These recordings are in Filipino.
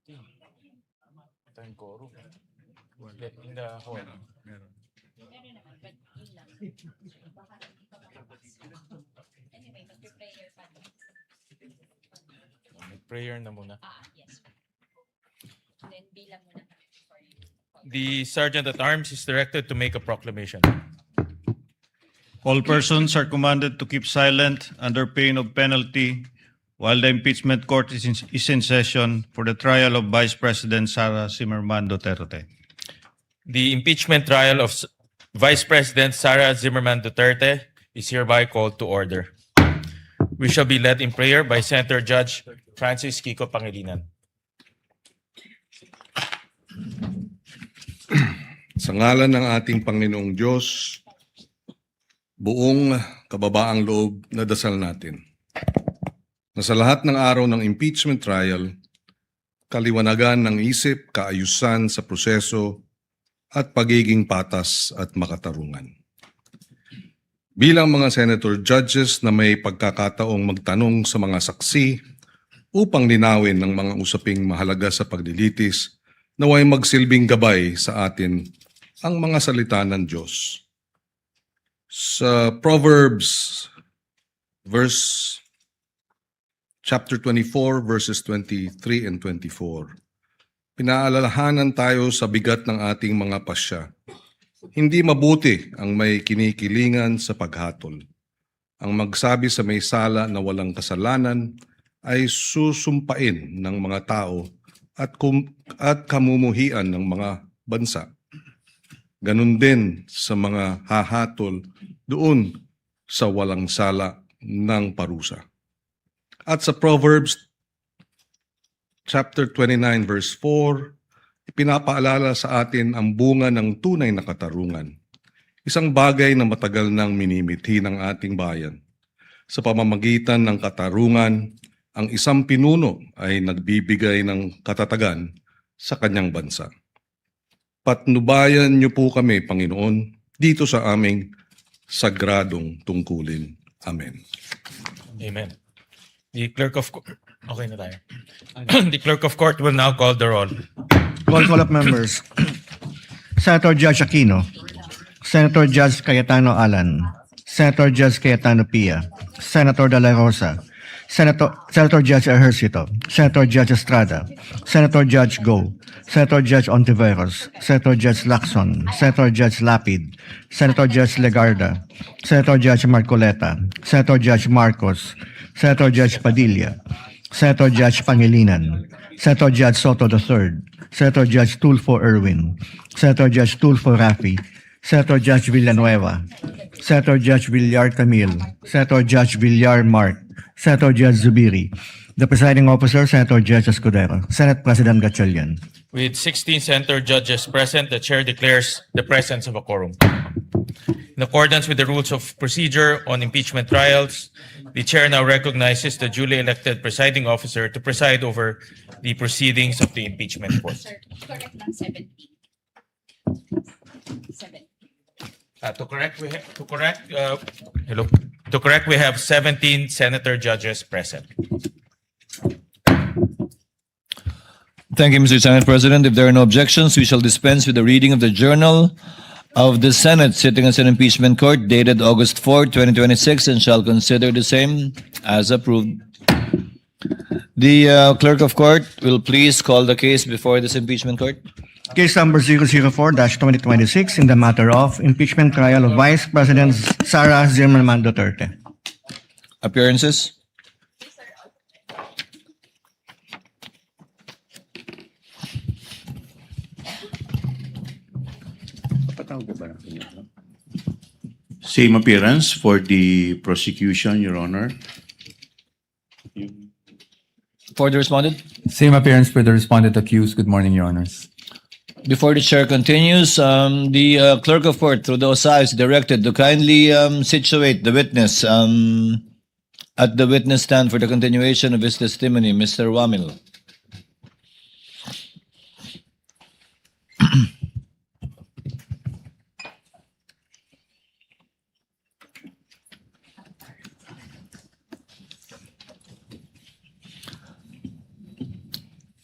Time quorum. In the hall. Meron. Meron naman, but yun lang. Baka hindi pa makapasok. Anyway, mag-prayer pa. Prayer na muna. Yes. Then bilang muna kami before you. The Sergeant at Arms is directed to make a proclamation. All persons are commanded to keep silent under pain of penalty while the impeachment court is in session for the trial of Vice President Sara Zimmerman Duterte. The impeachment trial of Vice President Sara Zimmerman Duterte is hereby called to order. We shall be led in prayer by Senator Judge Francis Kiko Pangilinan. Sa ngalan ng ating Panginoong Diyos, buong kababaang loob na dasal natin na sa lahat ng araw ng impeachment trial, kaliwanagan ng isip, kaayusan sa proseso, at pagiging patas at makatarungan. Bilang mga senator judges na may pagkakataong magtanong sa mga saksi upang linawin ng mga usaping mahalaga sa paglilitis, naway magsilbing gabay sa atin ang mga salita ng Diyos. Sa Proverbs chapter 24 verses 23 and 24, pinaalalahanan tayo sa bigat ng ating mga pasya. Hindi mabuti ang may kinikilingan sa paghatol. Ang magsabi sa may sala na walang kasalanan ay susumpain ng mga tao at kamumuhian ng mga bansa. Ganun din sa mga hahatol doon sa walang sala ng parusa. At sa Proverbs chapter 29 verse 4, ipinapaalala sa atin ang bunga ng tunay na katarungan. Isang bagay na matagal nang minimithi ng ating bayan. Sa pamamagitan ng katarungan, ang isang pinuno ay nagbibigay ng katatagan sa kanyang bansa. Patnubayan niyo po kami, Panginoon, dito sa aming sagradong tungkulin. Amen. Amen. The clerk of okay na tayo. The clerk of court will now call the roll. Roll call of members. Senator Judge Aquino. Senator Judge Cayetano Alan. Senator Judge Cayetano Pia. Senator De La Rosa. Senator Judge Ejercito. Senator Judge Estrada. Senator Judge Go. Senator Judge Ontiveros. Senator Judge Lacson. Senator Judge Lapid. Senator Judge Legarda. Senator Judge Marcoleta. Senator Judge Marcos. Senator Judge Padilla. Senator Judge Pangilinan. Senator Judge Soto III. Senator Judge Tulfo Erwin. Senator Judge Tulfo Rafi. Senator Judge Villanueva. Senator Judge Villar Camille. Senator Judge Villar Mark. Senator Judge Zubiri. The presiding officer, Senator Judge Escudero. Senate President Gatchalian. With 16 senator judges present, the chair declares the presence of a quorum. In accordance with the rules of procedure on impeachment trials, the chair now recognizes the duly elected presiding officer to preside over the proceedings of the impeachment court. Sir, correct lang 17. 7. To correct, we have 17 senator judges present. Thank you, Mr. Senate President. If there are no objections, we shall dispense with the reading of the Journal of the Senate sitting as an impeachment court dated August 4, 2026, and shall consider the same as approved. The clerk of court will please call the case before this impeachment court. Case number 004-2026 in the matter of impeachment trial of Vice President Sara Zimmerman Duterte. Appearances. Same appearance for the prosecution, Your Honor. For the respondent. Same appearance for the respondent accused. Good morning, Your Honors. Before the chair continues, the clerk of court, through the OSA, is directed to kindly situate the witness at the witness stand for the continuation of his testimony, Mr. Wamil.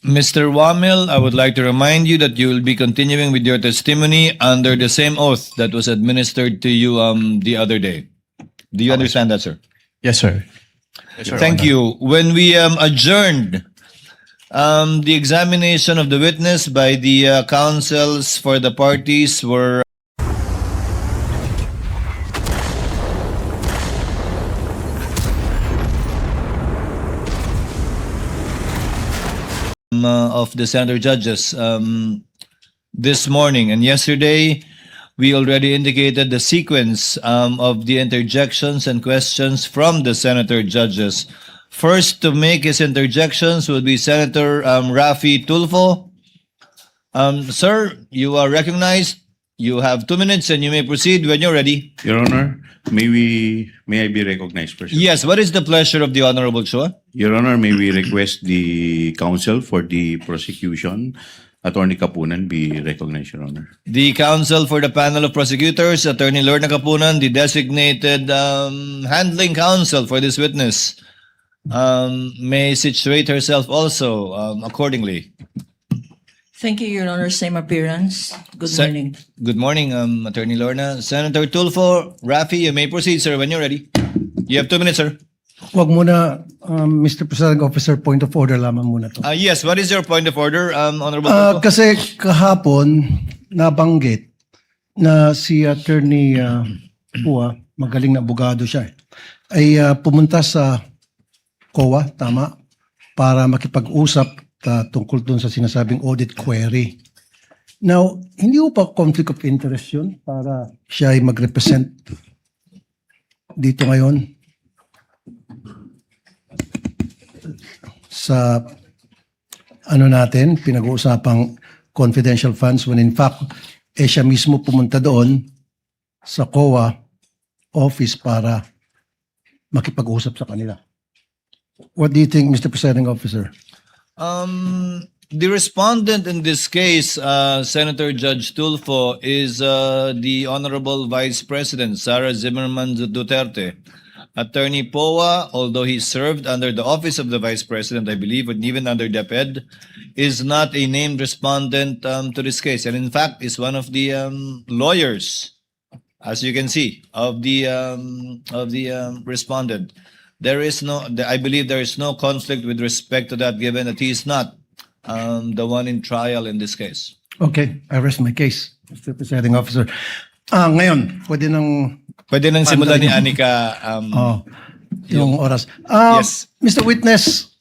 Mr. Wamil, I would like to remind you that you will be continuing with your testimony under the same oath that was administered to you the other day. Do you understand that, sir? Yes, sir. Thank you. When we adjourned the examination of the witness by the counsels for the parties were of the senator judges this morning and yesterday. We already indicated the sequence of the interjections and questions from the senator judges. First to make his interjections would be Senator Rafi Tulfo. Sir, you are recognized. You have 2 minutes and you may proceed when you're ready. Your Honor, may I be recognized first? Yes, what is the pleasure of the Honorable Chua? Your Honor, may we request the counsel for the prosecution, Attorney Kapunan, be recognized, Your Honor. The counsel for the panel of prosecutors, Attorney Lorna Kapunan, the designated handling counsel for this witness, may situate herself also accordingly. Thank you, Your Honor. Same appearance. Good morning. Good morning, Attorney Lorna. Senator Tulfo, Rafi, you may proceed, sir, when you're ready. You have 2 minutes, sir. Wag muna, Mr. Presiding Officer, point of order lamang muna to. Yes, what is your point of order, Honorable Tulfo? Kasi kahapon, nabanggit na si Attorney Pua, magaling na abogado siya, ay pumunta sa COA, tama, para makipag-usap tungkol dun sa sinasabing audit query. Now, hindi po pa conflict of interest yun para siya ay mag-represent dito ngayon sa ano natin, pinag-uusapang confidential funds when in fact, siya mismo pumunta doon sa COA office para makipag-usap sa kanila. What do you think, Mr. Presiding Officer? The respondent in this case, Senator Judge Tulfo, is the Honorable Vice President, Sara Zimmerman Duterte. Attorney Poa, although he served under the office of the Vice President, I believe, and even under DepEd, is not a named respondent to this case. And in fact, is one of the lawyers, as you can see, of the respondent. There is no, I believe there is no conflict with respect to that, given that he is not the one in trial in this case. Okay, I rest my case, Mr. Presiding Officer. Ngayon, pwede nang Pwede nang simulan ni Anika. yung oras. Yes. Mr. Witness,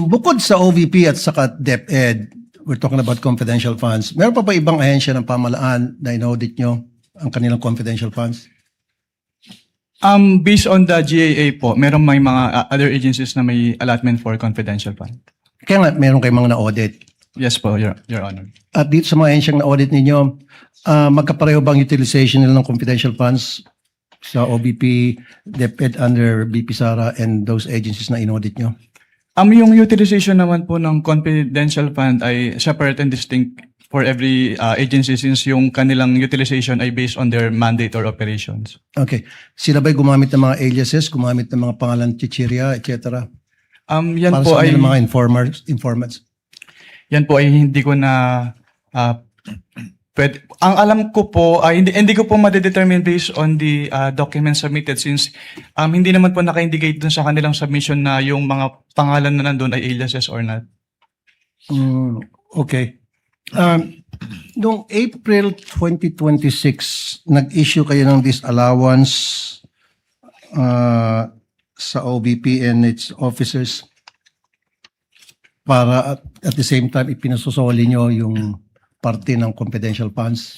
bukod sa OVP at saka DepEd, we're talking about confidential funds, meron pa ba ibang ahensya ng pamahalaan na in-audit nyo ang kanilang confidential funds? Based on the GAA po, may mga other agencies na may allotment for confidential fund. Kaya nga, meron kayong mga na-audit. Yes po, Your Honor. At dito sa mga ahensyang na-audit ninyo, magkapareho bang utilization nila ng confidential funds sa OVP, DepEd under BP Sara and those agencies na in-audit nyo? Yung utilization naman po ng confidential fund ay separate and distinct for every agency since yung kanilang utilization ay based on their mandate or operations. Okay. Sila ba'y gumamit ng mga aliases, gumamit ng mga pangalan chichirya, etc.? Yan Para po sa ay kanilang mga informants? Yan po ay hindi ko na pwede. Ang alam ko po hindi ko po ma-determine based on the documents submitted since hindi naman po naka-indicate dun sa kanilang submission na yung mga pangalan na nandun ay aliases or not. Okay. Noong April 2026, nag-issue kayo ng disallowance sa OVP and its officers para at the same time ipinasusoli nyo yung parte ng confidential funds.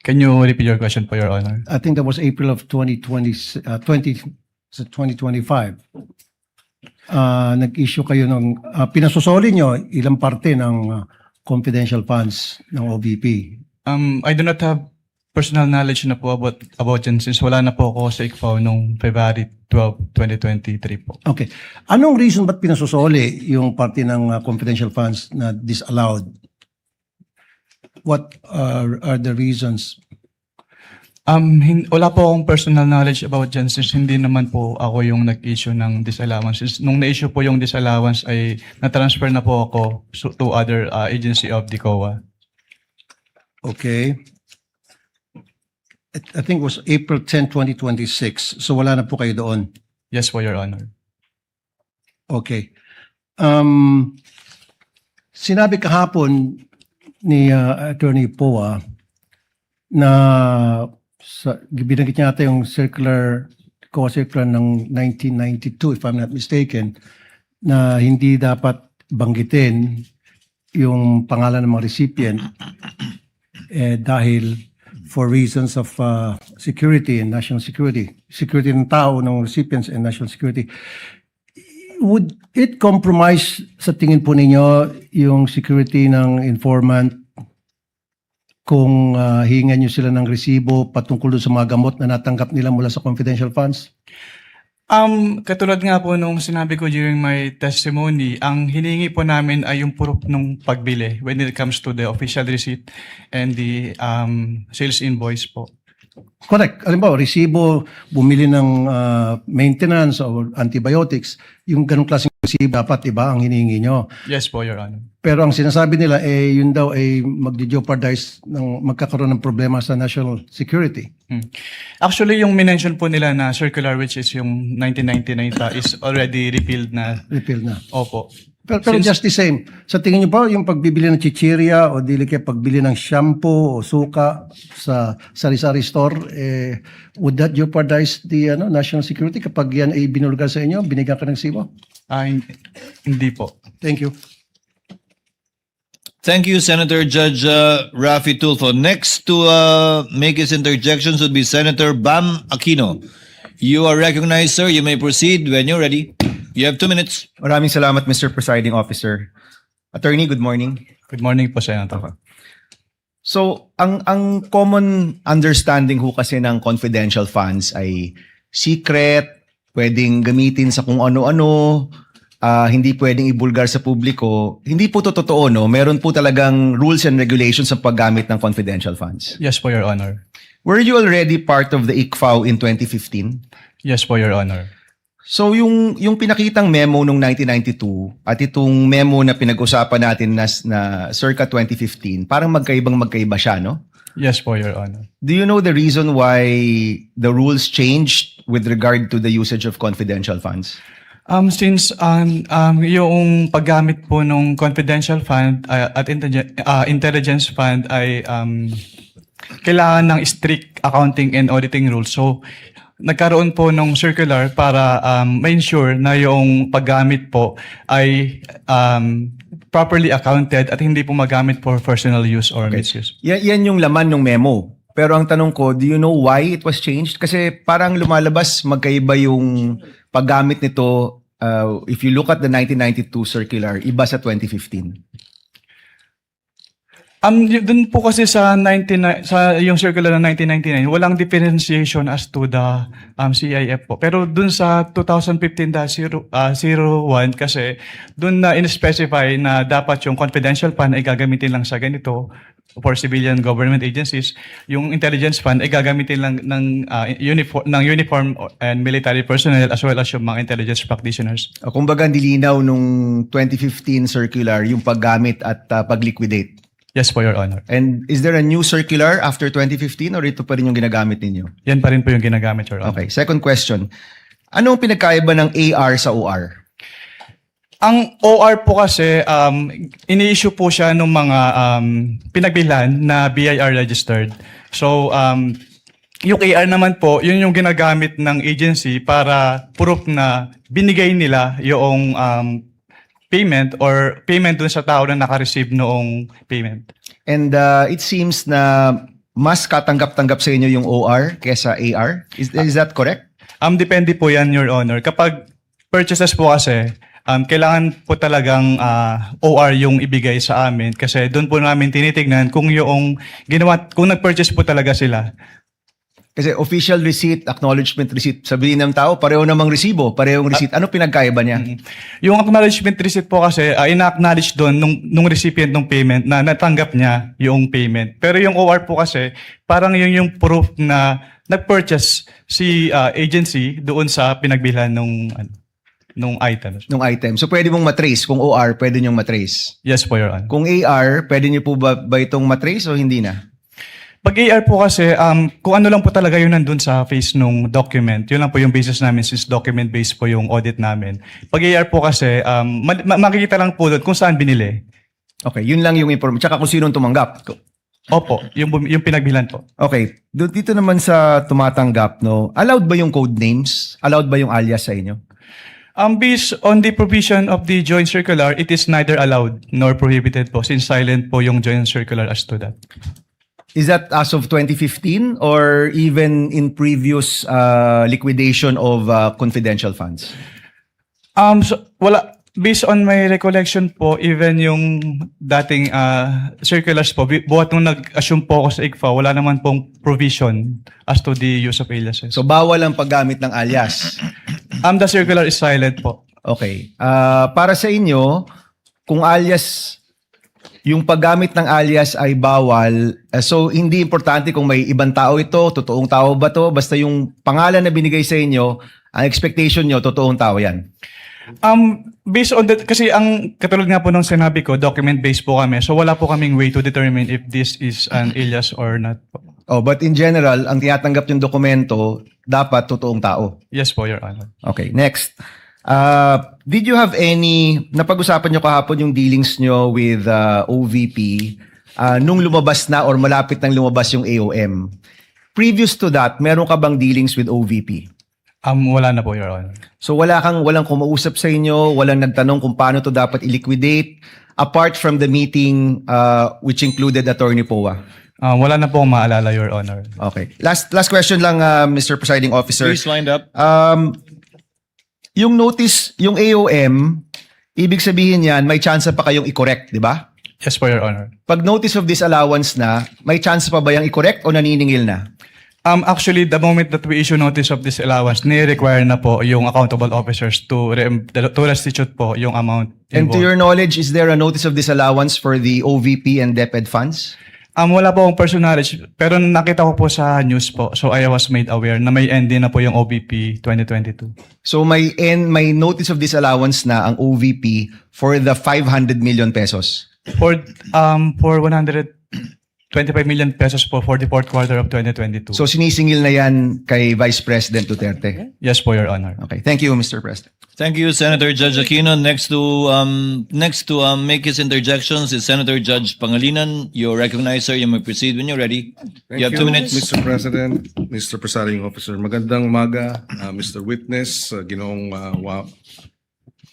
Can you repeat your question po, Your Honor? I think that was April of 2025. Nag-issue kayo ng pinasusoli nyo ilang parte ng confidential funds ng OVP. I do not have personal knowledge na po about yan since wala na po ako sa ICFAO noong February 12, 2023 po. Okay. Anong reason ba't pinasusoli yung parte ng confidential funds na disallowed? What are the reasons? Wala po akong personal knowledge about dyan since hindi naman po ako yung nag-issue ng disallowance. Since nung na-issue po yung disallowance ay na-transfer na po ako to other agency of the COA. Okay. I think it was April 10, 2026. So wala na po kayo doon. Yes po, Your Honor. Okay. Sinabi kahapon ni Attorney Poa na binanggit niya ata yung COA circular ng 1992, if I'm not mistaken, na hindi dapat banggitin yung pangalan ng mga recipient dahil for reasons of security and national security. Security ng tao, ng recipients and national security. Would it compromise sa tingin po ninyo yung security ng informant kung hihingan nyo sila ng resibo patungkol doon sa mga gamot na natanggap nila mula sa confidential funds? Katulad nga po nung sinabi ko during my testimony, ang hinihingi po namin ay yung proof ng pagbili when it comes to the official receipt and the sales invoice po. Correct. Alam ba, resibo, bumili ng maintenance or antibiotics, yung ganong klaseng resibo dapat iba ang hinihingi nyo. Yes po, Your Honor. Pero ang sinasabi nila, yun daw ay magdi-jeopardize ng magkakaroon ng problema sa national security. Actually, yung minention po nila na circular which is yung 1999 is already repealed na. Repeal na. Opo. Pero just the same, sa tingin niyo ba yung pagbibili ng chichirya o dili kaya pagbili ng shampoo o suka sa sari-sari store, would that jeopardize the national security kapag yan ay binulgar sa inyo, binigyan ka ng sibo? Hindi po. Thank you. Thank you, Senator Judge Rafi Tulfo. Next to make his interjections would be Senator Bam Aquino. You are recognized, sir. You may proceed when you're ready. You have 2 minutes. Maraming salamat, Mr. Presiding Officer. Attorney, good morning. Good morning po, Senator. So, ang common understanding ho kasi ng confidential funds ay secret, pwedeng gamitin sa kung ano-ano, hindi pwedeng ibulgar sa publiko. Hindi po to totoo, no? Meron po talagang rules and regulations sa paggamit ng confidential funds. Yes po, Your Honor. Were you already part of the ICFAO in 2015? Yes po, Your Honor. So yung pinakitang memo nung 1992 at itong memo na pinag-usapan natin na circa 2015, parang magkaiba siya, no? Yes po, Your Honor. Do you know the reason why the rules changed with regard to the usage of confidential funds? Since yung paggamit po ng confidential fund at intelligence fund ay kailangan ng strict accounting and auditing rules. So, nagkaroon po ng circular para ma-ensure na yung paggamit po ay properly accounted at hindi po magamit for personal use or misuse. Yan yung laman ng memo. Pero ang tanong ko, do you know why it was changed? Kasi parang lumalabas magkaiba yung paggamit nito. If you look at the 1992 circular, iba sa 2015. Dun po kasi sa yung circular ng 1999, walang differentiation as to the CIF po. Pero dun sa 2015-01 kasi dun na in-specify na dapat yung confidential fund ay gagamitin lang sa ganito for civilian government agencies. Yung intelligence fund ay gagamitin lang ng uniform and military personnel as well as yung mga intelligence practitioners. Kumbaga dilinaw nung 2015 circular yung paggamit at pag-liquidate. Yes po, Your Honor. And is there a new circular after 2015 or ito pa rin yung ginagamit ninyo? Yan pa rin po yung ginagamit, Your Honor. Okay. Second question. Ano ang pinagkaiba ng AR sa OR? Ang OR po kasi, ini-issue po siya ng mga pinagbilhan na BIR registered. So, yung AR naman po, yun yung ginagamit ng agency para proof na binigay nila yung payment or payment dun sa tao na naka-receive noong payment. And it seems na mas katanggap-tanggap sa inyo yung OR kesa AR. Is that correct? Depende po yan, Your Honor. Kapag purchases po kasi, kailangan po talagang OR yung ibigay sa amin kasi doon po namin tinitignan kung yung ginawa, kung nag-purchase po talaga sila. Kasi official receipt, acknowledgement receipt, sabihin ng tao, pareho namang resibo, parehong receipt. Ano pinagkaiba niya? Yung acknowledgement receipt po kasi, ina-acknowledge doon nung recipient ng payment na natanggap niya yung payment. Pero yung OR po kasi, parang yun yung proof na nag-purchase si agency doon sa pinagbilhan nung item. Nung item. So pwede mong matrace. Kung OR, pwede niyong matrace. Yes po, Your Honor. Kung AR, pwede niyo po ba itong matrace o hindi na? Pag AR po kasi, kung ano lang po talaga yun nandun sa face nung document, yun lang po yung basis namin since document-based po yung audit namin. Pag AR po kasi, makikita lang po doon kung saan binili. Okay, yun lang yung information. Tsaka kung sinong tumanggap. Opo, yung pinagbilan po. Okay, dito naman sa tumatanggap, no, allowed ba yung code names? Allowed ba yung alias sa inyo? Based on the provision of the joint circular, it is neither allowed nor prohibited po since silent po yung joint circular as to that. Is that as of 2015 or even in previous liquidation of confidential funds? Based on my recollection po, even yung dating circulars po, buhat nung nag-assume po ako sa ICFA, wala naman pong provision as to the use of aliases. So bawal ang paggamit ng alias. The circular is silent po. Okay. Para sa inyo, kung alias, yung paggamit ng alias ay bawal, so hindi importante kung may ibang tao ito, totoong tao ba to, basta yung pangalan na binigay sa inyo, ang expectation nyo, totoong tao yan. Based on that, kasi ang katulad nga po ng sinabi ko, document-based po kami, so wala po kaming way to determine if this is an alias or not po. Oh, but in general, ang tinatanggap yung dokumento, dapat totoong tao. Yes po, Your Honor. Okay, next. Did you have any, napag-usapan nyo kahapon yung dealings nyo with OVP nung lumabas na or malapit nang lumabas yung AOM? Previous to that, meron ka bang dealings with OVP? Wala na po, Your Honor. So walang kumausap sa inyo, walang nagtanong kung paano to dapat i-liquidate, apart from the meeting which included Attorney Poa? Wala na po akong maalala, Your Honor. Okay. Last question lang, Mr. Presiding Officer. Please wind up. Yung notice, yung AOM, ibig sabihin yan, may chance pa kayong i-correct, di ba? Yes po, Your Honor. Pag notice of disallowance na, may chance pa ba yung i-correct o naniningil na? Actually, the moment that we issue notice of disallowance, ni-require na po yung accountable officers to restitute po yung amount And to involved. your knowledge, is there a notice of disallowance for the OVP and DepEd funds? Wala po akong personal knowledge, pero nakita ko po sa news po, so I was made aware na may end din na po yung OVP 2022. So may notice of disallowance na ang OVP for the 500 million pesos. For 125 million pesos po for the fourth quarter of 2022. So sinisingil na yan kay Vice President Duterte. Yes po, Your Honor. Okay, thank you, Mr. President. Thank you, Senator Judge Aquino. Next to make his interjections is Senator Judge Pangilinan. You're recognized, sir. You may proceed when you're ready. You have 2 minutes. Mr. President, Mr. Presiding Officer. Magandang umaga, Mr. Witness, Ginoong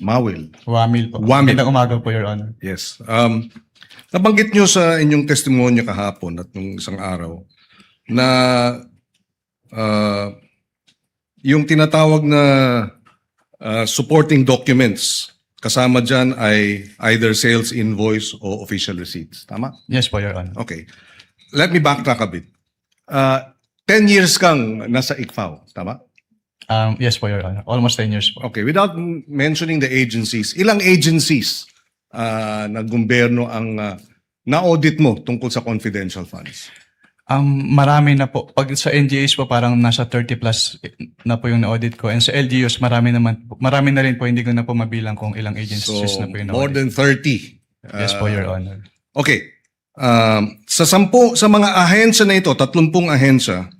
Mawil. Wamil po. Wamil. Magandang umaga po, Your Honor. Yes. Nabanggit nyo sa inyong testimonya kahapon at nung isang araw na yung tinatawag na supporting documents, kasama dyan ay either sales invoice o official receipts. Tama? Yes po, Your Honor. Okay. Let me backtrack a bit. 10 years kang nasa ICFAO. Tama? Yes po, Your Honor. Almost 10 years po. Okay. Without mentioning the agencies, ilang agencies na gobyerno ang na-audit mo tungkol sa confidential funds? Marami na po. Pag sa NGAs po, parang nasa 30 plus na po yung na-audit ko. And sa LGUs, marami na rin po. Hindi ko na po mabilang kung ilang agencies So, na po yung more na-audit. than 30. Yes po, Your Honor. Okay. Sa mga ahensya na ito, 30 ahensya,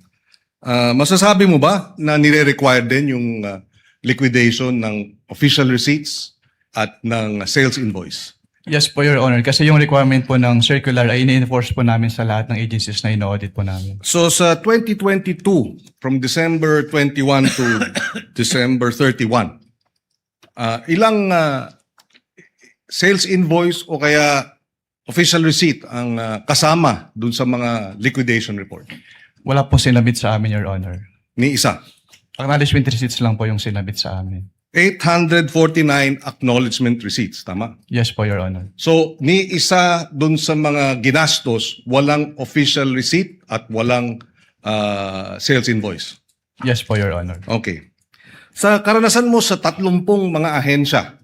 masasabi mo ba na nire-require din yung liquidation ng official receipts at ng sales invoice? Yes po, Your Honor. Kasi yung requirement po ng circular ay ini-enforce po namin sa lahat ng agencies na ino-audit po namin. So sa 2022, from December 21 to December 31, ilang sales invoice o kaya official receipt ang kasama dun sa mga liquidation report? Wala pong sinabit sa amin, Your Honor. Ni isa. Acknowledgement receipts lang po yung sinabit sa amin. 849 acknowledgement receipts, tama? Yes po, Your Honor. So, ni isa dun sa mga ginastos, walang official receipt at walang sales invoice. Yes po, Your Honor. Okay. Sa karanasan mo sa 30 mga ahensya,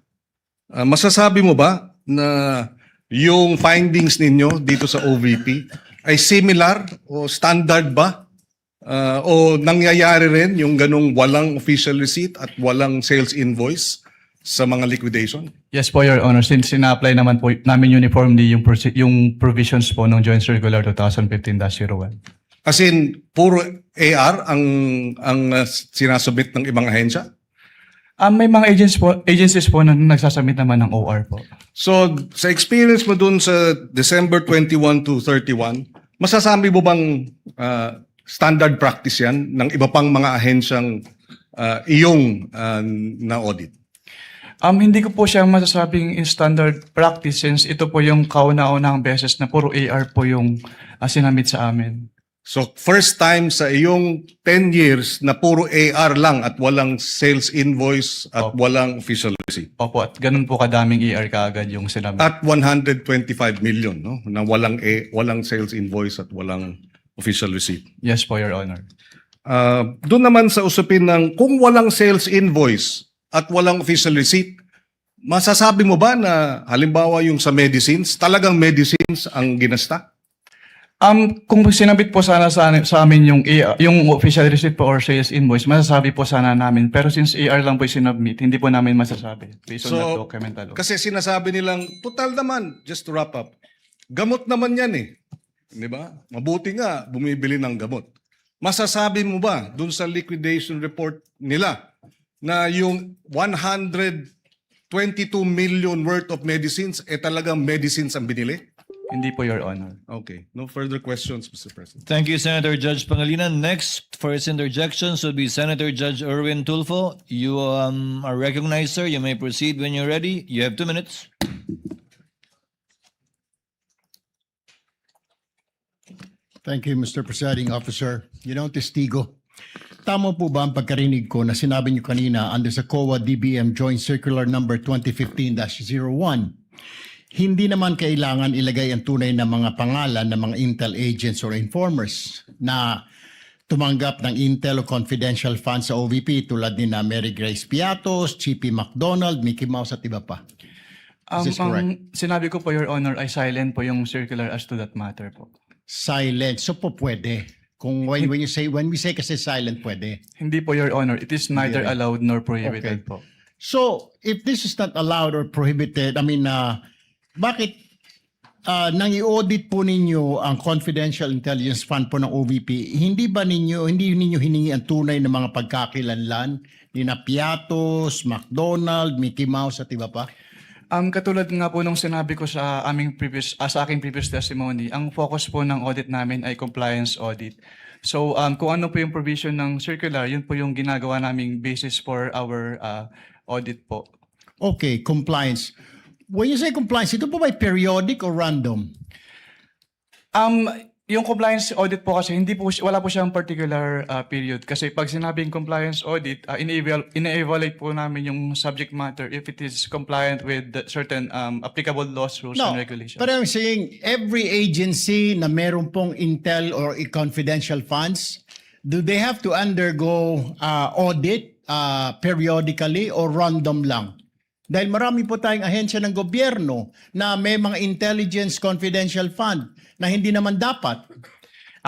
masasabi mo ba na yung findings ninyo dito sa OVP ay similar o standard ba? O nangyayari rin yung ganong walang official receipt at walang sales invoice sa mga liquidation? Yes po, Your Honor. Since sina-apply naman po namin uniformly yung provisions po ng Joint Circular 2015-01. As in, puro AR ang sinasubmit ng ibang ahensya? May mga agencies po na nagsasubmit naman ng OR po. So, sa experience mo dun sa December 21 to 31, masasabi mo bang standard practice yan ng iba pang mga ahensyang iyong na-audit? Hindi ko po siya masasabing in standard practice since ito po yung kauna-unahang beses na puro AR po yung sinamit sa amin. So, first time sa iyong 10 years na puro AR lang at walang sales invoice at walang official receipt. Opo, at ganun po kadaming AR kaagad yung sinamit. At 125 million, no? Na walang sales invoice at walang official receipt. Yes po, Your Honor. Doon naman sa usapin ng kung walang sales invoice at walang official receipt, masasabi mo ba na halimbawa yung sa medicines, talagang medicines ang ginasta? Kung sinabit po sana sa amin yung official receipt po or sales invoice, masasabi po sana namin. Pero since AR lang po yung sinubmit, hindi po namin masasabi based on that document alone. Kasi sinasabi nilang, total naman, just to wrap up, gamot naman yan eh. Di ba? Mabuti nga, bumibili ng gamot. Masasabi mo ba dun sa liquidation report nila na yung 122 million worth of medicines, talagang medicines ang binili? Hindi po, Your Honor. Okay. No further questions, Mr. President. Thank you, Senator Judge Pangilinan. Next, for his interjections would be Senator Judge Erwin Tulfo. You are recognized, sir. You may proceed when you're ready. You have 2 minutes. Thank you, Mr. Presiding Officer. Testigo, tama po ba ang pagkarinig ko na sinabi niyo kanina under sa COA DBM Joint Circular Number 2015-01, hindi naman kailangan ilagay ang tunay na mga pangalan ng mga intel agents or informers na tumanggap ng intel o confidential funds sa OVP tulad ni na Mary Grace Piatos, Chippy McDonald, Mickey Mouse at iba pa. Is this correct? Ang sinabi ko po, Your Honor, ay silent po yung circular as to that matter po. Silent. So po pwede. Kung when we say kasi silent, pwede. Hindi po, Your Honor. It is neither allowed nor prohibited po. So, if this is not allowed or prohibited, bakit nang i-audit po ninyo ang confidential intelligence fund po ng OVP, hindi ninyo hiningi ang tunay na mga pagkakilanlan ni na Piatos, McDonald, Mickey Mouse at iba pa? Katulad nga po nung sinabi ko sa sa aking previous testimony, ang focus po ng audit namin ay compliance audit. So, kung ano po yung provision ng circular, yun po yung ginagawa naming basis for our audit po. Okay, compliance. When you say compliance, ito po ba periodic or random? Yung compliance audit po kasi wala po siyang particular period kasi pag sinabing compliance audit, ina-evaluate po namin yung subject matter if it is compliant with certain applicable laws, rules, and regulations. But I'm saying every agency na meron pong intel or confidential funds, do they have to undergo audit periodically or random lang? Dahil marami po tayong ahensya ng gobyerno na may mga intelligence confidential fund na hindi naman dapat.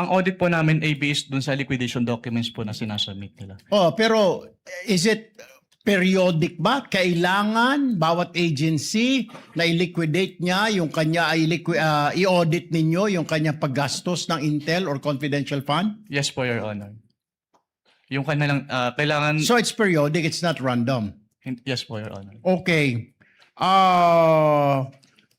Ang audit po namin ay based dun sa liquidation documents po na sinasubmit nila. Pero is it periodic ba? Kailangan bawat agency na i-liquidate niya yung kanya i-audit ninyo yung kanyang paggastos ng intel or confidential fund? Yes po, Your Honor. Yung kanilang kailangan... So it's periodic, it's not random? Yes po, Your Honor. Okay.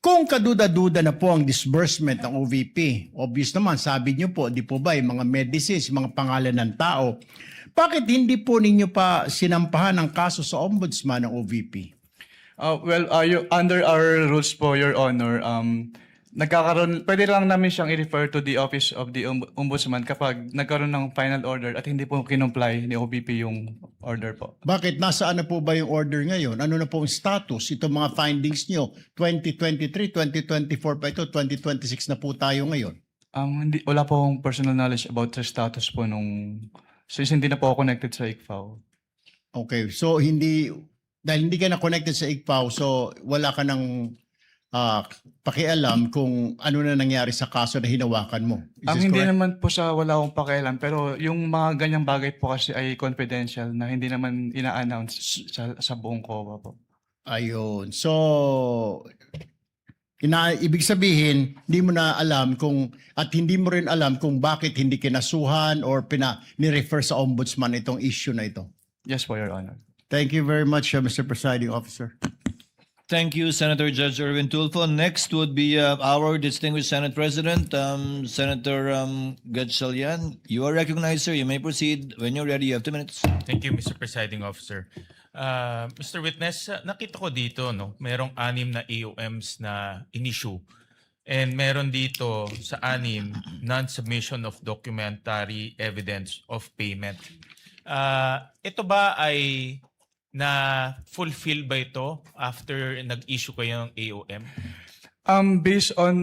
Kung kaduda-duda na po ang disbursement ng OVP, obvious naman, sabi niyo po, di po ba, yung mga medicines, mga pangalan ng tao, bakit hindi po ninyo pa sinampahan ang kaso sa ombudsman ng OVP? Under our rules po, Your Honor, pwede lang namin siyang i-refer to the Office of the Ombudsman kapag nagkaroon ng final order at hindi po kinumply ni OVP yung order po. Bakit? Nasaan na po ba yung order ngayon? Ano na po ang status? Ito mga findings nyo, 2023, 2024 pa ito, 2026 na po tayo ngayon. Wala po akong personal knowledge about sa status po since hindi na po ako connected sa ICFAO. Okay, so dahil hindi ka na connected sa ICPAO, so wala ka ng pakialam kung ano na nangyari sa kaso na hinawakan mo. Is this Hindi correct? naman po sa wala akong pakialam, pero yung mga ganyang bagay po kasi ay confidential na hindi naman ina-announce sa buong COA po. Ayun. So, ibig sabihin, hindi mo na alam at hindi mo rin alam kung bakit hindi kinasuhan or ni-refer sa ombudsman itong issue na ito. Yes po, Your Honor. Thank you very much, Mr. Presiding Officer. Thank you, Senator Judge Erwin Tulfo. Next would be our distinguished Senate President, Senator Gatchalian. You are recognized, sir. You may proceed. When you're ready, you have 2 minutes. Thank you, Mr. Presiding Officer. Mr. Witness, nakita ko dito, no, merong 6 na AOMs na in-issue. And meron dito sa 6, non-submission of documentary evidence of payment. Ito ba ay na-fulfill ba ito after nag-issue kayo ng AOM? Based on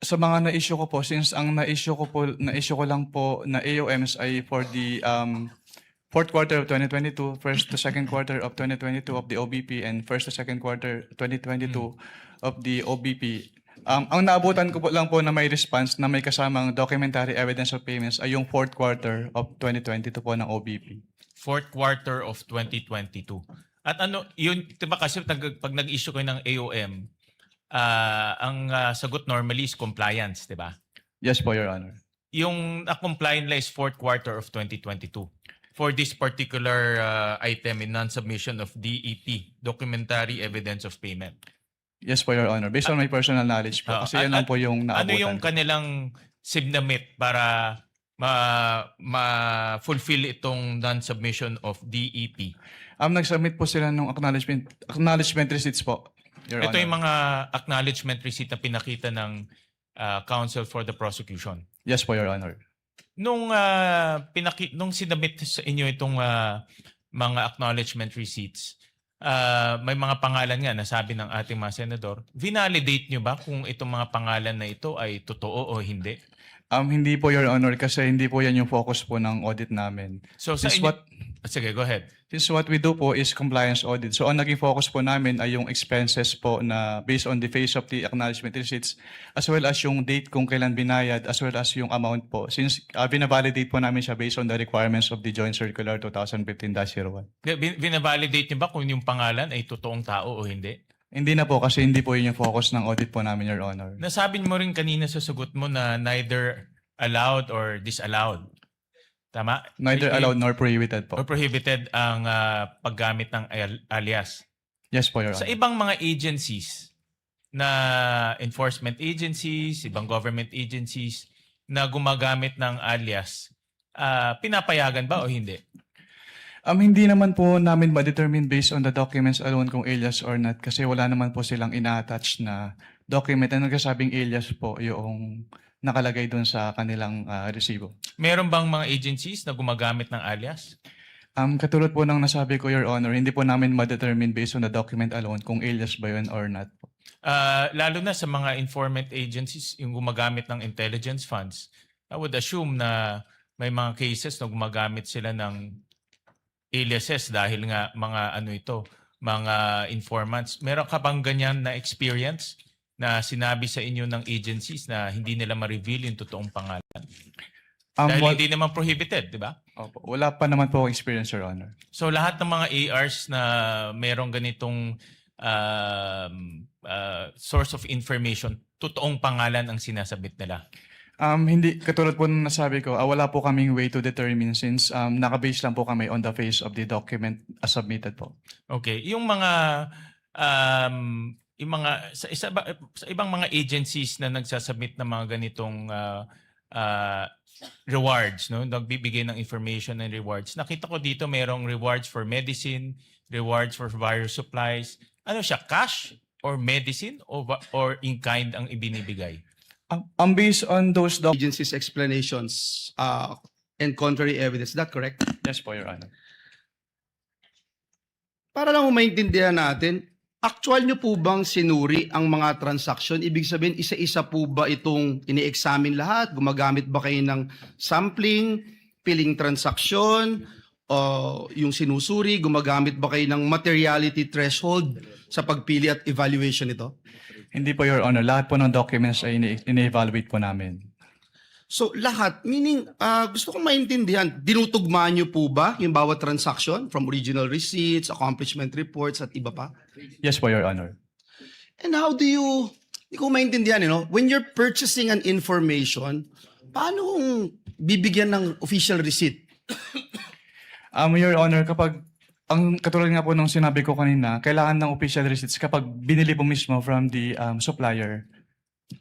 sa mga na-issue ko po, since ang na-issue ko lang po na AOMs ay for the fourth quarter of 2022, first to second quarter of 2022 of the OBP, and first to second quarter 2022 of the OBP. Ang naabutan ko po lang po na may response na may kasamang documentary evidence of payments ay yung fourth quarter of 2022 po ng OBP. Fourth quarter of 2022. At ano, yun, diba kasi pag nag-issue kayo ng AOM, ang sagot normally is compliance, diba? Yes po, Your Honor. Yung compliant lang is fourth quarter of 2022 for this particular item in non-submission of DEP, documentary evidence of payment. Yes po, Your Honor. Based on my personal knowledge po. Kasi yan lang po yung naabutan. Ano yung kanilang submit para ma-fulfill itong non-submission of DEP? Nag-submit po sila ng acknowledgement receipts po, Your Ito Honor. yung mga acknowledgement receipt na pinakita ng counsel for the prosecution. Yes po, Your Honor. Nung sinabit sa inyo itong mga acknowledgement receipts, may mga pangalan nga nasabi ng ating mga senador. Vinalidate nyo ba kung itong mga pangalan na ito ay totoo o hindi? Hindi po, Your Honor, kasi hindi po yan yung focus po ng audit namin. So sa inyo, sige, go ahead. Since what we do po is compliance audit. So ang naging focus po namin ay yung expenses po na based on the face of the acknowledgement receipts as well as yung date kung kailan binayad as well as yung amount po. Since binavalidate po namin siya based on the requirements of the Joint Circular 2015-01. Binavalidate nyo ba kung yung pangalan ay totoong tao o hindi? Hindi na po kasi hindi po yun yung focus ng audit po namin, Your Honor. Nasabi mo rin kanina sa sagot mo na neither allowed or disallowed. Tama? Neither allowed nor prohibited po. Or prohibited ang paggamit ng alias. Yes po, Your Sa Honor. ibang mga agencies na enforcement agencies, ibang government agencies na gumagamit ng alias, pinapayagan ba o hindi? Hindi naman po namin ma-determine based on the documents alone kung alias or not kasi wala naman po silang ina-attach na document na nagsasabing alias po yung nakalagay doon sa kanilang resibo. Meron bang mga agencies na gumagamit ng alias? Katulad po ng nasabi ko, Your Honor, hindi po namin ma-determine based on the document alone kung alias ba yun or not po. Lalo na sa mga informant agencies yung gumagamit ng intelligence funds, I would assume na may mga cases na gumagamit sila ng aliases dahil nga mga informants. Meron ka bang ganyan na experience na sinabi sa inyo ng agencies na hindi nila ma-reveal yung totoong pangalan? Dahil hindi naman prohibited, di ba? Opo, wala pa naman po akong experience, Your Honor. So lahat ng mga ARs na merong ganitong source of information, totoong pangalan ang sinasabit nila? Hindi, katulad po ng nasabi ko, wala po kaming way to determine since nakabase lang po kami on the face of the document as submitted po. Okay, yung mga sa ibang mga agencies na nagsasubmit ng mga ganitong rewards, no, nagbibigay ng information and rewards. Nakita ko dito merong rewards for medicine, rewards for virus supplies. Ano siya, cash or medicine or in kind ang ibinibigay? Based on those agency's explanations and contrary evidence. Is that correct? Yes po, Your Honor. Para lang maintindihan natin, Actual nyo po bang sinuri ang mga transaction? Ibig sabihin, isa-isa po ba itong ini-examine lahat? Gumagamit ba kayo ng sampling, piling transaction, o yung sinusuri? Gumagamit ba kayo ng materiality threshold sa pagpili at evaluation nito? Hindi po, Your Honor. Lahat po ng documents ay ini-evaluate po namin. So lahat, meaning gusto kong maintindihan, dinutugmaan nyo po ba yung bawat transaction from original receipts, accomplishment reports at iba pa? Yes po, Your Honor. And how do you, hindi ko maintindihan, when you're purchasing an information, paano kung bibigyan ng official receipt? Your Honor, kapag, ang katulad nga po nung sinabi ko kanina, kailangan ng official receipts kapag binili po mismo from the supplier.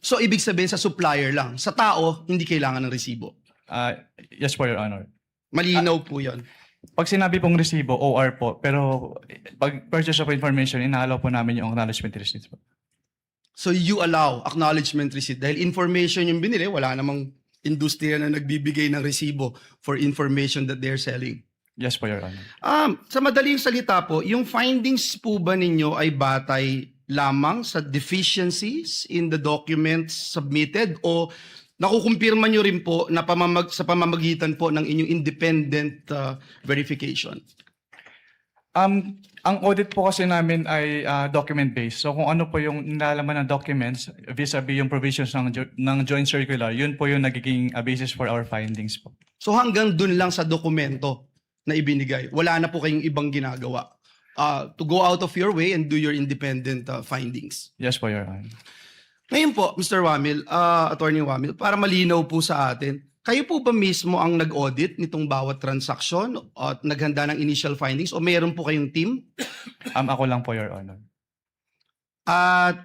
So ibig sabihin sa supplier lang, sa tao, hindi kailangan ng resibo. Yes po, Your Honor. Malinaw po yon. Pag sinabi pong resibo, OR po. Pero pag purchase of information, inaalaw po namin yung acknowledgement receipts po. So you allow acknowledgement receipt dahil information yung binili, wala namang industriya na nagbibigay ng resibo for information that they're selling. Yes po, Your Honor. Sa madaling salita po, yung findings po ba ninyo ay batay lamang sa deficiencies in the documents submitted o nakukumpirma nyo rin po na sa pamamagitan po ng inyong independent verification? Ang audit po kasi namin ay document-based. So kung ano po yung nilalaman ng documents vis-a-vis yung provisions ng joint circular, yun po yung nagiging basis for our findings po. So hanggang dun lang sa dokumento na ibinigay, wala na po kayong ibang ginagawa to go out of your way and do your independent findings. Yes po, Your Honor. Ngayon po, Mr. Wamil, Attorney Wamil, para malinaw po sa atin, kayo po ba mismo ang nag-audit nitong bawat transaction at naghanda ng initial findings o mayroon po kayong team? Ako lang po, Your Honor. At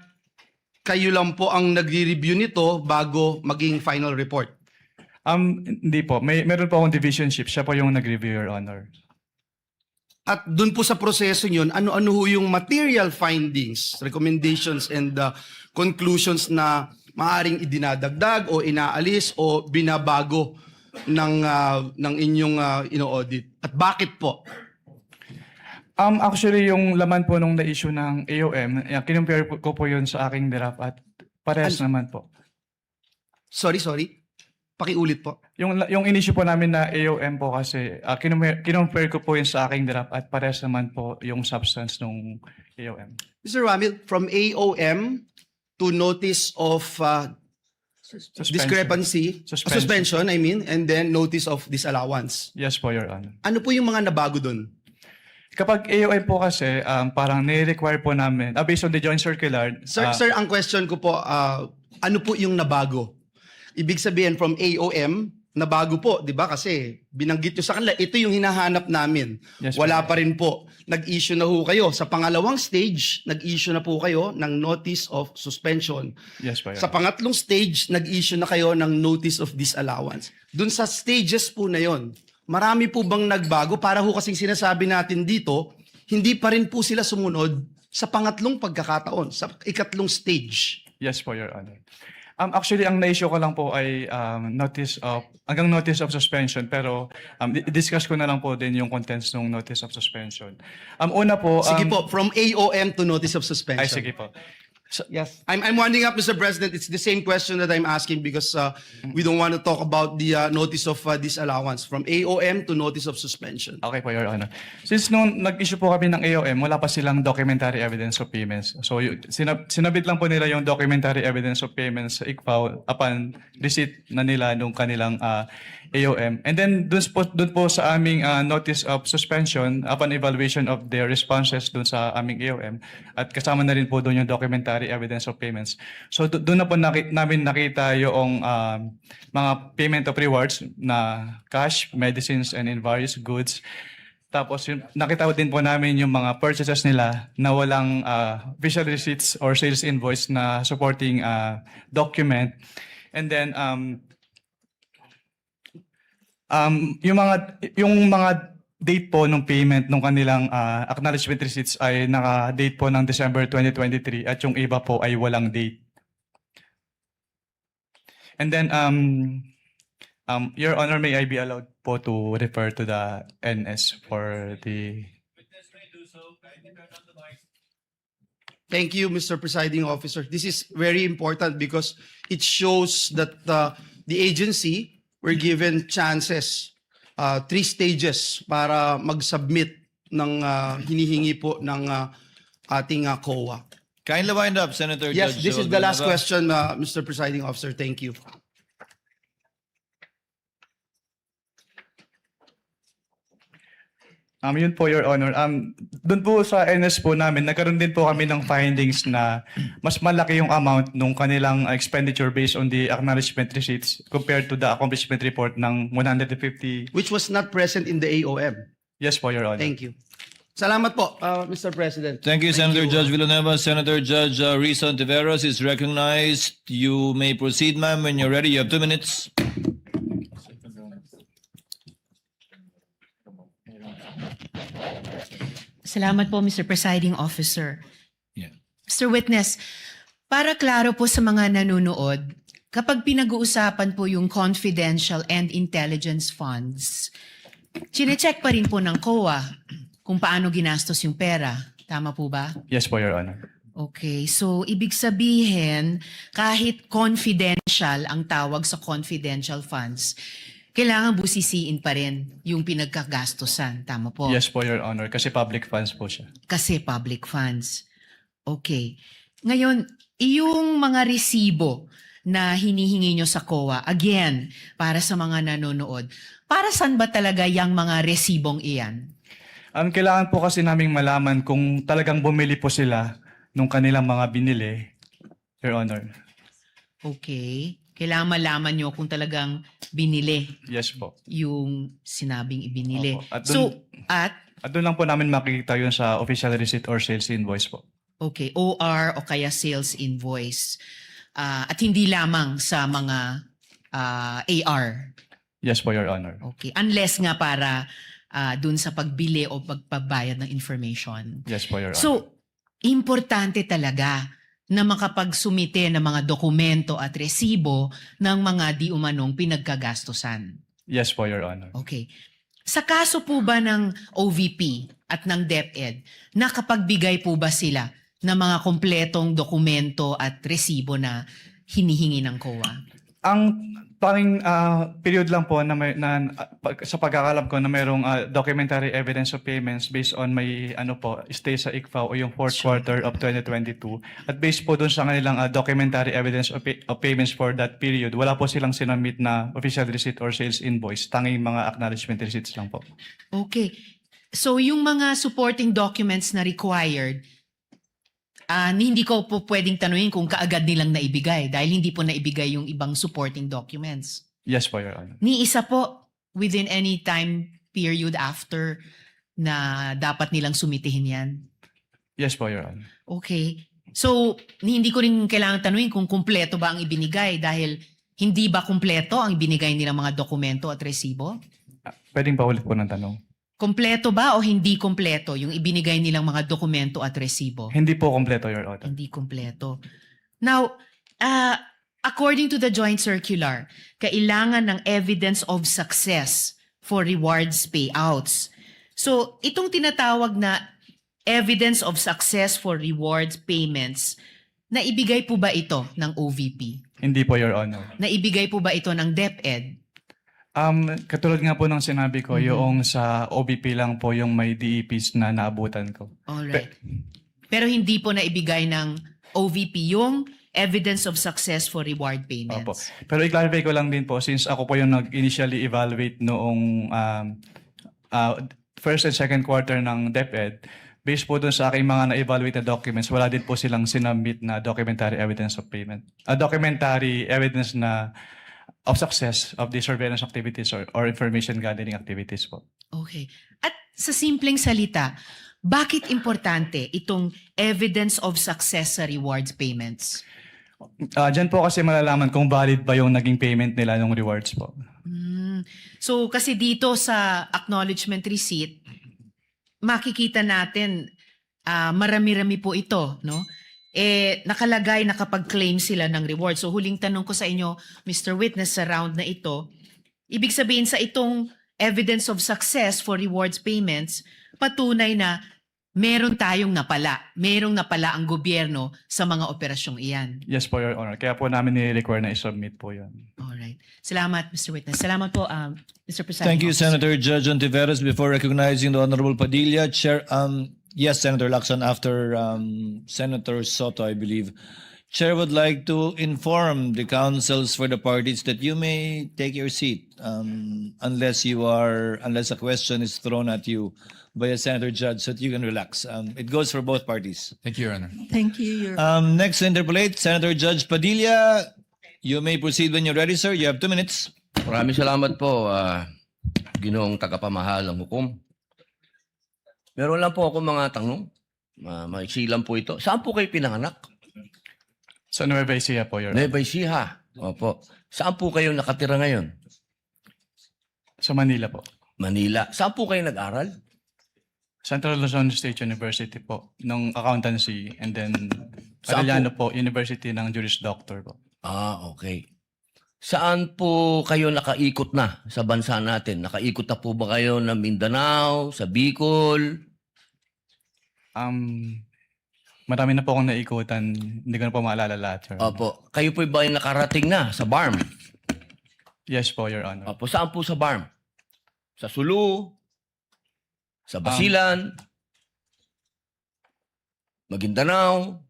kayo lang po ang nagre-review nito bago maging final report? Hindi po. Meron po akong divisionship. Siya po yung nag-review, Your Honor. At dun po sa proseso nyon, ano-ano ho yung material findings, recommendations, and conclusions na maaring idinadagdag o inaalis o binabago ng inyong ino-audit? At bakit po? Actually, yung laman po nung na-issue ng AOM, kinumpare ko po yun sa aking draft at parehas naman po. Sorry. Pakiulit po. Yung in-issue po namin na AOM po kasi, kinumpare ko po yun sa aking draft at parehas naman po yung substance nung AOM. Mr. Wamil, from AOM to notice of discrepancy, suspension, and then notice of disallowance. Yes po, Your Honor. Ano po yung mga nabago dun? Kapag AOM po kasi, parang nire-require po namin, based on the joint circular. Sir, ang question ko po, ano po yung nabago? Ibig sabihin from AOM, nabago po, di ba? Kasi binanggit nyo sa kanila, ito yung hinahanap namin. Yes, Wala pa rin po. Nag-issue na ho kayo. Sa pangalawang stage, nag-issue na po kayo ng notice of suspension. Yes po, Your Sa pangatlong stage, nag-issue na kayo ng notice of disallowance. Dun sa stages po na yon, marami po bang nagbago? Para ho kasing sinasabi natin dito, hindi pa rin po sila sumunod sa pangatlong pagkakataon, sa ikatlong stage. Yes po, Your Honor. Actually, ang na-issue ko lang po ay hanggang notice of suspension, pero discuss ko na lang po din yung contents ng notice of suspension. Una po... Sige po, from AOM to notice of suspension. Ay, sige po. Yes. I'm winding up, Mr. President. It's the same question that I'm asking because we don't want to talk about the notice of disallowance. From AOM to notice of suspension. Okay po, Your Honor. Since nung nag-issue po kami ng AOM, wala pa silang documentary evidence of payments. So, sinabit lang po nila yung documentary evidence of payments sa ICFAO upon receipt na nila nung kanilang AOM. And then, dun po sa aming notice of suspension, upon evaluation of their responses dun sa aming AOM, at kasama na rin po dun yung documentary evidence of payments. So, doon na po namin nakita yung mga payment of rewards na cash, medicines, and in various goods. Tapos, nakita din po namin yung mga purchases nila na walang official receipts or sales invoice na supporting document. And then, yung mga date po ng payment ng kanilang acknowledgement receipts ay naka-date po ng December 2023 at yung iba po ay walang date. And then, Your Honor, may I be allowed po to refer to the NS for the... Thank you, Mr. Presiding Officer. This is very important because it shows that the agency were given chances, 3 stages para mag-submit ng hinihingi po ng ating COA. Kindly wind up, Senator Yes, Judge this is Joe the last Villanueva. question, Mr. Presiding Officer. Thank you. Yun po, Your Honor. Doon po sa NS po namin, nagkaroon din po kami ng findings na mas malaki yung amount nung kanilang expenditure based on the acknowledgement receipts compared to the accomplishment report ng 150. Which was not present in the AOM. Yes po, Your Honor. Thank you. Salamat po, Mr. President. Thank you, Senator Judge Villanueva. Senator Judge Risa Ontiveros is recognized. You may proceed, ma'am, when you're ready. You have 2 minutes. Salamat po, Mr. Presiding Officer. Yeah. Mr. Witness, para klaro po sa mga nanonood, kapag pinag-uusapan po yung confidential and intelligence funds, chinecheck pa rin po ng COA kung paano ginastos yung pera. Tama po ba? Yes po, Your Honor. Okay, so ibig sabihin, kahit confidential ang tawag sa confidential funds, kailangan busisiin pa rin yung pinagkagastosan. Tama po? Yes po, Your Honor. Kasi public funds po siya. Kasi public funds. Okay. Ngayon, yung mga resibo na hinihingi nyo sa COA, again, para sa mga nanonood, para saan ba talaga yung mga resibong iyan? Kailangan po kasi naming malaman kung talagang bumili po sila nung kanilang mga binili, Your Honor. Okay. Kailangan malaman nyo kung talagang binili Yes po. yung sinabing ibinili. Opo. At At doon lang po namin makikita yun sa official receipt or sales invoice po. okay, OR o kaya sales invoice. At hindi lamang sa mga AR. Yes po, Your Honor. Okay. Unless nga para dun sa pagbili o pagpabayad ng information. Yes po, Your Honor. So, importante talaga na makapagsumite ng mga dokumento at resibo ng mga di umanong pinagkagastosan. Yes po, Your Honor. Okay. Sa kaso po ba ng OVP at ng DepEd, nakapagbigay po ba sila ng mga kompletong dokumento at resibo na hinihingi ng COA? Ang tanging period lang po na, sa pagkakalam ko na mayroong documentary evidence of payments based on may stay sa ICFA o yung fourth quarter of 2022. At based po dun sa kanilang documentary evidence of payments for that period, wala po silang sinamit na official receipt or sales invoice. Tanging mga acknowledgement receipts lang po. Okay. So yung mga supporting documents na required, hindi ko po pwedeng tanungin kung kaagad nilang naibigay dahil hindi po naibigay yung ibang supporting documents. Yes po, Your Honor. Ni isa po within any time period after na dapat nilang sumitihin yan. Yes po, Your Honor. Okay. So, hindi ko rin kailangan tanungin kung kumpleto ba ang ibinigay dahil hindi ba kumpleto ang ibinigay nilang mga dokumento at resibo? Pwedeng pa ulit po ng tanong. Kumpleto ba o hindi kumpleto yung ibinigay nilang mga dokumento at resibo? Hindi po kompleto, Your Honor. Hindi kumpleto. Now, according to the joint circular, kailangan ng evidence of success for rewards payouts. So, itong tinatawag na evidence of success for rewards payments, naibigay po ba ito ng OVP? Hindi po, Your Honor. Naibigay po ba ito ng DepEd? Katulad nga po ng sinabi ko, yung sa OBP lang po yung may DEPs na naabutan ko. Alright. Pero hindi po naibigay ng OVP yung evidence of success for reward payments. Opo. Pero i-clarify ko lang din po, since ako po yung nag-initially evaluate noong first and second quarter ng DepEd, based po dun sa aking mga na-evaluate na documents, wala din po silang sinubmit na documentary evidence of payment. Documentary evidence na of success of the surveillance activities or information gathering activities po. Okay. At sa simpleng salita, bakit importante itong evidence of success sa rewards payments? Diyan po kasi malalaman kung valid ba yung naging payment nila ng rewards po. So kasi dito sa acknowledgement receipt, makikita natin marami-rami po ito, no? Nakalagay na kapag claim sila ng reward. So huling tanong ko sa inyo, Mr. Witness, sa round na ito, ibig sabihin sa itong evidence of success for rewards payments, patunay na meron tayong napala. Merong napala ang gobyerno sa mga operasyong iyan. Yes po, Your Honor. Kaya po namin ni-require na i-submit po yun. Alright. Salamat, Mr. Witness. Salamat po, Mr. Presiding Thank you, Officer. Senator Judge Ontiveros. Before recognizing the Honorable Padilla, Chair, yes, Senator Lacson, after Senator Soto, I believe. Chair would like to inform the councils for the parties that you may take your seat unless a question is thrown at you by a Senator Judge so that you can relax. It goes for both parties. Thank you, Your Honor. Thank you, Your Next to interpolate, Senator Judge Padilla. You may proceed when you're ready, sir. You have 2 minutes. Maraming salamat po, Ginoong tagapamahal ng hukom. Meron lang po ako mga tanong. Maiksi lang po ito. Saan po kayo pinanganak? Sa Nueva Ecija po, Your Honor. Nueva Ecija. Opo. Saan po kayo nakatira ngayon? Sa Manila po. Manila. Saan po kayo nag-aral? Central Luzon State University po, ng accountancy, and then Saan Arellano po, University ng Juris Doctor po. Okay. Saan po kayo nakaikot na sa bansa natin? Nakaikot na po ba kayo ng Mindanao, sa Bicol? Marami na po akong naikutan. Hindi ko na po maalala lahat, Your Honor. Opo. Kayo po ba ay nakarating na sa BARM? Yes po, Your Honor. Opo. Saan po sa BARM? Sa Sulu? Sa Basilan? Maguindanao?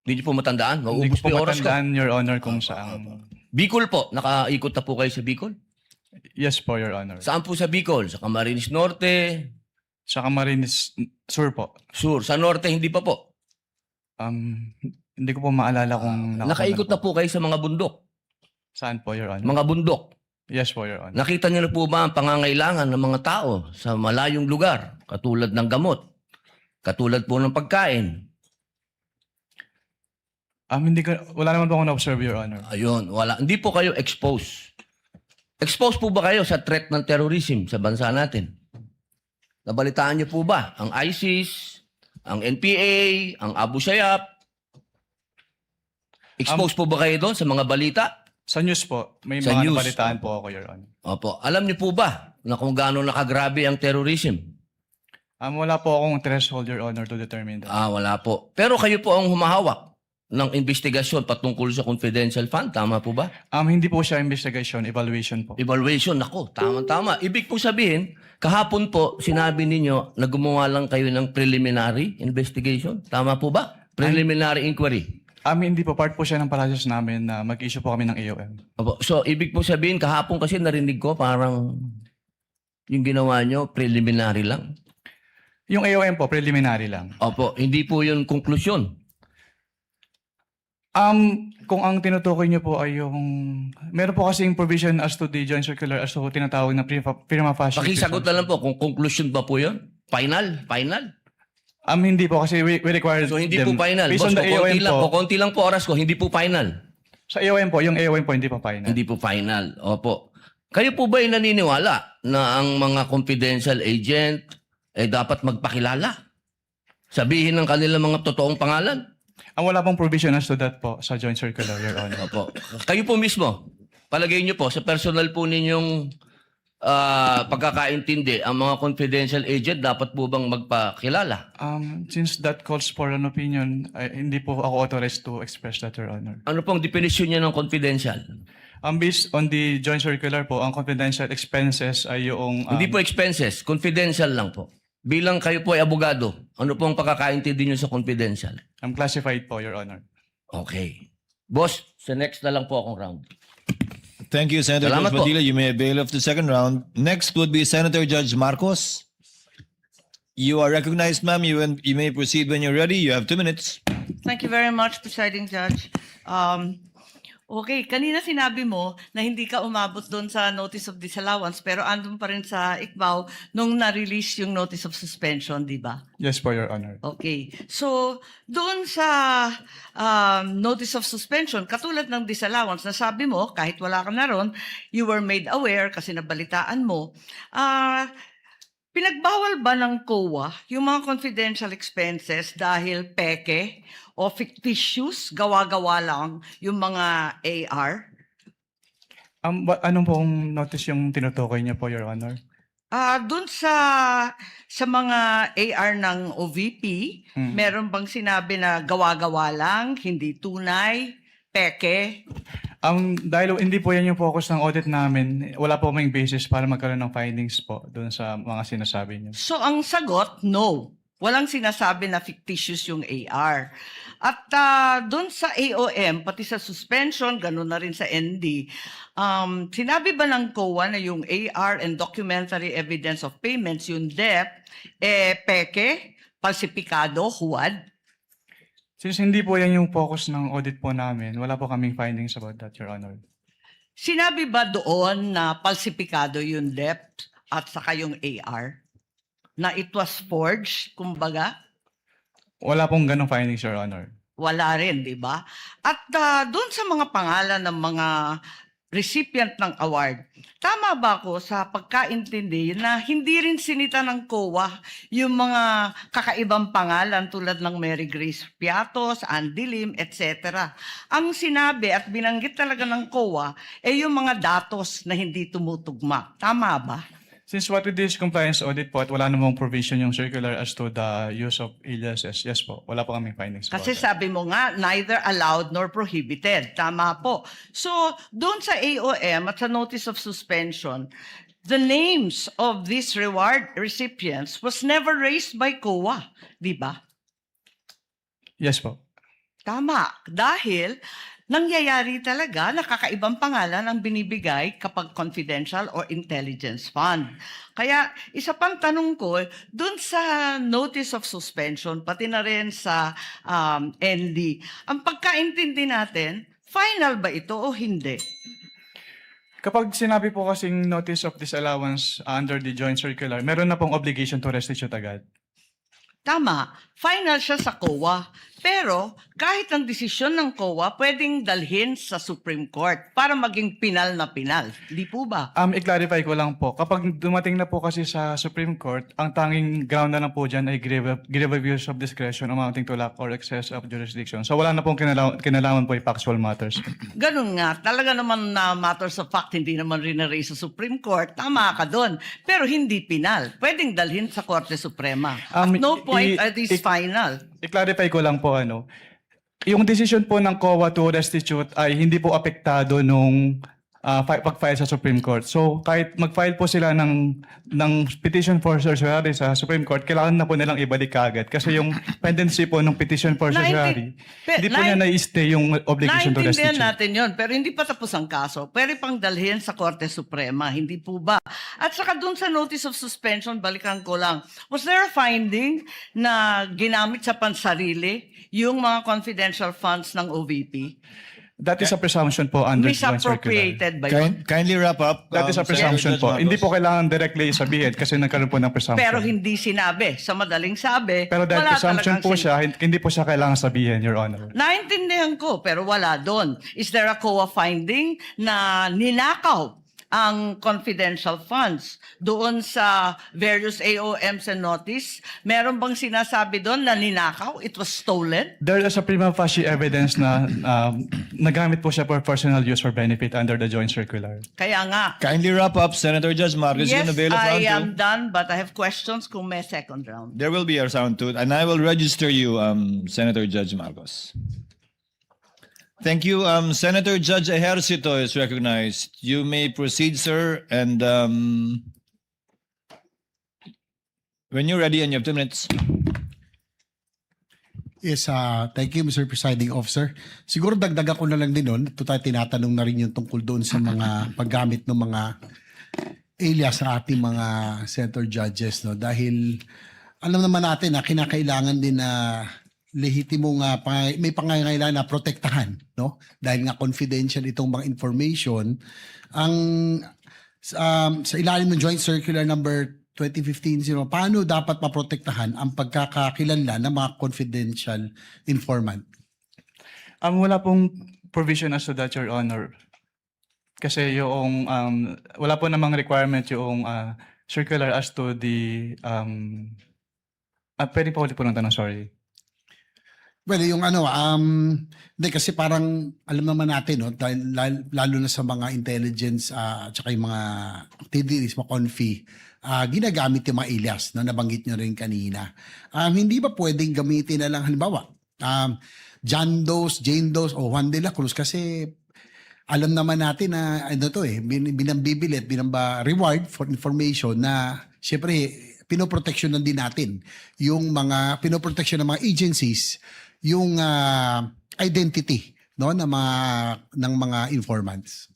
Hindi niyo po matandaan? Hindi Mauubos ko po po yung oras ko. matandaan, Your Honor, kung saan. Bicol po. Nakaikot na po kayo sa Bicol? Yes po, Your Honor. Saan po sa Bicol? Sa Camarines Norte? Sa Camarines Sur po. Sur. Sa Norte, hindi pa po. Hindi ko po maalala kung Nakaikot na po kayo sa mga bundok. Saan po, Your Honor? Mga bundok. Yes po, Your Honor. Nakita niyo na po ba ang pangangailangan ng mga tao sa malayong lugar? Katulad ng gamot. Katulad po ng pagkain. Wala naman po akong na-observe, Your Honor. Ayun, wala. Hindi po kayo exposed. Exposed po ba kayo sa threat ng terrorism sa bansa natin? Nabalitaan niyo po ba ang ISIS, ang NPA, ang Abu Sayyaf? Exposed po ba kayo doon sa mga balita? Sa news po, may Sa mga news. nabalitaan po ako, Your Honor. Opo. Alam niyo po ba na kung gaano nakagrabe ang terrorism? Wala po akong threshold, Your Honor, to determine that. Wala po. Pero kayo po ang humahawak ng investigasyon patungkol sa confidential fund. Tama po ba? Hindi po siya investigation, evaluation po. Evaluation. Nako, tama-tama. Ibig po sabihin, kahapon po, sinabi ninyo na gumawa lang kayo ng preliminary investigation. Tama po ba? Preliminary inquiry. Hindi po. Part po siya ng process namin na mag-issue po kami ng AOM. Opo. So, ibig po sabihin, kahapon kasi narinig ko parang yung ginawa nyo, preliminary lang. Yung AOM po, preliminary lang. Opo. Hindi po yun konklusyon. Kung ang tinutukoy niyo po ay yung... Meron po kasing provision as to the joint circular as to tinatawag na prima facie. Pakisagot na lang po kung conclusion ba po yun? Final? Hindi po kasi we require So, hindi them. po final. Based Boss, on the AOM po, konti lang po oras ko, hindi po final. sa AOM po, yung AOM po hindi pa final. Hindi po final. Opo. Kayo po ba ay naniniwala na ang mga confidential agent dapat magpakilala? Sabihin ng kanilang mga totoong pangalan? Wala pong provision as to that po sa joint circular, Your Honor. Opo. Kayo po mismo, palagay niyo po, sa personal po ninyong pagkakaintindi, ang mga confidential agent dapat po bang magpakilala? Since that calls for an opinion, hindi po ako authorized to express that, Your Honor. Ano pong definition niya ng confidential? Based on the joint circular po, ang confidential expenses ay yung... Hindi po expenses, confidential lang po. Bilang kayo po ay abogado, ano pong pagkakaintindi niyo sa confidential? Classified po, Your Honor. Okay. Boss, sa next na lang po akong round. Thank you, Senator Salamat Judge po. Padilla. You may avail of the second round. Next would be Senator Judge Marcos. You are recognized, ma'am. You may proceed when you're ready. You have 2 minutes. Thank you very much, Presiding Judge. Okay, kanina sinabi mo na hindi ka umabot doon sa notice of disallowance pero andun pa rin sa ICBAO nung na-release yung notice of suspension, di ba? Yes po, Your Honor. Okay. So, doon sa notice of suspension, katulad ng disallowance, nasabi mo, kahit wala ka na ron, you were made aware kasi nabalitaan mo, pinagbawal ba ng COA yung mga confidential expenses dahil peke o fictitious, gawa-gawa lang yung mga AR? Anong pong notice yung tinutukoy niya po, Your Honor? Doon sa mga AR ng OVP, meron bang sinabi na gawa-gawa lang, hindi tunay, peke? Dahil hindi po yan yung focus ng audit namin, wala po kaming basis para magkaroon ng findings po doon sa mga sinasabi niyo. So ang sagot, no. Walang sinasabi na fictitious yung AR. At doon sa AOM, pati sa suspension, ganun na rin sa ND, sinabi ba ng COA na yung AR and documentary evidence of payments, yung DEP, peke, falsipikado, huwad? Since hindi po yan yung focus ng audit po namin, wala po kaming findings about that, Your Honor. Sinabi ba doon na falsipikado yung DEP at saka yung AR? Na it was forged, kumbaga? Wala pong ganong findings, Your Honor. Wala rin, di ba? At doon sa mga pangalan ng mga recipient ng award, tama ba ako sa pagkaintindi na hindi rin sinita ng COA yung mga kakaibang pangalan tulad ng Mary Grace Piatos, Andy Lim, etc. Ang sinabi at binanggit talaga ng COA ay yung mga datos na hindi tumutugma. Tama ba? Since what with this compliance audit po at wala namang provision yung circular as to the use of aliases, yes po, wala po kaming findings po. Kasi sabi mo nga, neither allowed nor prohibited. Tama po. So, doon sa AOM at sa notice of suspension, the names of these reward recipients was never raised by COA. Di ba? Yes po. Tama. Dahil nangyayari talaga na kakaibang pangalan ang binibigay kapag confidential or intelligence fund. Kaya isa pang tanong ko, dun sa notice of suspension, pati na rin sa ND, ang pagkaintindi natin, final ba ito o hindi? Kapag sinabi po kasing notice of disallowance under the joint circular, meron na pong obligation to restitute agad. Tama, final siya sa COA. Pero kahit ang desisyon ng COA, pwedeng dalhin sa Supreme Court para maging pinal na pinal. Di po ba? I-clarify ko lang po, kapag dumating na po kasi sa Supreme Court, ang tanging ground na lang po dyan ay grave abuse of discretion amounting to lack or excess of jurisdiction. So wala na pong kinalaman po yung factual matters. Ganun nga, talaga naman na matters of fact, hindi naman rin na-raise sa Supreme Court, tama ka doon. Pero hindi pinal. Pwedeng dalhin sa Korte Suprema. At no point are these final. I-clarify ko lang po, yung decision po ng COA to restitute ay hindi po apektado nung pag-file sa Supreme Court. So kahit mag-file po sila ng petition for certiorari sa Supreme Court, kailangan na po nilang ibalik kaagad. Kasi yung pendency po ng petition for certiorari, hindi po niya na-stay yung obligation to restitute. Naintindihan natin yon, pero hindi pa tapos ang kaso. Pwede pang dalhin sa Korte Suprema, hindi po ba? At saka dun sa notice of suspension, balikan ko lang, was there a finding na ginamit sa pansarili yung mga confidential funds ng OVP? That is a presumption po under joint circular. Misappropriated ba yun? Kindly wrap up. That is a presumption Judge po. Marcos. Hindi po kailangan directly sabihin kasi nagkaroon po ng presumption. Pero hindi sinabi. Sa madaling sabi, Pero dahil wala presumption talagang po siya, hindi po siya kailangan sabihin, Your Honor. Naintindihan ko, pero wala doon. Is there a COA finding na ninakaw ang confidential funds doon sa various AOMs and notice? Meron bang sinasabi doon na ninakaw? It was stolen? There is a prima facie evidence na nagamit po siya for personal use or benefit under the joint circular. Kaya nga. Kindly wrap up, Senator Judge Marcos. Yes, You're avail of I round am two. done, but I have questions kung may second round. There will be a round two, and I will register you, Senator Judge Marcos. Thank you. Senator Judge Ejercito is recognized. You may proceed, sir. And when you're ready, and you have 2 minutes. Yes, thank you, Mr. Presiding Officer. Siguro dagdagan ko na lang din nun. Ito tayo tinatanong na rin yung tungkol doon sa mga paggamit ng mga alias sa ating mga senator judges. No? Dahil alam naman natin na kinakailangan din na lehitimong may pangangailangan na protektahan, no? Dahil nga confidential itong mga information. Ang sa ilalim ng Joint Circular number 2015-0, paano dapat maprotektahan ang pagkakakilanlan ng mga confidential informant? Wala pong provision as to that, Your Honor. Kasi yung wala po namang requirement yung circular as to the pwede po ulit po ng tanong, sorry. Well, yung hindi kasi parang alam naman natin, no, lalo na sa mga intelligence at saka yung mga activities, mga confi, ginagamit yung mga alias na nabanggit nyo rin kanina. Hindi ba pwedeng gamitin na lang halimbawa John Does, Jane Does o Juan de la Cruz kasi alam naman natin na binambibili at reward for information na siyempre pinoproteksyonan din natin yung mga pinoproteksyon ng mga agencies yung identity no ng mga informants.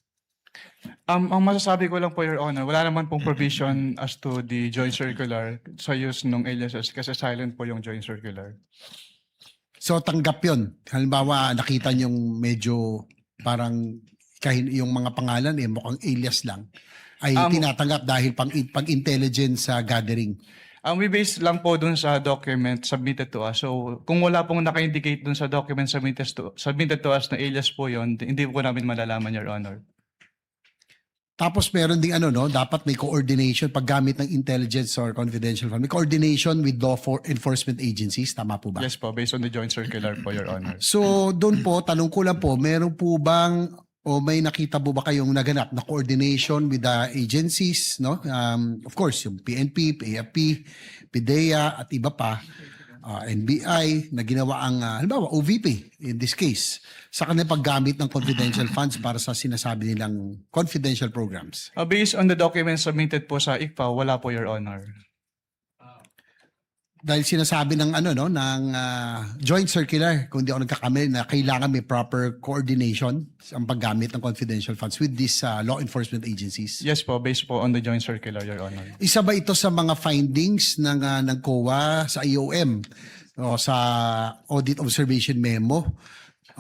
Ang masasabi ko lang po, Your Honor, wala naman pong provision as to the joint circular sa use ng aliases kasi silent po yung joint circular. So tanggap yun. Halimbawa nakita niyong medyo parang kahit yung mga pangalan mukhang alias lang ay tinatanggap dahil pang-intelligence gathering. We base lang po dun sa document submitted to us. So, kung wala pong naka-indicate dun sa document submitted to us na alias po yon, hindi po namin malalaman, Your Honor. Tapos meron ding dapat may coordination paggamit ng intelligence or confidential fund. May coordination with law enforcement agencies, tama po ba? Yes po, based on the joint circular po, Your Honor. So, doon po, tanong ko lang po, meron po bang o may nakita po ba kayong naganap na coordination with the agencies, no? Of course, yung PNP, AFP, PDEA at iba pa, NBI na ginawa ang halimbawa OVP in this case sa kanilang paggamit ng confidential funds para sa sinasabi nilang confidential programs. Based on the documents submitted po sa ICPA, wala po, Your Honor. Dahil sinasabi ng ng joint circular, kung di ako nagkakamali, na kailangan may proper coordination ang paggamit ng confidential funds with these law enforcement agencies. Yes po, based po on the joint circular, Your Honor. Isa ba ito sa mga findings ng COA sa IOM o sa audit observation memo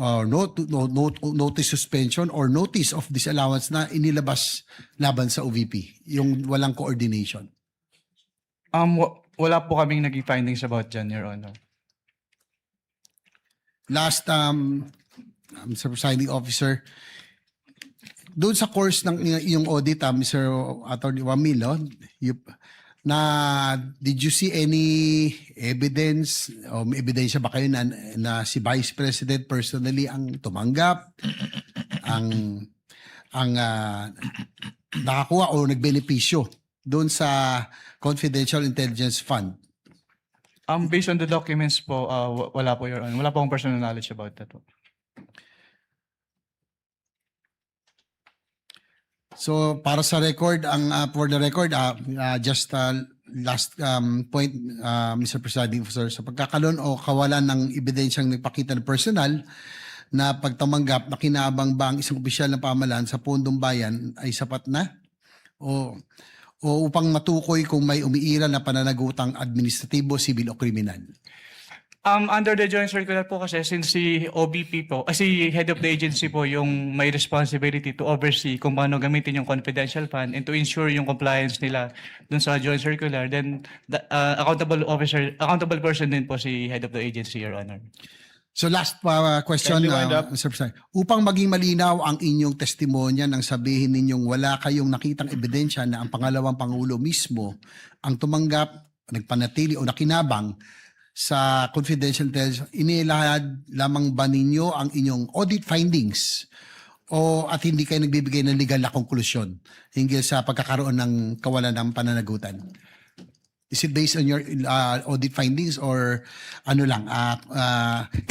or notice suspension or notice of disallowance na inilabas laban sa OVP, yung walang coordination? Wala po kaming naging findings about dyan, Your Honor. Last, Mr. Presiding Officer, doon sa course ng iyong audit, Mr. Attorney Wamil, did you see any evidence o may ebidensya ba kayo na si Vice President personally ang tumanggap, ang nakakuha o nagbenepisyo doon sa Confidential Intelligence Fund? Based on the documents po, wala po, Your Honor. Wala po akong personal knowledge about that po. So para sa record, for the record, just last point, Mr. Presiding Officer, sa pagkakaroon o kawalan ng ebidensyang nagpakita ng personal na pagtamanggap na kinabang ba ang isang opisyal ng pamahalaan sa pondong bayan ay sapat na? O upang matukoy kung may umiiral na pananagutang administratibo, sibil o kriminal? Under the joint circular po kasi, since si OBP po, si head of the agency po yung may responsibility to oversee kung paano gamitin yung confidential fund and to ensure yung compliance nila dun sa joint circular, then the accountable person din po si head of the agency, Your Honor. So last question, Kindly wind up. Mr. President. Upang maging malinaw ang inyong testimonya nang sabihin ninyong wala kayong nakitang ebidensya na ang pangalawang Pangulo mismo ang tumanggap, nagpanatili o nakinabang sa confidential intelligence, inilahad lamang ba ninyo ang inyong audit findings at hindi kayo nagbibigay ng legal na konklusyon hinggil sa pagkakaroon ng kawalan ng pananagutan? Is it based on your audit findings or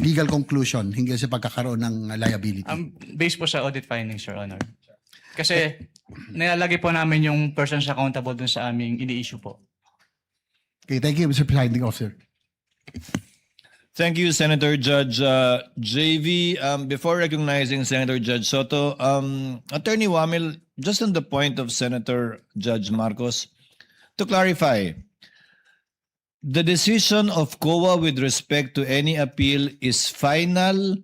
legal conclusion hinggil sa pagkakaroon ng liability? Based po sa audit findings, Your Honor. Kasi nilalagay po namin yung persons accountable dun sa aming ini-issue po. Okay, thank you, Mr. Presiding Officer. Thank you, Senator Judge JV. Before recognizing Senator Judge Soto, Attorney Wamil, just on the point of Senator Judge Marcos, to clarify, the decision of COA with respect to any appeal is final,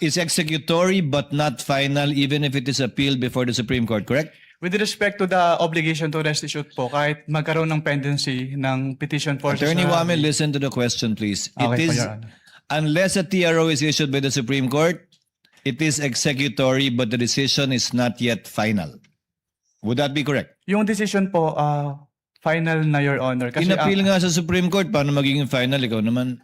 is executory but not final even if it is appealed before the Supreme Court, correct? With respect to the obligation to restitute po, kahit magkaroon ng pendency ng petition for... Attorney Wamil, listen to the question, please. Okay, It is, Your Honor. unless a TRO is issued by the Supreme Court, it is executory but the decision is not yet final. Would that be correct? Yung decision po, final na, Your Honor. Kasi In-appeal nga sa Supreme Court, paano magiging final? Ikaw naman.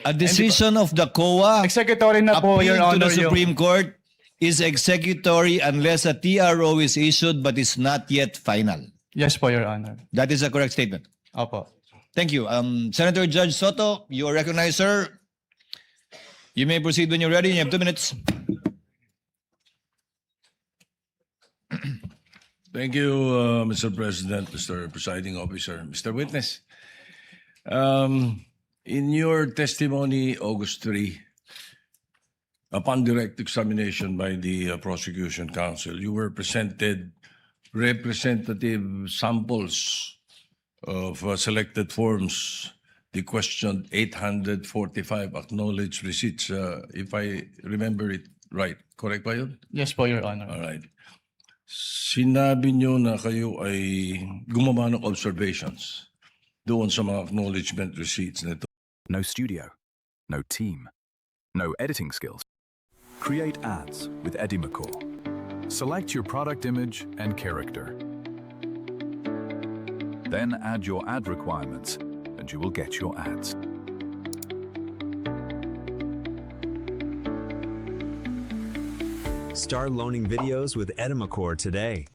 A decision of the COA executory na po, Your appealed to Honor. the Supreme Court is executory unless a TRO is issued but is not yet final. Yes po, Your Honor. That is a correct statement. Opo. Thank you. Senator Judge Soto, you are recognized, sir. You may proceed when you're ready. You have 2 minutes. Thank you, Mr. President, Mr. Presiding Officer, Mr. Witness. In your testimony, August 3, upon direct examination by the prosecution counsel, you were presented representative samples of selected forms. The question 845 acknowledged receipts, if I remember it right. Correct ba yun? Yes po, Your Honor. All right. Sinabi nyo na kayo ay gumawa ng observations doon sa mga acknowledgement receipts nito. No studio, no team, no editing skills. Create ads with Eddie McCall. Select your product image and character. Then add your ad requirements and you will get your ads. Start loaning videos with Edimacor today.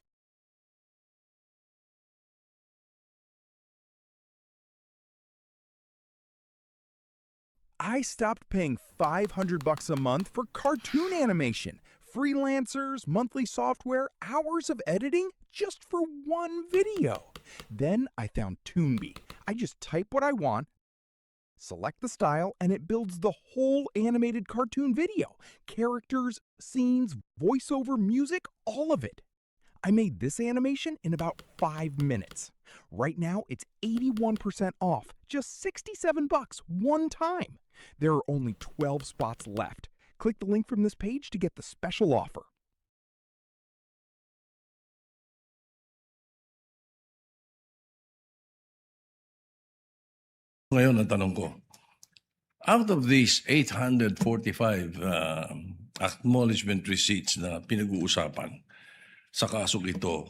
I stopped paying $500 a month for cartoon animation, freelancers, monthly software, hours of editing just for one video. Then I found Toonby. I just type what I want, select the style, and it builds the whole animated cartoon video. Characters, scenes, voiceover, music, all of it. I made this animation in about 5 minutes. Right now, it's 81% off, just $67 one time. There are only 12 spots left. Click the link from this page to get the special offer. Ngayon, ang tanong ko, out of these 845 acknowledgement receipts na pinag-uusapan sa kasong ito,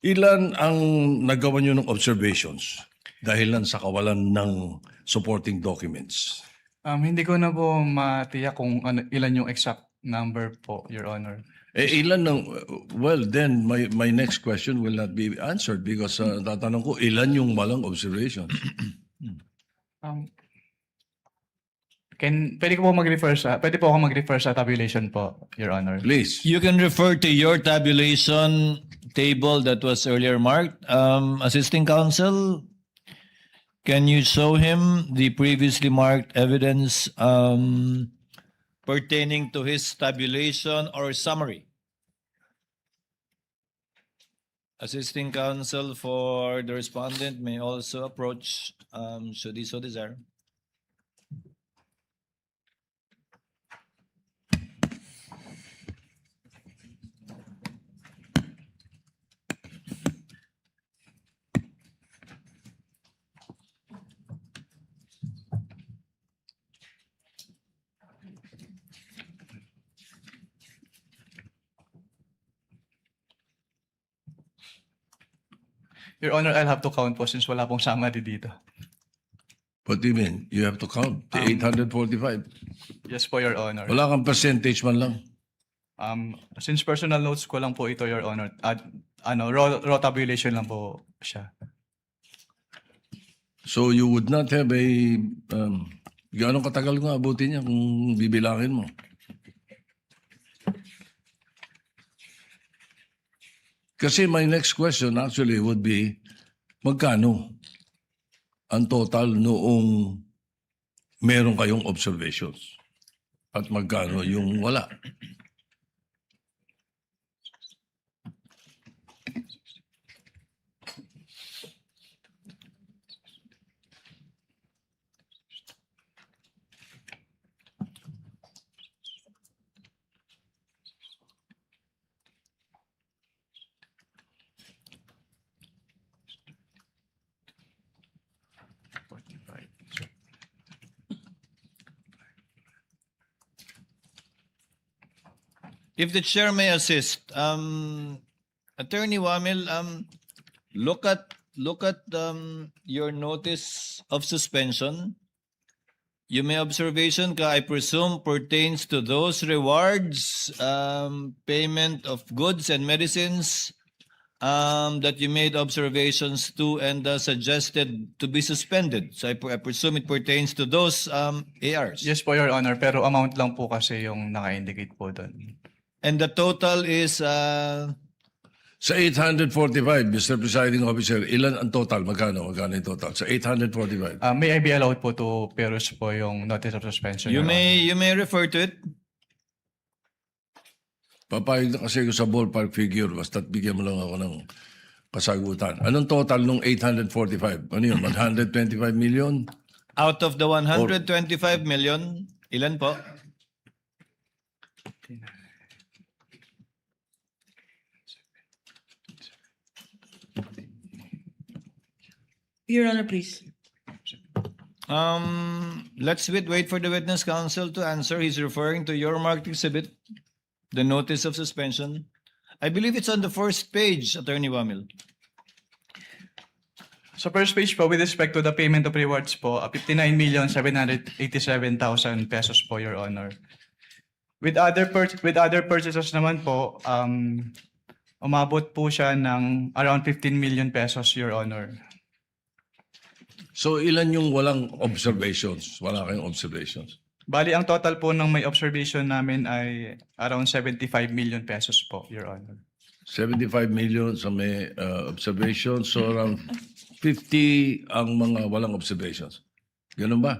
ilan ang nagawa nyo ng observations dahilan sa kawalan ng supporting documents? Hindi ko na po matiyak kung ilan yung exact number po, Your Honor. Ilan ng, well then, my next question will not be answered because tatanong ko, ilan yung walang observations? Pwede ko po pwede po ako mag-refer sa tabulation po, Your Honor. Please. You can refer to your tabulation table that was earlier marked. Assisting counsel, can you show him the previously marked evidence pertaining to his tabulation or summary? Assisting counsel for the respondent may also approach, should he so desire. Your Honor, I'll have to count po since wala pong summary dito. What do you mean? You have to count the 845. Yes po, Your Honor. Wala kang percentage man lang. Since personal notes ko lang po ito, Your Honor, raw tabulation lang po siya. So you would not have a, gano'ng katagal nga abutin niya kung bibilangin mo? Kasi my next question actually would be, magkano ang total noong meron kayong observations? At magkano yung wala? If the chair may assist, Attorney Wamil, look at your notice of suspension. You may observation ka, I presume, pertains to those rewards, payment of goods and medicines that you made observations to and suggested to be suspended. So I presume it pertains to those ARs. Yes po, Your Honor, pero amount lang po kasi yung naka-indicate po doon. And the total is Sa 845, Mr. Presiding Officer, ilan ang total? Magkano yung total? Sa 845. May I be allowed po to peruse po yung notice of suspension? you Your may refer to it. Papayag na kasi ko sa ballpark figure, basta't bigyan mo lang ako ng kasagutan. Anong total nung 845? Ano yun? 125 million? Out of the 125 million, ilan po? Your Honor, please. Let's wait for the witness counsel to answer. He's referring to your marked exhibit, the notice of suspension. I believe it's on the first page, Attorney Wamil. Sa first page po, with respect to the payment of rewards po, 59,787,000 pesos po, Your Honor. With other purchases naman po, umabot po siya ng around 15 million pesos, Your Honor. So ilan yung walang observations? Wala kayong observations. Bali, ang total po ng may observation namin ay around 75 million pesos po, Your Honor. 75 million sa may observations. So around 50 ang mga walang observations. Ganun ba?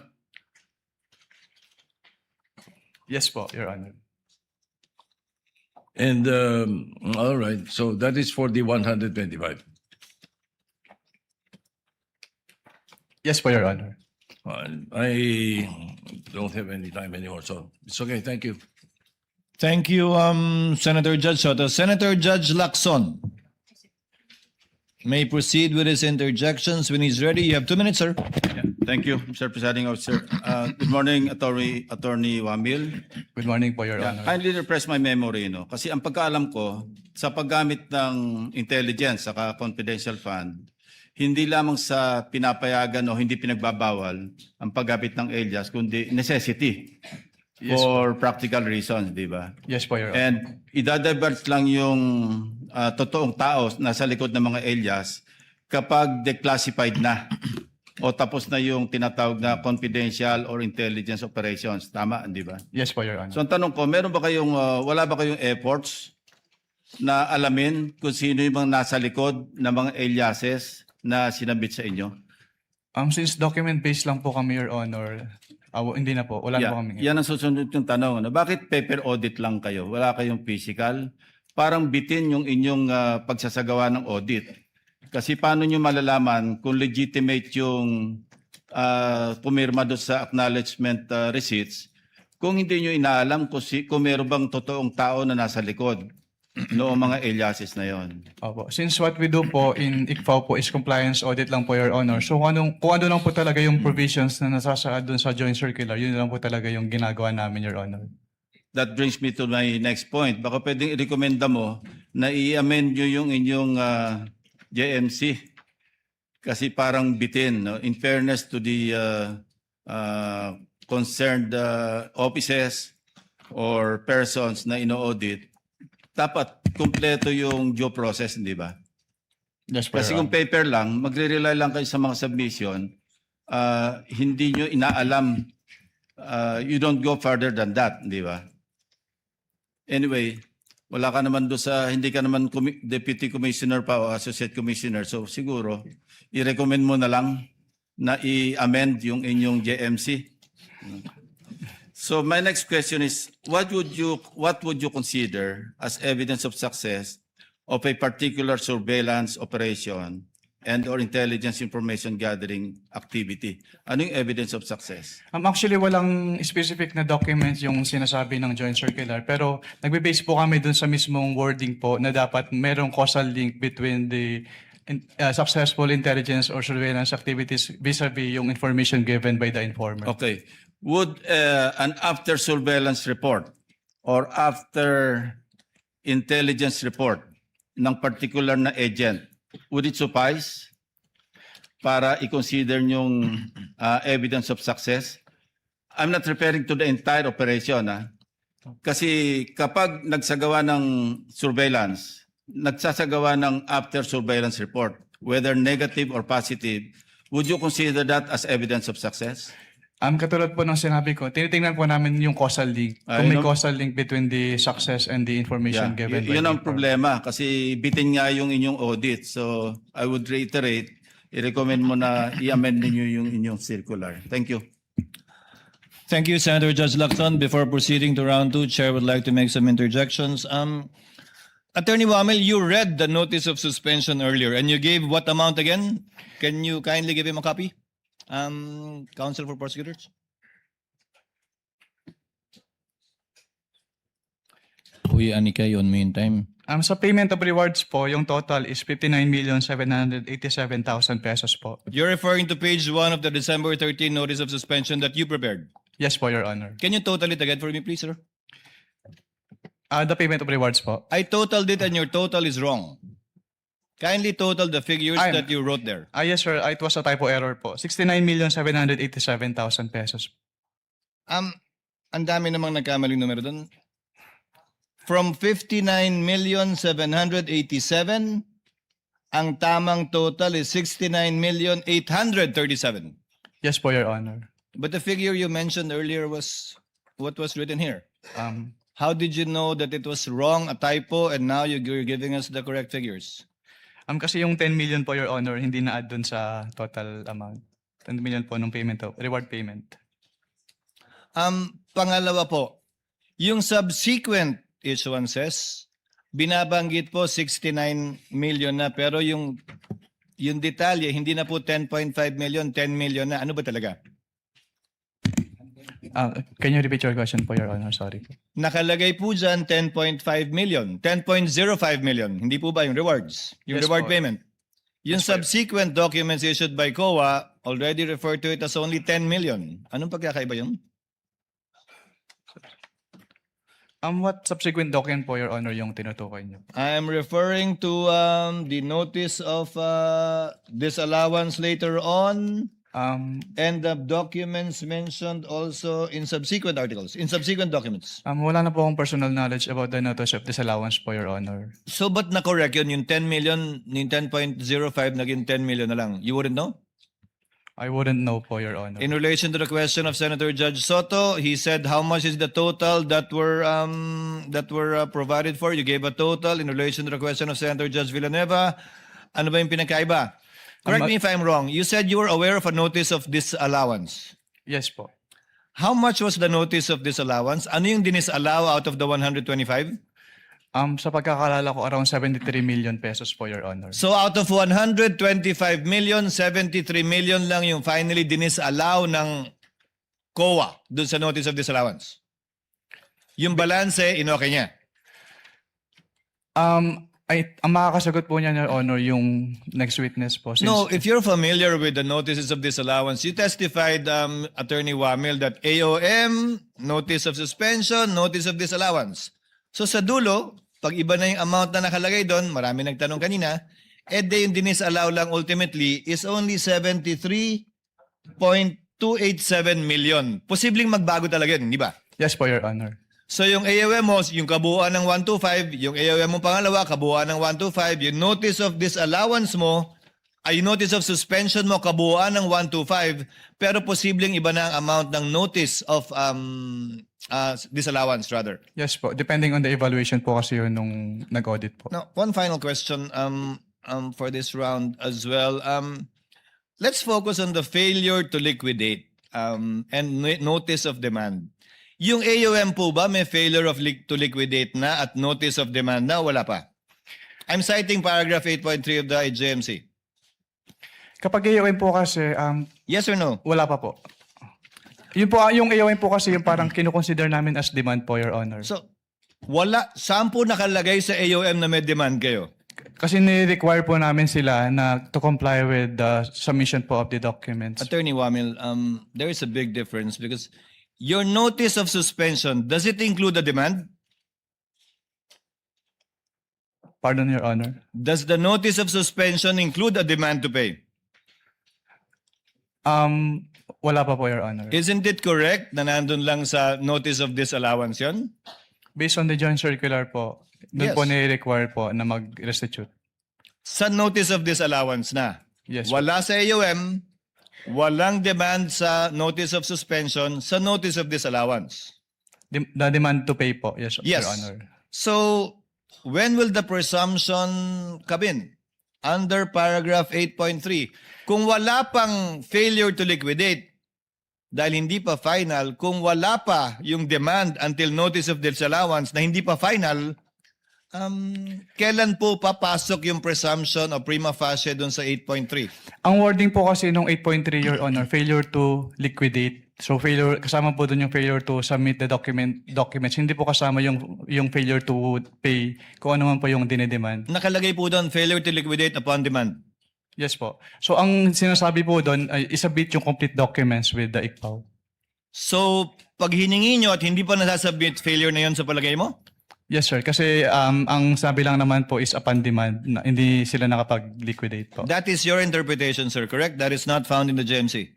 Yes po, Your Honor. And all right. So that is for the 125. Yes po, Your Honor. I don't have any time anymore, so it's okay. Thank you. Thank you, Senator Judge Soto. Senator Judge Lacson may proceed with his interjections when he's ready. You have 2 minutes, sir. Thank you, Mr. Presiding Officer. Good morning, Attorney Wamil. Good morning po, Your Honor. Kindly refresh my memory, no? Kasi ang pagkaalam ko, sa paggamit ng intelligence saka confidential fund, hindi lamang sa pinapayagan o hindi pinagbabawal ang paggamit ng alias, kundi necessity for practical reasons, di ba? Yes po, Your Honor. And idadivert lang yung totoong tao nasa likod ng mga alias kapag declassified na o tapos na yung tinatawag na confidential or intelligence operations. Tama, di ba? Yes po, Your Honor. So ang tanong ko, meron ba kayong, wala ba kayong efforts na alamin kung sino yung mga nasa likod ng mga aliases na sinabit sa inyo? Since document-based lang po kami, Your Honor, hindi na po. Wala na po kami. Yan ang susunod yung tanong. Ano? Bakit paper audit lang kayo? Wala kayong physical? Parang bitin yung inyong pagsasagawa ng audit. Kasi paano nyo malalaman kung legitimate yung pumirma doon sa acknowledgement receipts kung hindi nyo inaalam kung meron bang totoong tao na nasa likod noong mga aliases na yon? Opo. Since what we do po in ICFAO po is compliance audit lang po, Your Honor. So kung ano lang po talaga yung provisions na nasasaad doon sa joint circular, yun lang po talaga yung ginagawa namin, Your Honor. That brings me to my next point. Baka pwedeng i-recommenda mo na i-amend nyo yung inyong JMC. Kasi parang bitin. No? In fairness to the concerned offices or persons na ino-audit, dapat kumpleto yung due process, hindi ba? Yes, po, Kasi Your kung paper lang, magre-rely lang kayo sa mga submission, hindi nyo inaalam, you don't go further than that, hindi ba? Anyway, wala ka naman doon sa, hindi ka naman deputy commissioner pa o associate commissioner, so siguro, i-recommend mo na lang na i-amend yung inyong JMC. So my next question is, what would you consider as evidence of success of a particular surveillance operation and or intelligence information gathering activity? Ano yung evidence of success? Actually, walang specific na document yung sinasabi ng joint circular, pero nagbe-base po kami dun sa mismong wording po na dapat merong causal link between the successful intelligence or surveillance activities vis-a-vis yung information given by the informer. Okay. Would an after surveillance report or after intelligence report ng particular na agent, would it suffice para i-consider yung evidence of success? I'm not referring to the entire operation. Kasi kapag nagsagawa ng surveillance nagsasagawa ng after surveillance report, whether negative or positive, would you consider that as evidence of success? Katulad po ng sinabi ko, tinitingnan po namin yung causal link. Kung may causal link between the success and the information given by Yun the ang problema kasi bitin nga yung inyong audit. So I would reiterate, i-recommend mo na i-amend ninyo yung inyong circular. Thank you. Thank you, Senator Judge Lacson. Before proceeding to round two, Chair would like to make some interjections. Attorney Wamel, you read the notice of suspension earlier and you gave what amount again? Can you kindly give him a copy? Counsel for Prosecutors? Uy, Anika, yun meantime. Sa payment of rewards po, yung total is 59,787,000 pesos po. You're referring to page 1 of the December 13 notice of suspension that you prepared. Yes po, Your Honor. Can you total it again for me, please, sir? The payment of rewards po. I totaled it and your total is wrong. Kindly total the figures that you wrote there. Yes, sir. It was a typo error po. 69,787,000 pesos. Ang dami namang nagkamaling numero doon. From 59,787,000, ang tamang total is 69,837,000. Yes po, Your Honor. But the figure you mentioned earlier was what was written here. How did you know that it was wrong, a typo, and now you're giving us the correct figures? Kasi yung 10 million po, Your Honor, hindi na-add dun sa total amount. 10 million po ng payment, reward payment. Pangalawa po, yung subsequent issuances, binabanggit po 69 million na, pero yung detalye, hindi na po 10.5 million, 10 million na. Ano ba talaga? Can you repeat your question po, Your Honor? Sorry po. Nakalagay po dyan 10.5 million, 10.05 million. Hindi po ba yung rewards? Yung Yes reward po. payment? Yung subsequent documents issued by COA already referred to it as only 10 million. Anong pagkakaiba yun? What subsequent document po, Your Honor, yung tinutukoy niyo? I am referring to the notice of disallowance later on and the documents mentioned also in subsequent articles, in subsequent documents. Wala na po akong personal knowledge about the notice of disallowance po, Your Honor. So ba't na-correct yun? Yung 10 million, yung 10.05 naging 10 million na lang. You wouldn't know? I wouldn't know po, Your Honor. In relation to the question of Senator Judge Soto, he said how much is the total that were provided for. You gave a total. In relation to the question of Senator Judge Villanueva, ano ba yung pinakaiba? Correct me if I'm wrong. You said you were aware of a notice of disallowance. Yes po. How much was the notice of disallowance? Ano yung dinisallow out of the 125? Sa pagkakalala ko, around 73 million pesos po, Your Honor. So out of 125 million, 73 million lang yung finally dinisallow ng COA dun sa notice of disallowance. Yung balance, inokay niya. Ang makakasagot po niya, Your Honor, yung next witness po. No, if you're familiar with the notices of disallowance, you testified, Attorney Wamil, that AOM, notice of suspension, notice of disallowance. So sa dulo, pag iba na yung amount na nakalagay doon, marami nagtanong kanina, yung dinisallow lang ultimately is only 73.287 million. Posibleng magbago talaga yun, di ba? Yes po, Your Honor. So yung AOM mo, yung kabuuan ng 125, yung AOM mo pangalawa, kabuuan ng 125, yung notice of disallowance mo, ay notice of suspension mo, kabuuan ng 125, pero posibleng iba na ang amount ng notice of disallowance rather. Yes po. Depending on the evaluation po kasi yun nung nag-audit po. Now, one final question for this round as well. Let's focus on the failure to liquidate and notice of demand. Yung AOM po ba may failure to liquidate na at notice of demand na? Wala pa. I'm citing paragraph 8.3 of the IJMC. Kapag AOM po kasi, yes or no? Wala pa po. Yung AOM po kasi yung parang kinukonsider namin as demand po, Your Honor. So, saan po nakalagay sa AOM na may demand kayo? Kasi ni-require po namin sila na to comply with the submission po of the documents. Attorney Wamil, there is a big difference because your notice of suspension, does it include the demand? Pardon, Your Honor. Does the notice of suspension include a demand to pay? Wala pa po, Your Honor. Isn't it correct na nandun lang sa notice of disallowance yun? Based on the joint circular po, Doon Yes. po ni-require po na mag-restitute. Sa notice of disallowance na. Yes, po. Wala sa AOM, walang demand sa notice of suspension, sa notice of disallowance. The demand to pay po. Yes, Yes. Your Honor. So, when will the presumption come in? Under paragraph 8.3. Kung wala pang failure to liquidate, dahil hindi pa final, kung wala pa yung demand until notice of disallowance na hindi pa final, kailan po papasok yung presumption o prima facie doon sa 8.3? Ang wording po kasi nung 8.3, Your Honor, failure to liquidate. So failure, kasama po doon yung failure to submit the documents. Hindi po kasama yung failure to pay kung ano man po yung dinedemand. Nakalagay po doon, failure to liquidate upon demand. Yes po. So ang sinasabi po doon ay isubmit yung complete documents with the ICPAO. So, pag hiningi nyo at hindi pa nasasubmit, failure na yon sa palagay mo? Yes sir, kasi ang sabi lang naman po is upon demand, na hindi sila nakapag-liquidate po. That is your interpretation, sir, correct? That is not found in the GMC.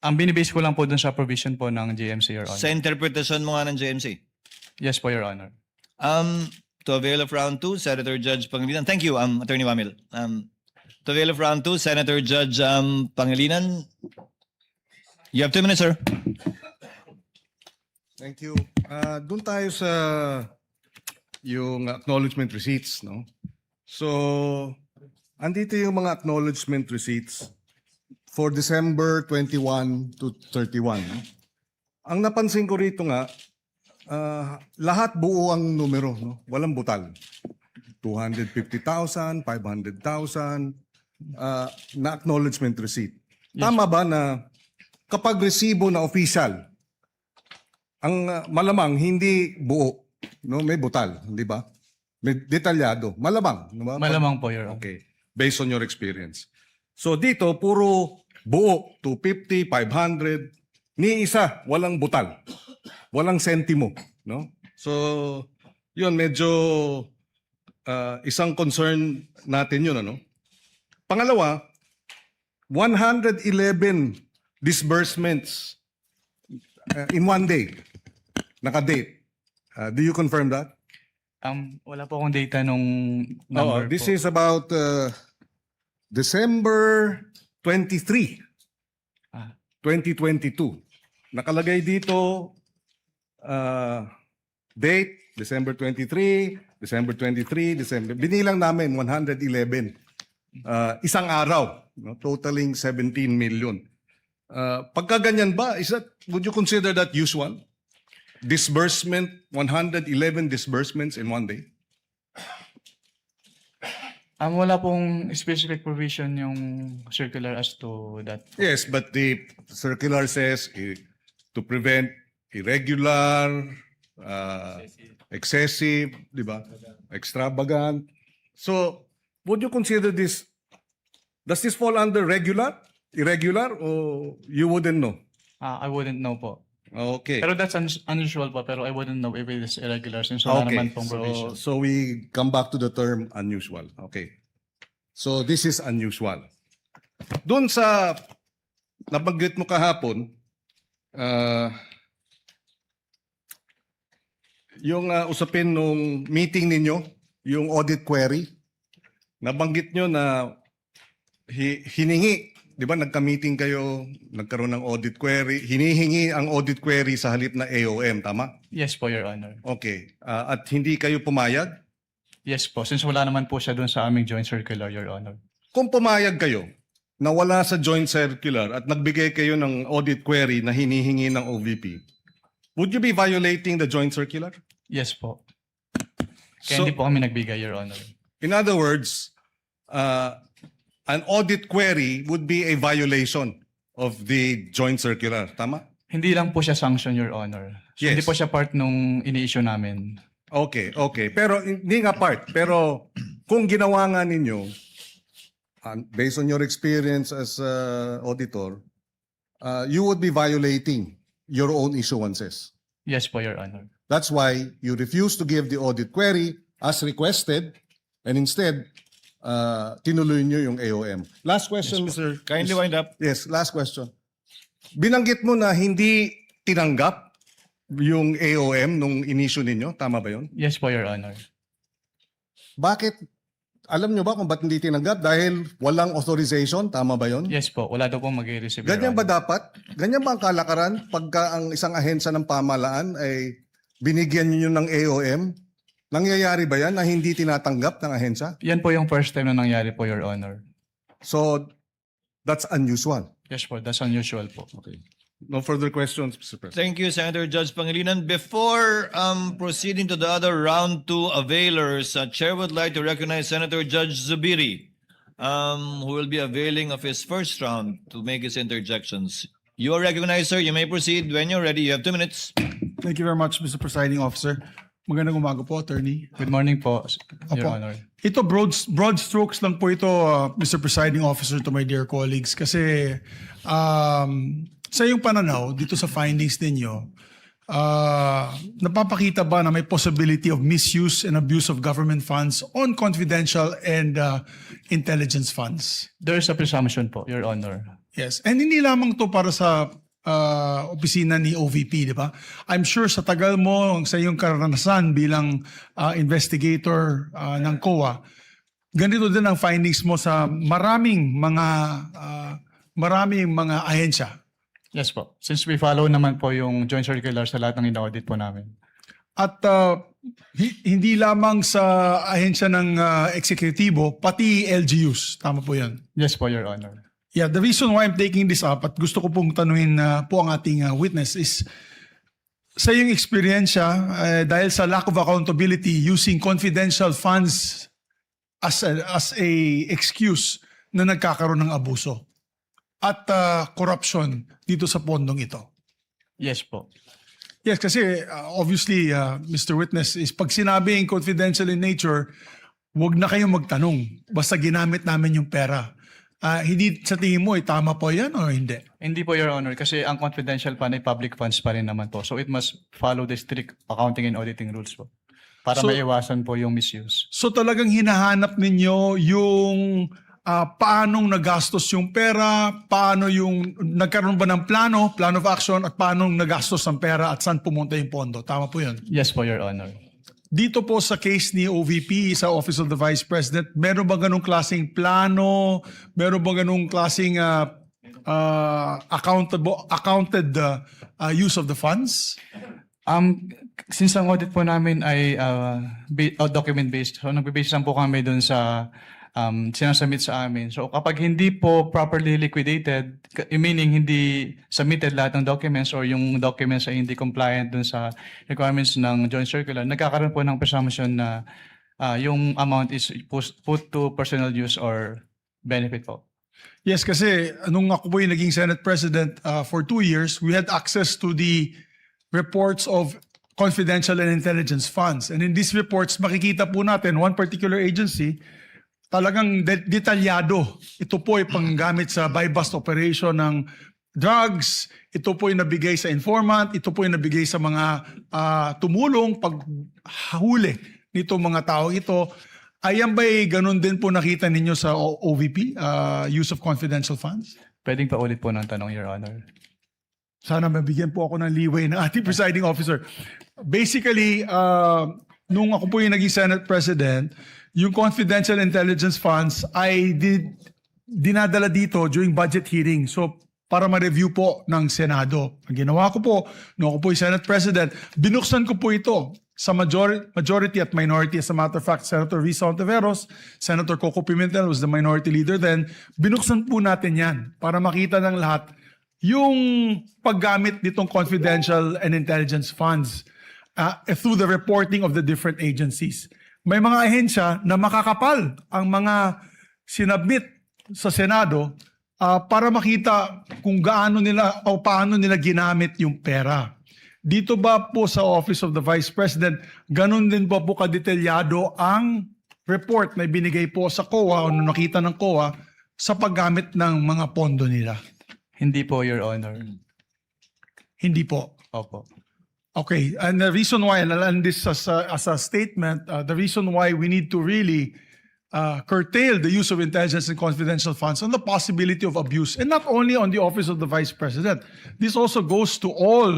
Ang binibase ko lang po doon sa provision po ng GMC, Your Honor. Sa interpretation mo nga ng GMC. Yes po, Your Honor. To avail of round 2, Senator Judge Pangilinan. Thank you, Attorney Wamil. To avail of round 2, Senator Judge Pangilinan. You have 2 minutes, sir. Thank you. Doon tayo sa yung acknowledgement receipts, no? So, andito yung mga acknowledgement receipts for December 21 to 31. No? Ang napansin ko rito nga, lahat buo ang numero, no? Walang butal. 250,000, 500,000 na acknowledgement receipt. Tama ba na kapag resibo na official, ang malamang hindi buo, no? May butal, di ba? May detalyado. Malamang, di ba? Malamang po, Your Honor. Okay. Based on your experience. So dito, puro buo, 250, 500, ni isa, walang butal. Walang sentimo, no? So, yun, medyo isang concern natin yun, ano? Pangalawa, 111 disbursements in one day. Naka-date. Do you confirm that? Wala po akong data nung number This po. is about December 23, 2022. Nakalagay dito date, December 23, December 23, December. Binilang namin 111. Isang araw, no? Totaling 17 million. Pagka ganyan ba, would you consider that usual? Disbursement, 111 disbursements in one day? Wala pong specific provision yung circular as to that. Yes, but the circular says to prevent irregular, excessive, di ba? Extravagant. So, would you consider this, does this fall under regular, irregular, or you wouldn't know? I wouldn't know po. Okay. Pero that's unusual po, pero I wouldn't know if it is irregular since wala naman pong provision. So we come back to the term unusual. Okay. So this is unusual. Doon sa nabanggit mo kahapon, yung usapin nung meeting ninyo, yung audit query, nabanggit nyo na hiningi, di ba nagka-meeting kayo, nagkaroon ng audit query, hinihingi ang audit query sa halip na AOM, tama? Yes po, Your Honor. Okay. At hindi kayo pumayag? Yes po, since wala naman po siya doon sa aming joint circular, Your Honor. Kung pumayag kayo na wala sa joint circular at nagbigay kayo ng audit query na hinihingi ng OVP, would you be violating the joint circular? Yes po. Kaya hindi po kami nagbigay, Your Honor. In other words, an audit query would be a violation of the joint circular. Tama? Hindi lang po siya sanction, Your Honor. So, Yes. Hindi po siya part nung ini-issue namin. Okay, okay. Pero hindi nga part. Pero kung ginawa nga ninyo, based on your experience as auditor, you would be violating your own issuances. Yes po, Your Honor. That's why you refuse to give the audit query as requested and instead, tinuloy nyo yung AOM. Last question, Mr. Kindly wind up. Yes, last question. Binanggit mo na hindi tinanggap yung AOM nung inisyu ninyo? Tama ba yun? Yes po, Your Honor. Bakit? Alam nyo ba kung ba't hindi tinanggap? Dahil walang authorization? Tama ba yun? Yes po, wala daw po mag-receive. Ganyan ba dapat? Ganyan ba ang kalakaran pagka ang isang ahensya ng pamahalaan ay binigyan niyo ng AOM? Nangyayari ba yan na hindi tinatanggap ng ahensya? Yan po yung first time na nangyari po, Your Honor. So, that's unusual. Yes po, that's unusual po. Okay. No further questions, Mr. President. Thank you, Senator Judge Pangilinan. Before proceeding to the other round two availers, Chair would like to recognize Senator Judge Zubiri, who will be availing of his first round to make his interjections. You are recognized, sir. You may proceed when you're ready. You have 2 minutes. Thank you very much, Mr. Presiding Officer. Magandang umaga po, Attorney. Good morning po, Your Opo. Honor. Ito, broad strokes lang po ito, Mr. Presiding Officer, to my dear colleagues. Kasi sa iyong pananaw, dito sa findings ninyo, napapakita ba na may possibility of misuse and abuse of government funds on confidential and intelligence funds? There is a presumption po, Your Honor. Yes. And hindi lamang to para sa opisina ni OVP, di ba? I'm sure sa tagal mo, sa iyong karanasan bilang investigator ng COA, ganito din ang findings mo sa maraming mga ahensya. Yes po. Since we follow naman po yung joint circular sa lahat ng in-audit po namin. At hindi lamang sa ahensya ng eksekutibo, pati LGUs. Tama po yan. Yes po, Your Honor. Yeah, the reason why I'm taking this up at gusto ko pong tanuhin po ang ating witness is sa iyong eksperyensya, dahil sa lack of accountability using confidential funds as a excuse na nagkakaroon ng abuso at corruption dito sa pondong ito. Yes po. Yes, kasi obviously, Mr. Witness, is pag sinabing confidential in nature, huwag na kayong magtanong. Basta ginamit namin yung pera. Hindi sa tingin mo, tama po yan o hindi? Hindi po, Your Honor, kasi ang confidential fund ay public funds pa rin naman po. So it must follow the strict accounting and auditing rules po. Para maiwasan po yung misuse. So talagang hinahanap ninyo yung paanong nagastos yung pera, paano yung nagkaroon ba ng plano of action, at paano nagastos ang pera at saan pumunta yung pondo. Tama po yun? Yes po, Your Honor. Dito po sa case ni OVP sa Office of the Vice President, meron ba ganung klaseng plano? Meron ba ganung klaseng accounted use of the funds? Since ang audit po namin ay document-based, so nagbe-base lang po kami dun sa sinasubmit sa amin. So kapag hindi po properly liquidated, meaning hindi submitted lahat ng documents or yung documents ay hindi compliant dun sa requirements ng joint circular, nagkakaroon po ng presumption na yung amount is put to personal use or benefit po. Yes, kasi nung ako po yung naging Senate President for 2 years, we had access to the reports of confidential and intelligence funds. And in these reports, makikita po natin one particular agency, talagang detalyado. Ito po ay panggamit sa buy-bust operation ng drugs. Ito po ay nabigay sa informant. Ito po ay nabigay sa mga tumulong paghuli nito mga tao ito. Ayan ba'y ganun din po nakita ninyo sa OVP, use of confidential funds? Pwedeng pa ulit po ng tanong, Your Honor. Sana mabigyan po ako ng leeway ng ating presiding officer. Basically, nung ako po yung naging Senate President, yung confidential intelligence funds ay dinadala dito during budget hearing. So, para ma-review po ng Senado. Ang ginawa ko po, nung ako po yung Senate President, binuksan ko po ito sa majority at minority. As a matter of fact, Senator Risa Ontiveros, Senator Coco Pimentel was the minority leader then. Binuksan po natin yan para makita ng lahat yung paggamit nitong confidential and intelligence funds through the reporting of the different agencies. May mga ahensya na makakapal ang mga sinabmit sa Senado para makita kung gaano nila o paano nila ginamit yung pera. Dito ba po sa Office of the Vice President, ganun din ba po kadetalyado ang report na binigay po sa COA o nakita ng COA sa paggamit ng mga pondo nila? Hindi po, Your Honor. Hindi po. Opo. Okay, and the reason why, and this as a statement, the reason why we need to really curtail the use of intelligence and confidential funds on the possibility of abuse, and not only on the Office of the Vice President. This also goes to all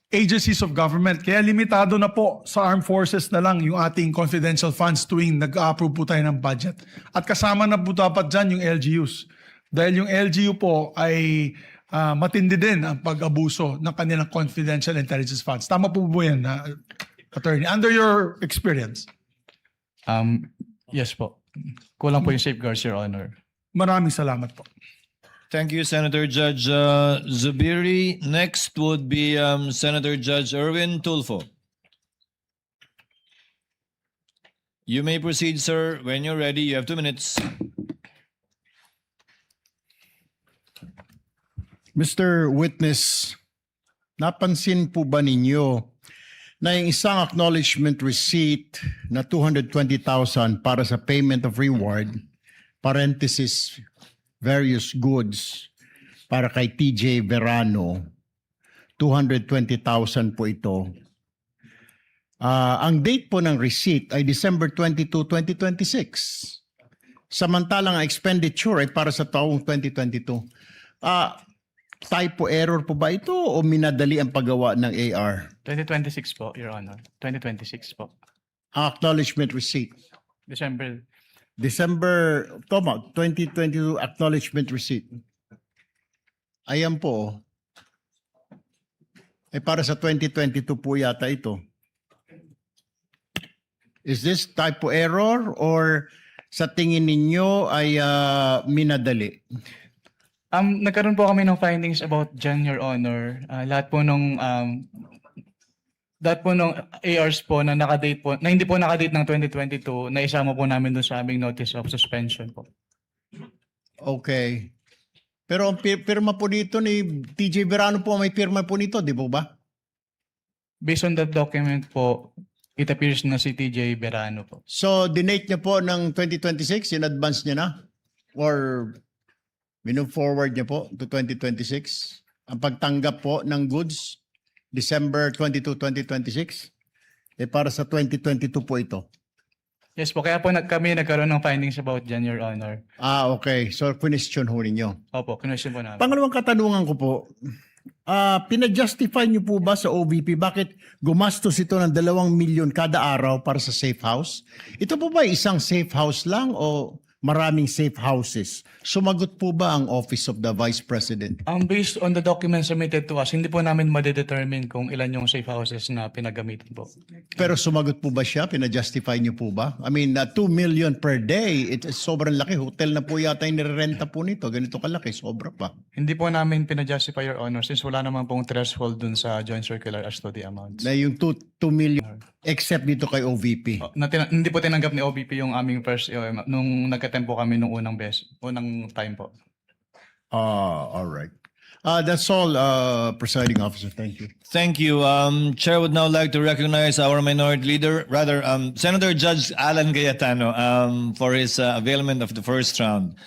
agencies of government. Kaya limitado na po sa armed forces na lang yung ating confidential funds tuwing nag-approve po tayo ng budget. At kasama na po dapat dyan yung LGUs. Dahil yung LGU po ay matindi din ang pag-abuso ng kanilang confidential intelligence funds. Tama po po yan, Attorney? Under your experience. Yes po. Kulang po yung safeguards, Your Honor. Maraming salamat po. Thank you, Senator Judge Zubiri. Next would be Senator Judge Erwin Tulfo. You may proceed, sir. When you're ready, you have 2 minutes. Mr. Witness, napansin po ba ninyo na yung isang acknowledgement receipt na 220,000 para sa payment of reward, parenthesis, various goods, para kay TJ Verano, 220,000 po ito. Ang date po ng receipt ay December 22, 2026. Samantalang ang expenditure ay para sa taong 2022. Typo error po ba ito o minadali ang paggawa ng AR? 2026 po, Your Honor. 2026 po. Acknowledgement receipt. December. Tama, 2022 acknowledgement receipt. Ayan po. Ay para sa 2022 po yata ito. Is this typo error or sa tingin ninyo ay minadali? Nagkaroon po kami ng findings about dyan, Your Honor. Lahat po nung ARs po na nakadate po, na hindi po nakadate ng 2022, na isama po namin doon sa aming notice of suspension po. Okay. Pero ang pirma po dito ni TJ Verano po, may pirma po nito, di ba? Based on that document po, it appears na si TJ Verano po. So, dinate niya po ng 2026, in advance niya na? Or minove forward niya po to 2026? Ang pagtanggap po ng goods, December 22, 2026? Para sa 2022 po ito? Yes po, kaya po kami nagkaroon ng findings about dyan, Your Honor. Okay. So, question ho ninyo. Opo, question po namin. Pangalawang katanungan ko po, pinajustify niyo po ba sa OVP bakit gumastos ito ng 2 milyon kada araw para sa safe house? Ito po ba isang safe house lang o maraming safe houses? Sumagot po ba ang Office of the Vice President? Based on the documents submitted to us, hindi po namin madedetermine kung ilan yung safe houses na pinagamitan po. Pero sumagot po ba siya? Pinajustify niyo po ba? I mean, 2 million per day, it's sobrang laki. Hotel na po yata yung nirerenta po nito. Ganito kalaki, sobra pa. Hindi po namin pinajustify, Your Honor, since wala naman pong threshold dun sa joint circular as to the amounts. Na yung 2 million, except dito kay OVP. Hindi po tinanggap ni OVP yung aming first nung nagka-tempo kami nung unang time po. All right. That's all, Presiding Officer. Thank you. Thank you. Chair would now like to recognize our minority leader, rather, Senator Judge Alan Cayetano, for his availment of the first round.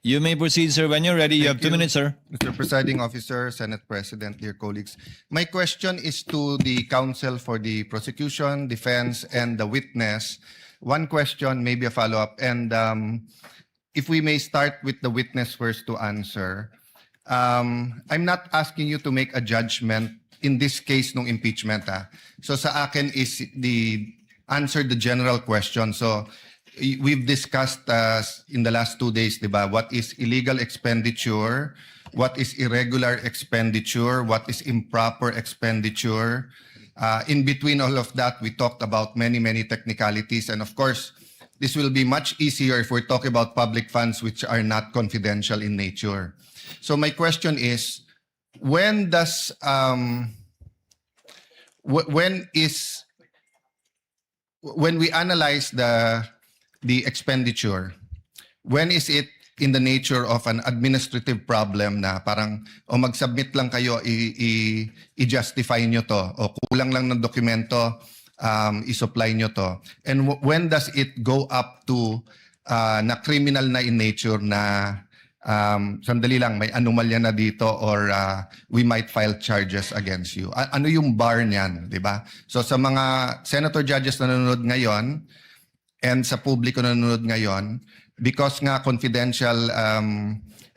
You may proceed, sir. When you're ready, you have 2 minutes, sir. Mr. Presiding Officer, Senate President, dear colleagues. My question is to the counsel for the prosecution, defense, and the witness. One question, maybe a follow-up. And if we may start with the witness first to answer. I'm not asking you to make a judgment in this case ng impeachment. So sa akin is answer the general question. So we've discussed in the last 2 days, diba, what is illegal expenditure, what is irregular expenditure, what is improper expenditure. In between all of that, we talked about many technicalities. And of course, this will be much easier if we're talking about public funds which are not confidential in nature. So my question is, when we analyze the expenditure, when is it in the nature of an administrative problem na parang mag-submit lang kayo, i-justify nyo to, o kulang lang ng dokumento, i-supply nyo to? And when does it go up to na criminal na in nature na sandali lang, may anomalya na dito or we might file charges against you? Ano yung bar niyan, di ba? So sa mga senator judges na nanonood ngayon and sa publiko na nanonood ngayon, because nga confidential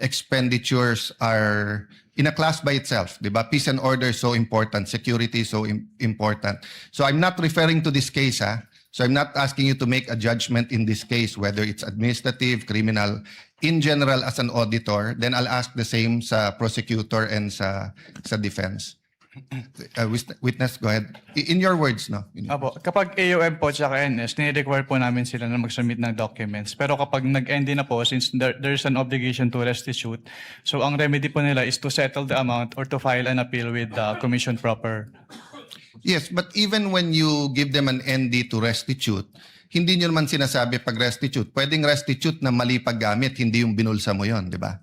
expenditures are in a class by itself, di ba? Peace and order is so important, security is so important. So I'm not referring to this case, ha? So I'm not asking you to make a judgment in this case, whether it's administrative, criminal. In general, as an auditor, then I'll ask the same sa prosecutor and sa defense. Witness, go ahead. In your words, no? Apo, kapag AOM po at NS, ni-require po namin sila na mag-submit ng documents. Pero kapag nag-end na po, since there's an obligation to restitute, so ang remedy po nila is to settle the amount or to file an appeal with the commission proper. Yes, but even when you give them an ND to restitute, hindi nyo naman sinasabi pag restitute. Pwedeng restitute na mali paggamit, hindi yung binulsa mo yon, di ba?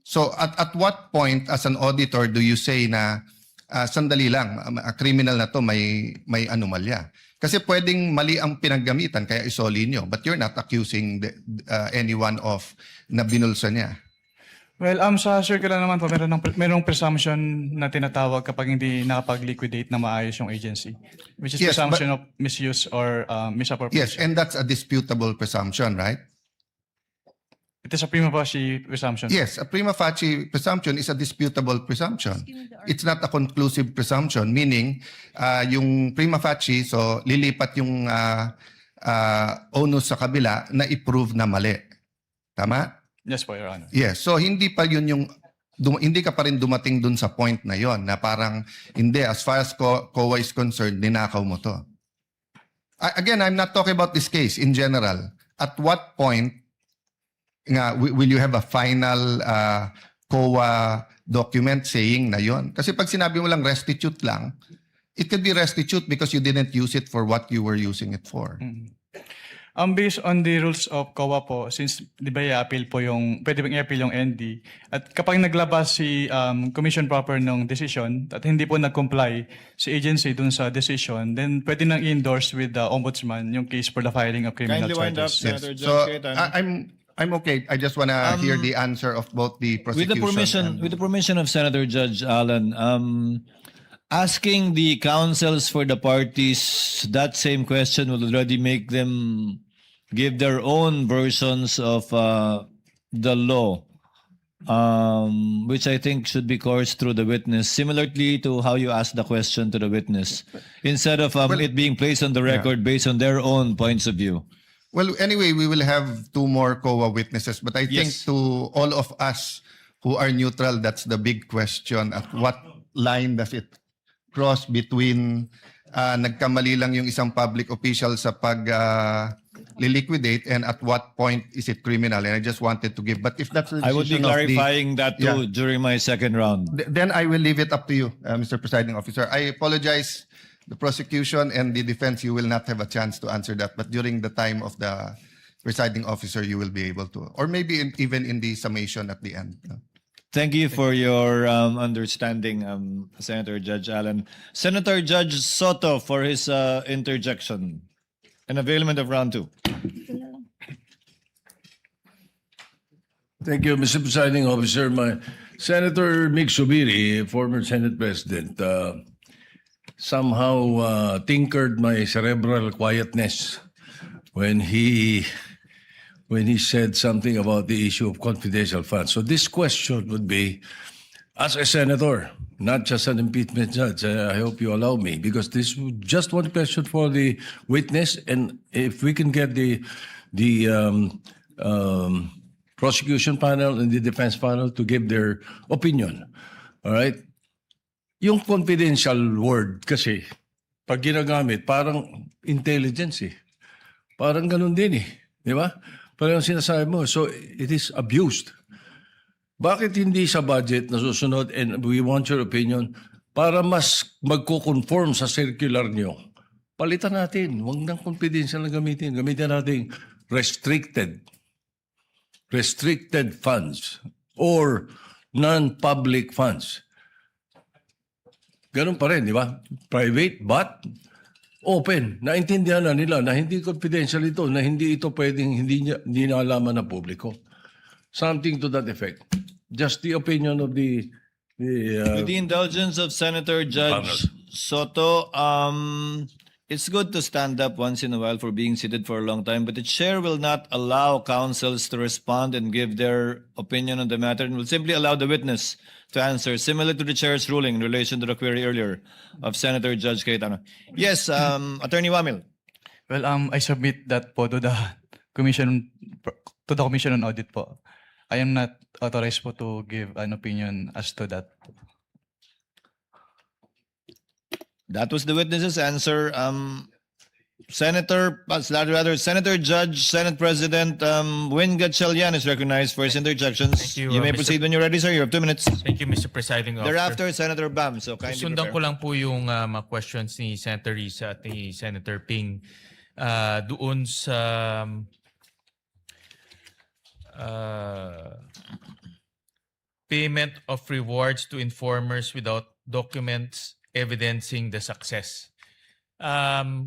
So at what point as an auditor do you say na sandali lang, a criminal na to may anomalya? Kasi pwedeng mali ang pinaggamitan kaya isoli nyo, but you're not accusing anyone of na binulsa niya. Well, sa circular naman po, merong presumption na tinatawag kapag hindi nakapag-liquidate na maayos yung agency, which is Yes, presumption of misuse or misappropriation. Yes, and that's a disputable presumption, right? It is a prima facie presumption. Yes, a prima facie presumption is a disputable presumption. It's not a conclusive presumption, meaning yung prima facie, so lilipat yung onus sa kabila na i-prove na mali. Tama? Yes po, Your Honor. Yes, so hindi pa yun yung hindi ka pa rin dumating dun sa point na yon na parang hindi, as far as COA is concerned, ninakaw mo to. Again, I'm not talking about this case in general. At what point nga will you have a final COA document saying na yon? Kasi pag sinabi mo lang restitute lang, it could be restitute because you didn't use it for what you were using it for. Based on the rules of COA po, since di ba i-appeal po pwede bang i-appeal yung ND, at kapag naglabas si commission proper ng decision at hindi po nag-comply si agency dun sa decision, then pwede nang i-endorse with the ombudsman yung case for the filing of criminal Kindly wind up, charges. Senator So Judge Cayetano. I'm okay. I just wanna hear the answer of both the prosecution. With the permission of Senator Judge Allen, asking the counsels for the parties that same question will already make them give their own versions of the law, which I think should be coursed through the witness, similarly to how you asked the question to the witness, instead of it being placed on the record based on their own points of view. Well, anyway, we will have two more COA witnesses, but I think Yes. to all of us who are neutral, that's the big question. At what line does it cross between nagkamali lang yung isang public official sa liquidate and at what point is it criminal? And I just wanted to give, but if that's the I would be decision of clarifying that too during my second round. then I will leave it up to you, Mr. Presiding Officer. I apologize, the prosecution and the defense, you will not have a chance to answer that, but during the time of the presiding officer, you will be able to, or maybe even in the summation at the end. Thank you for your understanding, Senator Judge Allen. Senator Judge Soto for his interjection and availment of round two. Thank you, Mr. Presiding Officer. Senator Mick Subiri, former Senate President, somehow tinkered my cerebral quietness when he said something about the issue of confidential funds. So this question would be, as a senator, not just an impeachment judge, I hope you allow me, because this is just one question for the witness, and if we can get the prosecution panel and the defense panel to give their opinion. All right? Yung confidential word kasi, pag ginagamit, parang intelligence eh. Parang ganun din eh. Di ba? Parang sinasabi mo. So, it is abused. Bakit hindi sa budget nasusunod, and we want your opinion, para mas magko-conform sa circular nyo? Palitan natin. Huwag nang confidential na gamitin. Gamitin natin restricted funds or non-public funds. Ganun pa rin, di ba? Private but open. Naintindihan na nila na hindi confidential ito, na hindi ito pwedeng hindi naalaman ng publiko. Something to that effect. Just the opinion of the With the indulgence of Senator Judge Soto, it's good to stand up once in a while for being seated for a long time, but the chair will not allow counsels to respond and give their opinion on the matter and will simply allow the witness to answer, similar to the chair's ruling in relation to the query earlier of Senator Judge Cayetano. Yes, Attorney Wamil. Well, I submit that po to the commission on audit po. I am not authorized po to give an opinion as to that. That was the witness's answer. Senator Judge, Senate President Win Gatchalian is recognized for his interjections. Thank you, may Mr. proceed when you're ready, sir. You have 2 minutes. Thank you, Mr. Presiding Officer. Thereafter, Senator Bam. So kindly Sundan prepare. ko lang po yung mga questions ni Senator Risa at ni Senator Ping doon sa payment of rewards to informers without documents evidencing the success.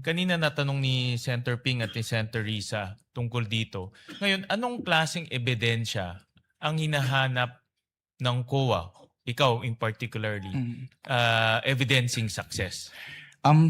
Kanina natanong ni Senator Ping at ni Senator Risa tungkol dito. Ngayon, anong klaseng ebidensya ang hinahanap ng COA, ikaw in particularly, evidencing success?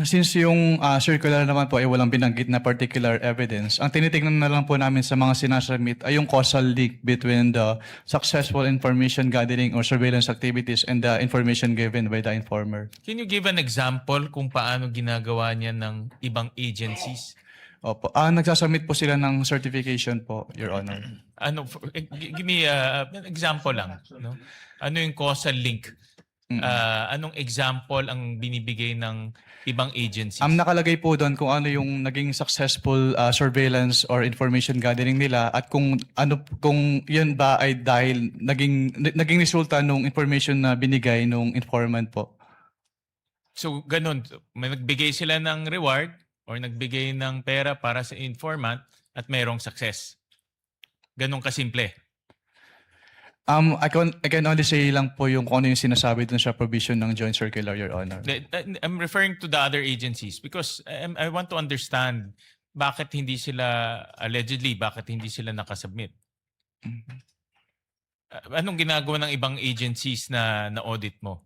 Since yung circular naman po ay walang binanggit na particular evidence, ang tinitingnan na lang po namin sa mga sinasubmit ay yung causal link between the successful information gathering or surveillance activities and the information given by the informer. Can you give an example kung paano ginagawa niya ng ibang agencies? Opo. Nagsasubmit po sila ng certification po, Your Honor. Give me an example lang. No? Ano yung causal link? Anong example ang binibigay ng ibang agencies? Nakalagay po doon kung ano yung naging successful surveillance or information gathering nila at kung yun ba ay dahil naging resulta nung information na binigay nung informant po. So ganun, may nagbigay sila ng reward or nagbigay ng pera para sa informant at mayroong success. Ganun kasimple. I can only say lang po yung kung ano yung sinasabi dun sa provision ng Joint Circular, Your Honor. I'm referring to the other agencies because I want to understand bakit hindi sila, allegedly, bakit hindi sila nakasubmit. Anong ginagawa ng ibang agencies na audit mo?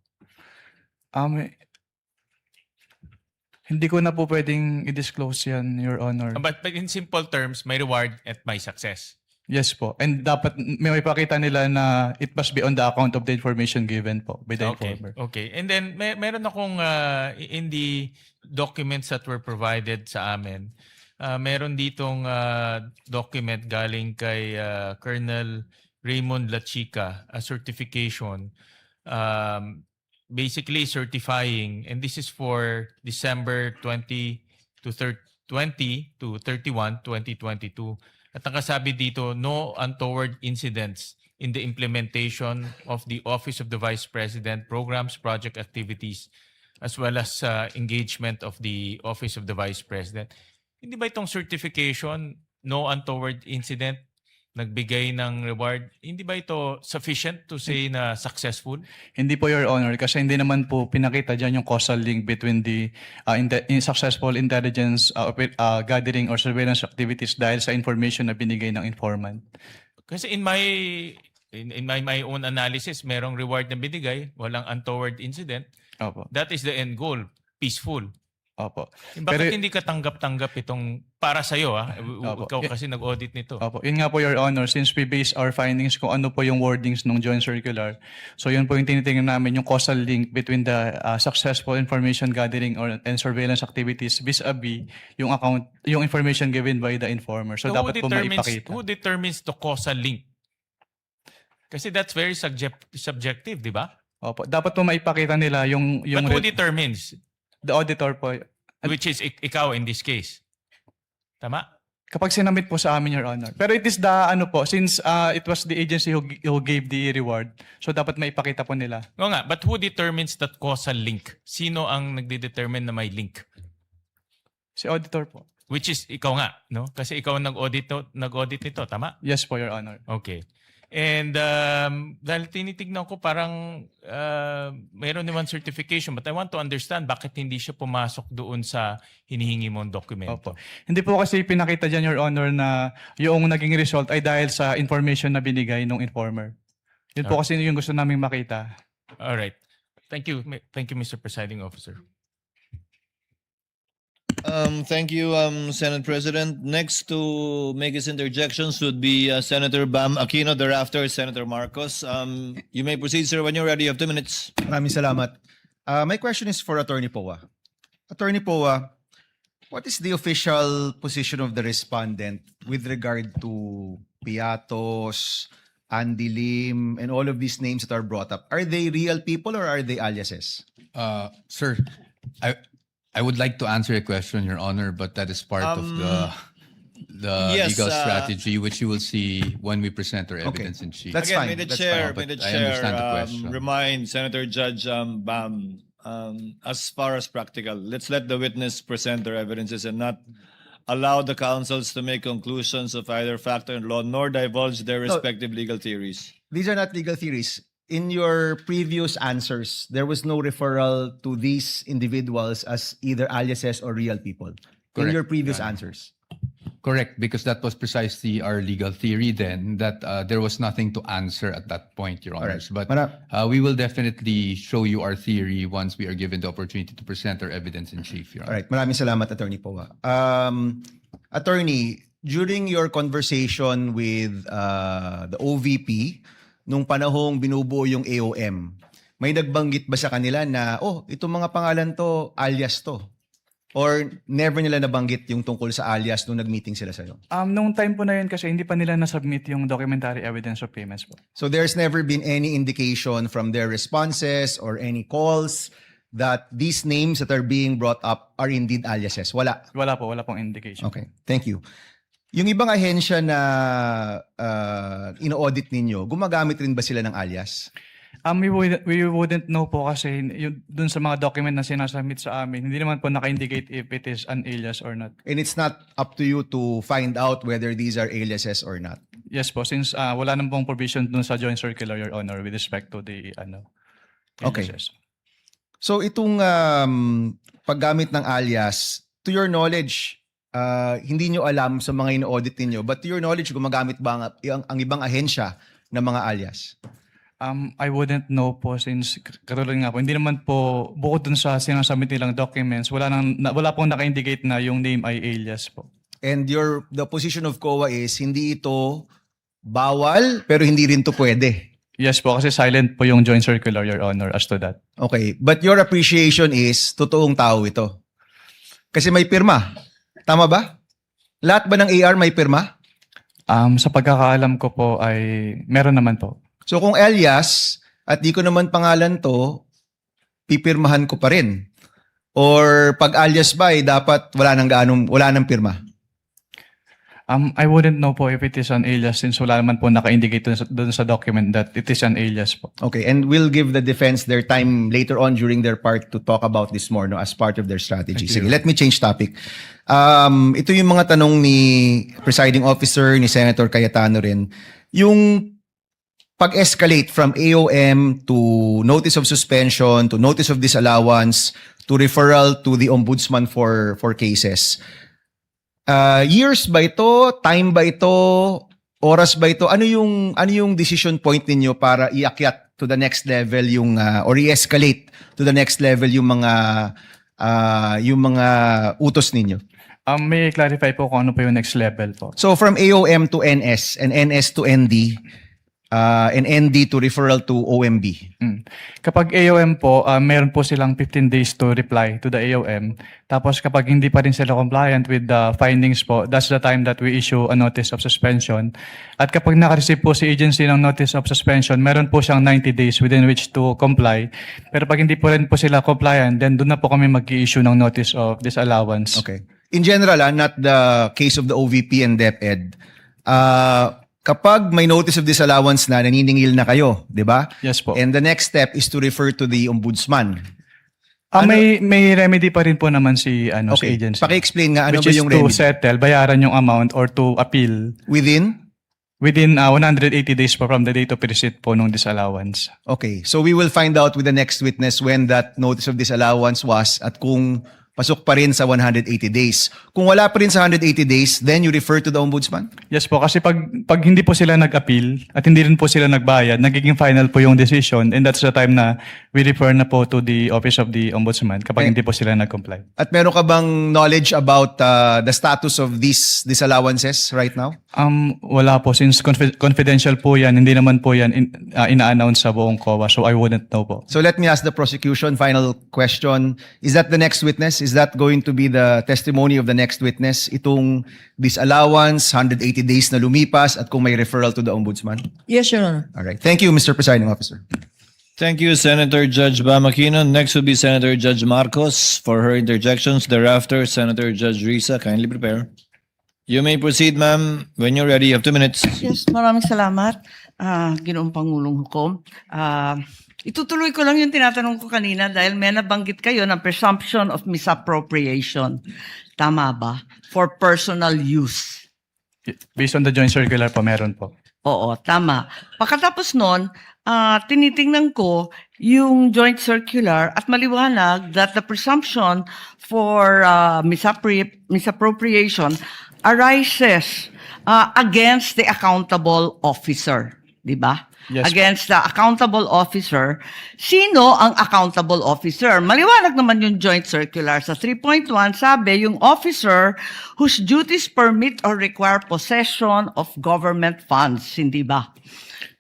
Hindi ko na po pwedeng i-disclose yan, Your Honor. But in simple terms, may reward at may success. Yes po. And dapat may ipakita nila na it must be on the account of the information given po by the informer. Okay. And then meron akong in the documents that were provided sa amin, meron ditong document galing kay Colonel Raymond Lachica, a certification basically certifying, and this is for December 20 to 31, 2022. At nakasabi dito, no untoward incidents in the implementation of the Office of the Vice President programs, project activities, as well as engagement of the Office of the Vice President. Hindi ba itong certification, no untoward incident, nagbigay ng reward, hindi ba ito sufficient to say na successful? Hindi po, Your Honor, kasi hindi naman po pinakita dyan yung causal link between the successful intelligence gathering or surveillance activities dahil sa information na binigay ng informant. Kasi in my own analysis, merong reward na binigay, walang untoward incident. Opo. That is the end goal, peaceful. Opo. Bakit hindi ka tanggap-tanggap itong para sa'yo? Ikaw kasi nag-audit nito. Opo. Yun nga po, Your Honor, since we base our findings kung ano po yung wordings ng Joint Circular. So yun po yung tinitingnan namin, yung causal link between the successful information gathering and surveillance activities vis-a-vis yung information given by the informer. So dapat po maipakita. Who determines the causal link? Kasi that's very subjective, di ba? Opo. Dapat po maipakita nila yung But who determines? The auditor po. Which is ikaw in this case. Tama? Kapag sinamit po sa amin, Your Honor. Pero it is the, since it was the agency who gave the reward, so dapat maipakita po nila. Oo nga, but who determines that causal link? Sino ang nagde-determine na may link? Si auditor po. Which is ikaw nga, no? Kasi ikaw ang nag-audit nito, tama? Yes po, Your Honor. Okay. And dahil tinitignan ko parang mayroon naman certification, but I want to understand bakit hindi siya pumasok doon sa hinihingi mong dokumento. Opo. Hindi po kasi pinakita dyan, Your Honor, na yung naging result ay dahil sa information na binigay ng informer. Yun po kasi yung gusto namin makita. Alright. Thank you. Thank you, Mr. Presiding Officer. Thank you, Senate President. Next to make his interjections would be Senator Bam Aquino. Thereafter, Senator Marcos. You may proceed, sir, when you're ready. You have 2 minutes. Maraming salamat. My question is for Attorney Poa. Attorney Poa, what is the official position of the respondent with regard to Piatos, Andy Lim, and all of these names that are brought up? Are they real people or are they aliases? Sir, I would like to answer a question, Your Honor, but that is part of the yes, legal strategy, which you will see when we present our evidence in chief. That's Again, fine. may the That's chair, fine. may the I understand the chair question. remind Senator Judge Bam, as far as practical, let's let the witness present their evidences and not allow the counsels to make conclusions of either fact or law, nor divulge their respective legal theories. These are not legal theories. In your previous answers, there was no referral to these individuals as either aliases or real people. In Correct. your previous answers. Correct, because that was precisely our legal theory then, that there was nothing to answer at that point, Your Honors. But we will definitely show you our theory once we are given the opportunity to present our evidence in chief, Your Honor. All right. Maraming salamat, Attorney Poa. Attorney, during your conversation with the OVP, nung panahong binubuo yung AOM, may nagbanggit ba sa kanila na, itong mga pangalan to, alias to? Or never nila nabanggit yung tungkol sa alias nung nag-meeting sila sa'yo? Nung time po na yun kasi hindi pa nila na-submit yung documentary evidence of payments po. So there's never been any indication from their responses or any calls that these names that are being brought up are indeed aliases? Wala? Wala pong indication. Okay, thank you. Yung ibang ahensya na ino-audit ninyo, gumagamit rin ba sila ng alias? We wouldn't know po kasi yung, dun sa mga document na sinasubmit sa amin, hindi naman po naka-indicate if it is an alias or not. And it's not up to you to find out whether these are aliases or not? Yes po, since wala nang pong provision dun sa joint circular, Your Honor, with respect to the Okay. aliases. So itong paggamit ng alias, to your knowledge, hindi nyo alam sa mga ino-audit ninyo, but to your knowledge, gumagamit ba ang ibang ahensya ng mga alias? I wouldn't know po since katulad nga po, hindi naman po bukod dun sa sinasubmit nilang documents, wala pong naka-indicate na yung name ay alias po. And the position of COA is hindi ito bawal pero hindi rin to pwede. Yes po, kasi silent po yung joint circular, Your Honor, as to that. Okay, but your appreciation is totoong tao ito. Kasi may pirma. Tama ba? Lahat ba ng AR may pirma? Sa pagkakaalam ko po ay meron naman po. So kung alias at di ko naman pangalan to, pipirmahan ko pa rin. Or pag alias ba ay dapat wala nang pirma? I wouldn't know po if it is an alias since wala naman po naka-indicate dun sa document that it is an alias po. Okay, and we'll give the defense their time later on during their part to talk about this more as part of their strategy. Sige, let me change topic. Ito yung mga tanong ni presiding officer, ni Senator Cayetano rin. Yung pag-escalate from AOM to notice of suspension, to notice of disallowance, to referral to the ombudsman for cases. Years ba ito? Time ba ito? Oras ba ito? Ano yung decision point ninyo para iakyat to the next level yung or i-escalate to the next level yung mga utos ninyo? May clarify po kung ano po yung next level po. So from AOM to NS and NS to ND, and ND to referral to OMB. Kapag AOM po, meron po silang 15 days to reply to the AOM. Tapos kapag hindi pa rin sila compliant with the findings po, that's the time that we issue a notice of suspension. At kapag naka-receive po si agency ng notice of suspension, meron po siyang 90 days within which to comply. Pero pag hindi po rin po sila compliant, then doon na po kami mag-i-issue ng notice of disallowance. Okay. In general, not the case of the OVP and DepEd, kapag may notice of disallowance na, naniningil na kayo, di ba? Yes po. And the next step is to refer to the ombudsman. May remedy pa rin po naman si agency. Paki-explain nga ano which ba is yung to remedy? settle, bayaran yung amount or to appeal. Within 180 days po from the date of receipt po nung disallowance. Okay. So we will find out with the next witness when that notice of disallowance was at kung pasok pa rin sa 180 days. Kung wala pa rin sa 180 days, then you refer to the Ombudsman? Yes po, kasi pag hindi po sila nag-appeal at hindi rin po sila nagbayad, nagiging final po yung decision, and that's the time na we refer na po to the Office of the Ombudsman kapag hindi po sila nag-comply. At meron ka bang knowledge about the status of these disallowances right now? Wala po, since confidential po yan, hindi naman po yan ina-announce sa buong COA, so I wouldn't know po. So let me ask the prosecution, final question. Is that the next witness? Is that going to be the testimony of the next witness? Itong disallowance, 180 days na lumipas, at kung may referral to the Ombudsman? Yes, Your Honor. All right. Thank you, Mr. Presiding Officer. Thank you, Senator Judge Bamakino. Next will be Senator Judge Marcos for her interjections. Thereafter, Senator Judge Risa. Kindly prepare. You may proceed, ma'am. When you're ready, you have 2 minutes. Yes, maraming salamat, Ginoong Pangulong Hukom. Itutuloy ko lang yung tinatanong ko kanina dahil may nabanggit kayo ng presumption of misappropriation. Tama ba? For personal use. Based on the joint circular po, meron po. Oo, tama. Pagkatapos nun, tinitingnan ko yung joint circular at maliwanag that the presumption for misappropriation arises against the accountable officer. Di ba? Yes, Against the accountable officer. Sino ang accountable officer? Maliwanag naman yung joint circular. Sa 3.1, sabi, yung officer whose duties permit or require possession of government funds. Hindi ba?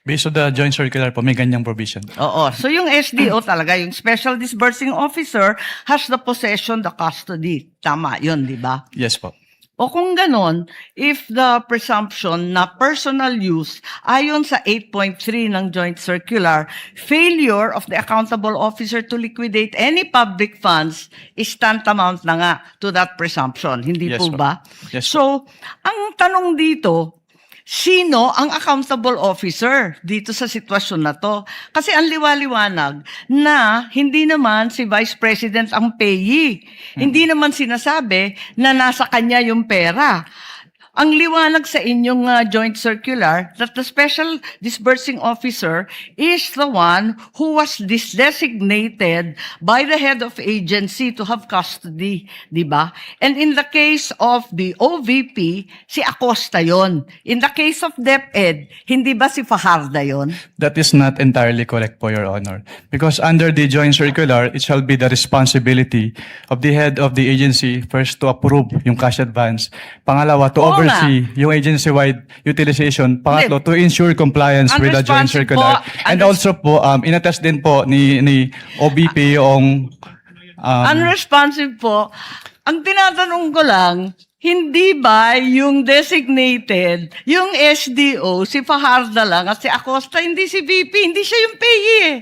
Based on the joint circular po, may ganyang provision. Oo. So yung SDO talaga, yung Special Disbursing Officer has the possession, the custody. Tama yun, di ba? Yes po. O kung ganon, if the presumption na personal use, ayon sa 8.3 ng Joint Circular, failure of the accountable officer to liquidate any public funds is tantamount na nga to that presumption. Hindi Yes po po. ba? Yes po. So, ang tanong dito, sino ang accountable officer dito sa sitwasyon na to? Kasi ang liwaliwanag na hindi naman si Vice President ang payee. Hindi naman sinasabi na nasa kanya yung pera. Ang liwanag sa inyong joint circular that the Special Disbursing Officer is the one who was designated by the head of agency to have custody, di ba? And in the case of the OVP, si Acosta yon. In the case of DepEd, hindi ba si Fajarda yon? That is not entirely correct po, Your Honor. Because under the joint circular, it shall be the responsibility of the head of the agency first to approve yung cash advance. Pangalawa, to oversee yung agency-wide utilization. Pangatlo, to ensure compliance with the joint Unresponsive circular. po. And also po, inattest din po ni OBP yung Unresponsive po. Ang tinatanong ko lang, hindi ba yung designated, yung SDO, si Fajarda lang at si Acosta, hindi si VP, hindi siya yung payee eh.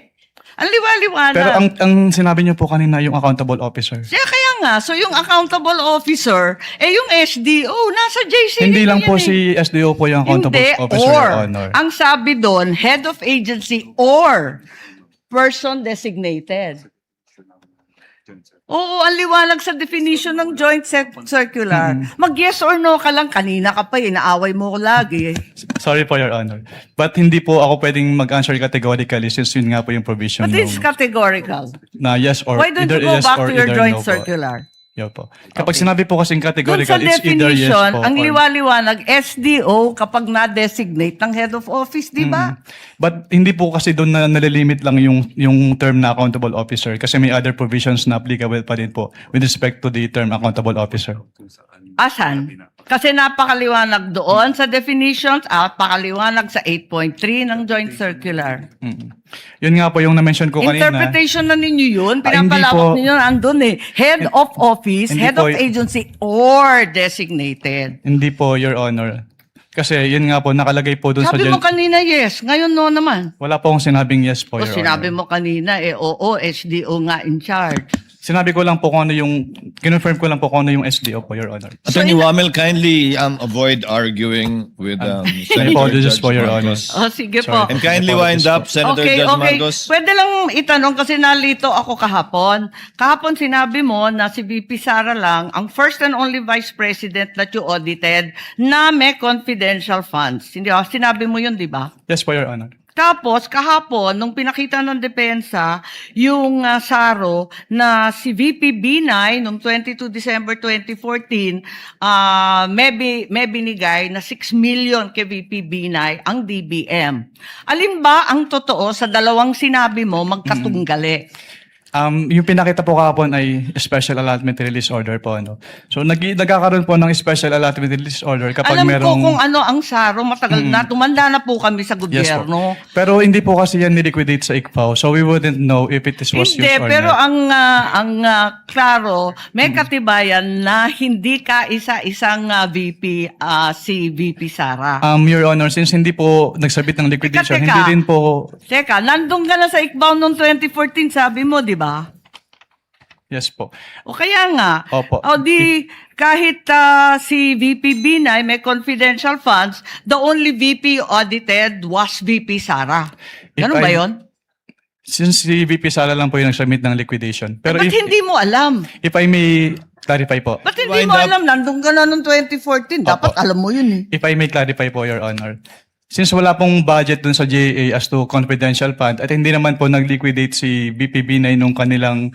Ang liwaliwanag. pero ang sinabi niyo po kanina yung accountable officer. Kaya nga, so yung accountable officer, yung SDO, nasa JCD Hindi lang po yan si SDO po yung accountable Hindi, officer, or, Your Honor. ang sabi doon, head of agency or person designated. Oo, ang liwanag sa definition ng joint circular. Mag-yes or no ka lang, kanina ka pa, inaaway mo ko lagi eh. Sorry po, Your Honor. But hindi po ako pwedeng mag-answer categorically since yun nga po yung provision But it's nung- categorical. na yes or Why don't either you go yes back or to your either joint no po. circular? Yo po. Kapag sinabi po kasing Doon categorical, sa it's either yes definition, po ang or- liwaliwanag, SDO kapag na-designate ng head of office, di ba? But hindi po kasi doon na nalilimit lang yung term na accountable officer kasi may other provisions na applicable pa din po with respect to the term accountable officer. Asan? Kasi napakaliwanag doon sa definitions at napakaliwanag sa 8.3 ng joint circular. Yun nga po yung na-mention ko kanina. Interpretation na ninyo yun. Hindi Pinapalawak po. ninyo andun eh. Head of office, Hindi head po of agency, or designated. Hindi po, Your Honor. Kasi yun nga po, nakalagay po doon sa... Sabi mo kanina yes, ngayon no naman. Wala po akong sinabing yes O po, Your sinabi Honor. mo kanina oo, SDO nga in charge. Sinabi ko lang po kung ano yung... Kinonfirm ko lang po kung ano yung SDO po, Your Honor. Attorney Wamel, kindly avoid arguing with Senator apologies Judge po, Your Honor. Marcos. Sige po. And kindly wind up, Senator Judge Marcos. Pwede lang itanong kasi nalito ako kahapon. Kahapon sinabi mo na si VP Sara lang ang first and only vice president that you audited na may confidential funds. Hindi ba? Sinabi mo yun, di ba? Yes po, Your Honor. Tapos, kahapon, nung pinakita ng depensa, yung SARO na si VP Binay, noong 22 December 2014, may binigay na 6 million kay VP Binay ang DBM. Alin ba ang totoo sa dalawang sinabi mo magkatunggali? Yung pinakita po kahapon ay special allotment release order po. Ano. So nagkakaroon po ng special allotment release order kapag Alam ko merong... kung ano ang SARO, matagal na, tumanda na po kami sa Yes po. gobyerno. Pero hindi po kasi yan niliquidate sa ICFAO. So we wouldn't know if it was Hindi, used or pero not. ang klaro, may katibayan na hindi ka isa-isang VP, si VP Sara. Your Honor, since hindi po nagsabit ng liquidation, Teka. hindi din po... Teka, nandun ka na sa ICBAO noong 2014, sabi mo, di ba? Yes po. O kaya nga, Opo. o di kahit si VP Binay may confidential funds, the only VP audited was VP Sara. Ganun If ba I- yon? Since si VP Sara lang po yung nagsubmit ng liquidation. Pero Ba't hindi mo alam? if I may clarify po. Ba't hindi mo alam? Nandun ka na noong 2014. Dapat alam mo yun eh. If I may clarify po, Your Honor. Since wala pong budget dun sa GAA as to confidential fund at hindi naman po nag-liquidate si BPB9 nung kanilang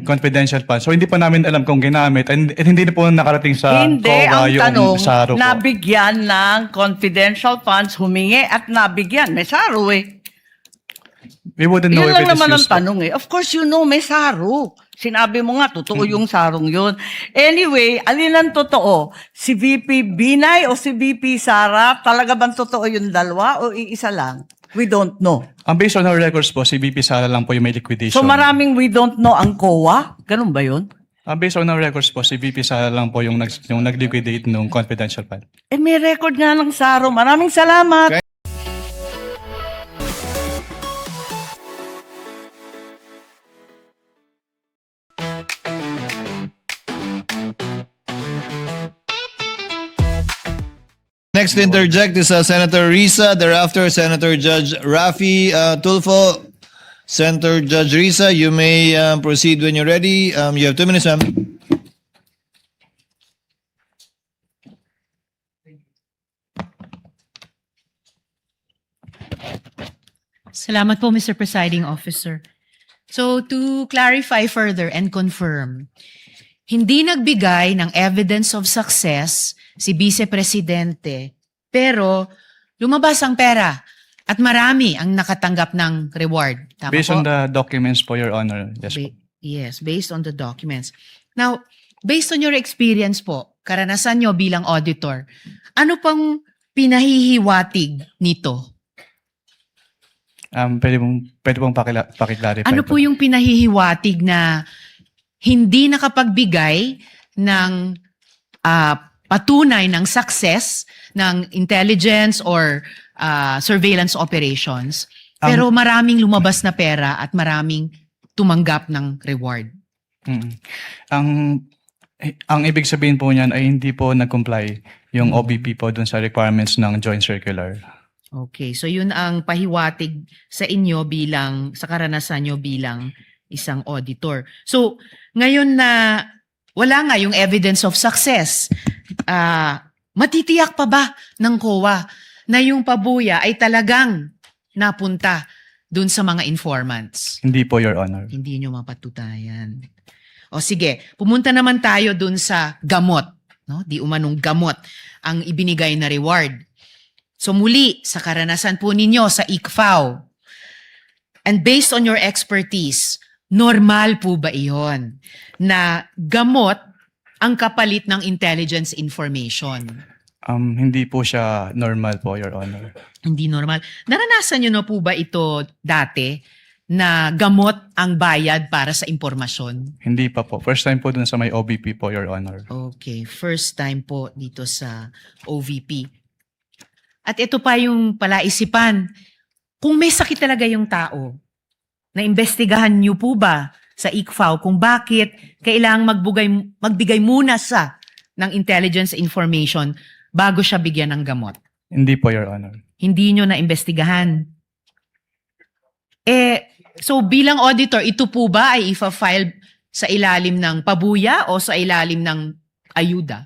confidential fund. So hindi pa namin alam kung ginamit at hindi na po nakarating sa Hindi, COA ang yung tanong, SARO po. nabigyan ng confidential funds, humingi at nabigyan. May SARO eh. We wouldn't know Yun if lang it is naman ang used. tanong eh. Of course, you know, may SARO. Sinabi mo nga, totoo yung sarong yun. Anyway, alin ang totoo? Si VP Binay o si VP Sara? Talaga bang totoo yung dalawa o iisa lang? We don't know. Based on our records po, si VP Sara lang po yung may liquidation. So maraming we don't know ang COA? Ganun ba yun? Based on our records po, si VP Sara lang po yung nag-liquidate nung confidential fund. Eh may record nga ng SARO. Maraming salamat. Next to interject is Senator Risa, thereafter Senator Judge Rafi Tulfo. Senator Judge Risa, you may proceed when you're ready. You have 2 minutes, ma'am. Salamat po, Mr. Presiding Officer. So, to clarify further and confirm, hindi nagbigay ng evidence of success si Vice Presidente, pero lumabas ang pera at marami ang nakatanggap ng reward. Tama Based po? on the documents po, Your Honor. Yes po. Yes, based on the documents. Now, based on your experience po, karanasan nyo bilang auditor, ano pang pinahihiwatig nito? Pwede pong pakiclarify Ano po yung pinahihiwatig na hindi nakapagbigay ng patunay ng success ng intelligence or surveillance operations, pero maraming lumabas na pera at maraming tumanggap ng reward? Ang ibig sabihin po niyan ay hindi po nag-comply yung OBP po dun sa requirements ng Joint Circular. Okay, so yun ang pahiwatig sa inyo bilang, sa karanasan nyo bilang isang auditor. So, ngayon na wala nga yung evidence of success, matitiyak pa ba ng COA na yung pabuya ay talagang napunta dun sa mga informants? Hindi po, Your Honor. Hindi nyo mapatutayan. O sige, pumunta naman tayo dun sa gamot. No? Di umanong gamot ang ibinigay na reward. So muli, sa karanasan po ninyo sa ICFAO, and based on your expertise, normal po ba iyon na gamot ang kapalit ng intelligence information? Hindi po siya normal po, Your Honor. Hindi normal. Naranasan nyo na po ba ito dati na gamot ang bayad para sa impormasyon? Hindi pa po. First time po dun sa may OBP po, Your Honor. Okay, first time po dito sa OVP. At ito pa yung palaisipan, kung may sakit talaga yung tao, naimbestigahan niyo po ba sa ICFAO kung bakit kailangang magbigay muna ng intelligence information bago siya bigyan ng gamot? Hindi po, Your Honor. Hindi nyo naimbestigahan. So bilang auditor, ito po ba ay ifa-file sa ilalim ng pabuya o sa ilalim ng ayuda?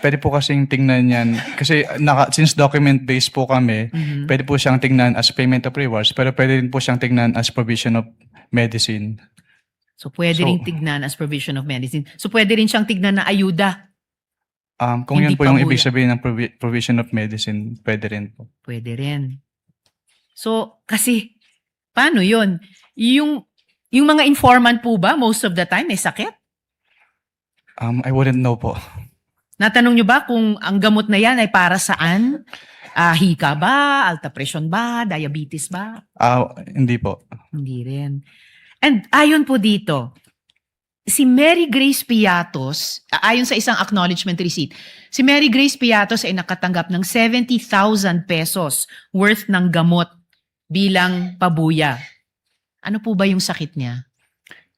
Pwede po kasing tingnan yan. Kasi since document-based po kami, pwede po siyang tingnan as payment of rewards, pero pwede rin po siyang tingnan as provision of medicine. So pwede So- rin tignan as provision of medicine. So pwede rin siyang tignan na ayuda. Kung Hindi yun po yung pabuya. ibig sabihin ng provision of medicine, pwede rin po. Pwede rin. So, kasi, paano yun? Yung mga informant po ba, most of the time, may sakit? I wouldn't know po. Natanong nyo ba kung ang gamot na yan ay para saan? Hika ba? Alta presyon ba? Diabetes ba? Hindi po. Hindi rin. And ayon po dito, si Mary Grace Piatos, ayon sa isang acknowledgement receipt, si Mary Grace Piatos ay nakatanggap ng 70,000 pesos worth ng gamot bilang pabuya. Ano po ba yung sakit niya?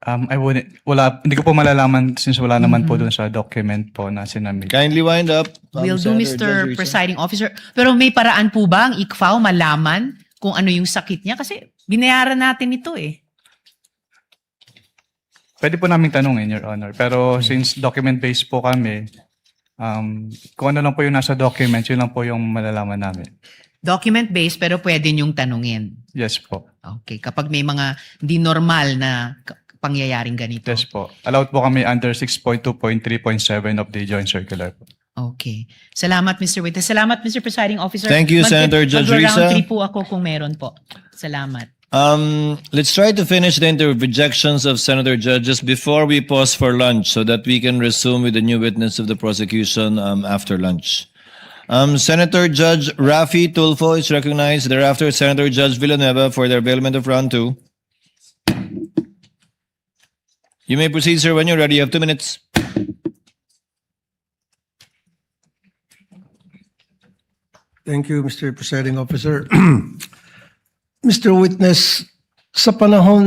Hindi ko po malalaman since wala naman po doon sa document po na sinamit. Kindly wind up. Will do, Senator Judge Mr. Risa. Presiding Officer. Pero may paraan po ba ang ICFAO malaman kung ano yung sakit niya? Kasi binayaran natin ito eh. Pwede po namin tanungin, Your Honor. Pero since document-based po kami, kung ano lang po yung nasa document, yun lang po yung malalaman namin. Document-based pero pwede niyong tanungin. Yes po. Okay, kapag may mga di normal na pangyayaring ganito. Yes po. Allowed po kami under 6.2.3.7 of the Joint Circular po. Okay. Salamat, Mr. Witness. Salamat, Mr. Presiding Officer. Thank you, Senator Judge Mag-round Risa. 3 po ako kung meron po. Salamat. Let's try to finish the interjections of Senator Judges before we pause for lunch so that we can resume with the new witness of the prosecution after lunch. Senator Judge Rafi Tulfo is recognized. Thereafter, Senator Judge Villanueva for the availment of round 2. You may proceed, sir, when you're ready. You have 2 minutes. Thank you, Mr. Presiding Officer. Mr. Witness, sa panahon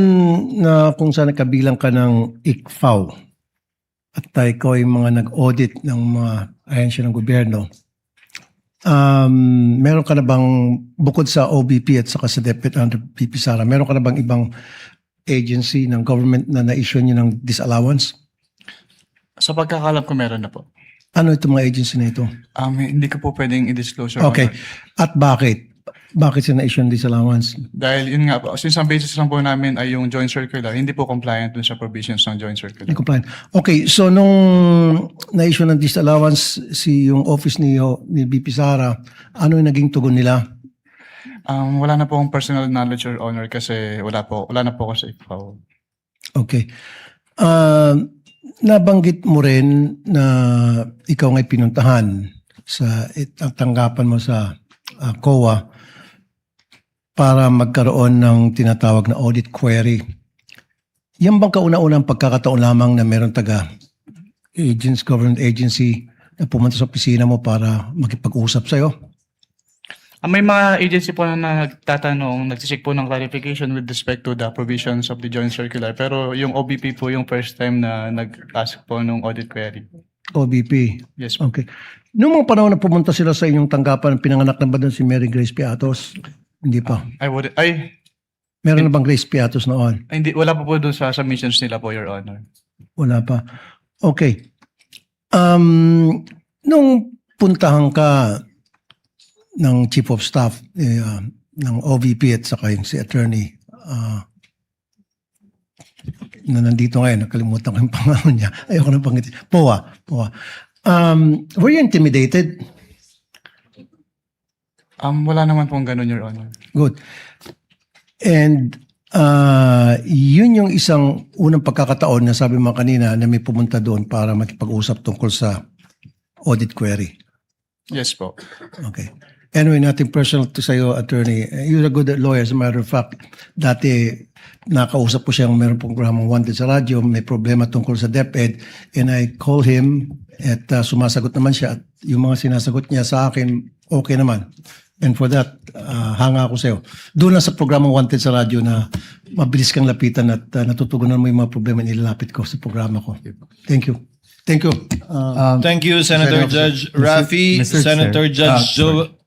na kung saan kabilang ka ng ICFAO at ikaw ay mga nag-audit ng mga ahensya ng gobyerno, meron ka na bang, bukod sa OBP at saka sa DepEd under VP Sara, meron ka na bang ibang agency ng government na na-issue nyo ng disallowance? Sa pagkakalam ko, meron na po. Ano itong mga agency na ito? Hindi ko po pwedeng i-disclose. Your Okay. Honor. At bakit? Bakit sila na-issue ng disallowance? Dahil yun nga po, since ang basis lang po namin ay yung Joint Circular, hindi po compliant dun sa provisions ng Joint Circular. Hindi compliant. Okay, so nung na-issue ng disallowance yung office ni BP Sara, ano yung naging tugon nila? Wala na po akong personal knowledge, Your Honor, kasi wala na po ako sa ICFAO. Okay. Nabanggit mo rin na ikaw nga'y pinuntahan sa tanggapan mo sa COA para magkaroon ng tinatawag na audit query. Yan bang kauna-unang pagkakataon lamang na meron government agency na pumunta sa opisina mo para makipag-usap sa'yo? May mga agency po na nagsisik po ng clarification with respect to the provisions of the Joint Circular. Pero yung OBP po yung first time na nag-ask po ng audit query. OBP? Yes po. Okay. Noong mga panahon na pumunta sila sa inyong tanggapan, pinanganak na ba doon si Mary Grace Piatos? Hindi pa. Meron na bang Grace Piatos noon? Hindi, wala pa po doon sa submissions nila po, Your Honor. Wala pa. Okay. Nung puntahan ka ng Chief of Staff ng OVP at saka yung si Attorney na nandito ngayon, nakalimutan ko yung pangalan niya. Ayoko na pangitin. POA. Were you intimidated? Wala naman pong ganun, Your Honor. Good. And yun yung isang unang pagkakataon na sabi mo kanina na may pumunta doon para makipag-usap tungkol sa audit query. Yes po. Okay. Anyway, nothing personal to sa'yo, attorney. You're a good lawyer. As a matter of fact, dati nakausap ko siyang meron pong programang Wanted sa radyo, may problema tungkol sa DepEd, and I call him at sumasagot naman siya at yung mga sinasagot niya sa akin, okay naman. And for that, hanga ako sa'yo. Doon lang sa programang Wanted sa radyo na mabilis kang lapitan at natutugunan mo yung mga problema na nilalapit ko sa programa ko. Thank you. Thank you. Thank you, Senator Judge Rafi. Mr. Senator Chair. Judge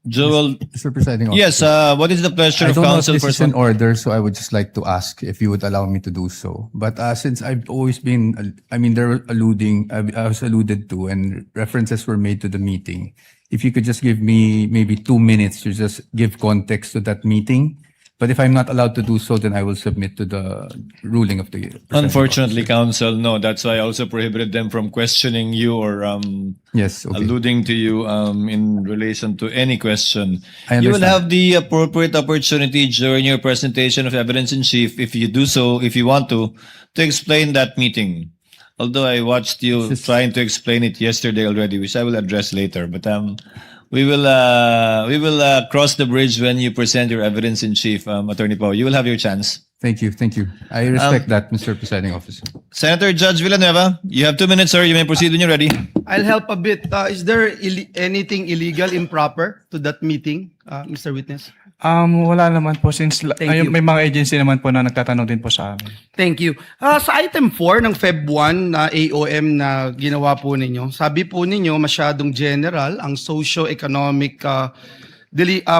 Joel. Mr. Presiding Officer. Yes, what is the pleasure I of don't know if council this for is in order, so I would just like to ask if you would allow me to do so. But since I've always been, I mean, I was alluded to, and references were made to the meeting. If you could just give me maybe 2 minutes to just give context to that meeting. But if I'm not allowed to do so, then I will submit to the ruling of the presiding Unfortunately, officer. counsel, no. That's why I also prohibited them from questioning you or Yes, okay. alluding to you in relation to any question. I You will understand. have the appropriate opportunity during your presentation of evidence in chief, if you do so, if you want to explain that meeting. Although I watched you trying to explain it yesterday already, which I will address later. But we will cross the bridge when you present your evidence in chief, Attorney Pao. You will have your chance. Thank you, thank you. I respect that, Mr. Presiding Officer. Senator Judge Villanueva, you have 2 minutes, sir. You may proceed when you're ready. I'll help a bit. Is there anything illegal, improper to that meeting, Mr. Witness? Wala naman po since you. may mga agency naman po na nagtatanong din po sa amin. Thank you. Sa item 4 ng Feb 1 na AOM na ginawa po ninyo, sabi po ninyo masyadong general ang socio-economic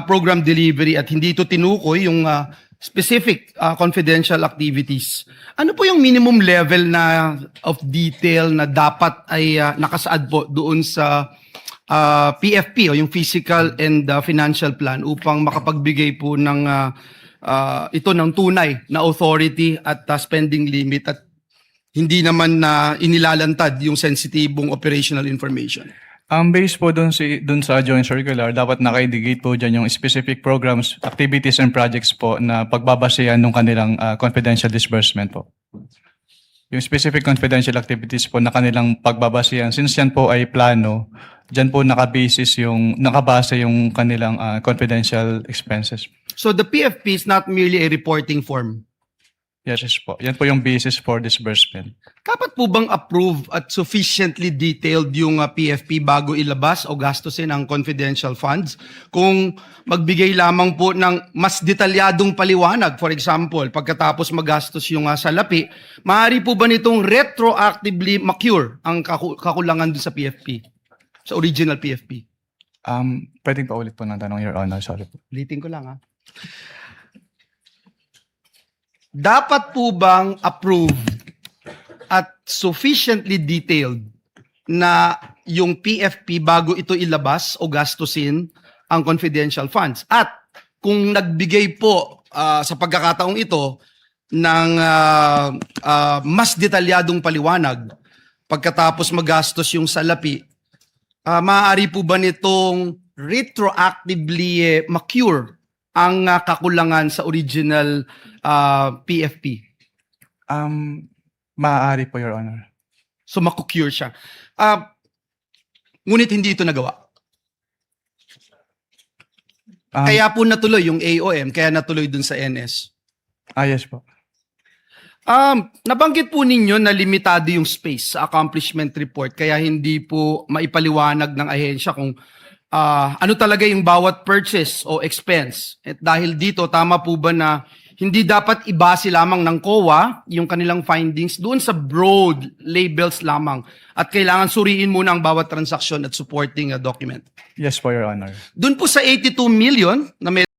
program delivery at hindi ito tinukoy yung specific confidential activities. Ano po yung minimum level na of detail na dapat ay nakasaad po doon sa PFP o yung physical and financial plan upang makapagbigay po ng ito ng tunay na authority at spending limit at hindi naman na inilalantad yung sensitibong operational information. Based po dun sa joint circular, dapat naka-indicate po dyan yung specific programs, activities and projects po na pagbabasehan ng kanilang confidential disbursement po. Yung specific confidential activities po na kanilang pagbabasehan, since yan po ay plano, dyan po nakabase yung kanilang confidential expenses. So the PFP is not merely a reporting form. Yes po. Yan po yung basis for disbursement. Dapat po bang approve at sufficiently detailed yung PFP bago ilabas o gastusin ang confidential funds? Kung magbigay lamang po ng mas detalyadong paliwanag, for example, pagkatapos magastos yung salapi, maaari po ba nitong retroactively ma-cure ang kakulangan dun sa PFP? Sa original PFP? Pwedeng pa ulit po ng tanong, Your Honor. Sorry po. Ulitin ko lang Dapat po bang approved at sufficiently detailed na yung PFP bago ito ilabas o gastusin ang confidential funds? At kung nagbigay po sa pagkakataong ito ng mas detalyadong paliwanag pagkatapos magastos yung salapi, maaari po ba nitong retroactively ma-cure ang kakulangan sa original PFP? Maaari po, Your Honor. So maku-cure siya. Ngunit hindi ito nagawa. Kaya po natuloy yung AOM, kaya natuloy dun sa NS. Yes po. Nabanggit po ninyo na limitado yung space sa accomplishment report, kaya hindi po maipaliwanag ng ahensya kung ano talaga yung bawat purchase o expense. At dahil dito, tama po ba na hindi dapat ibase lamang ng COA yung kanilang findings doon sa broad labels lamang at kailangan suriin muna ang bawat transaksyon at supporting document? Yes po, Your Honor. Doon po sa 82 million na may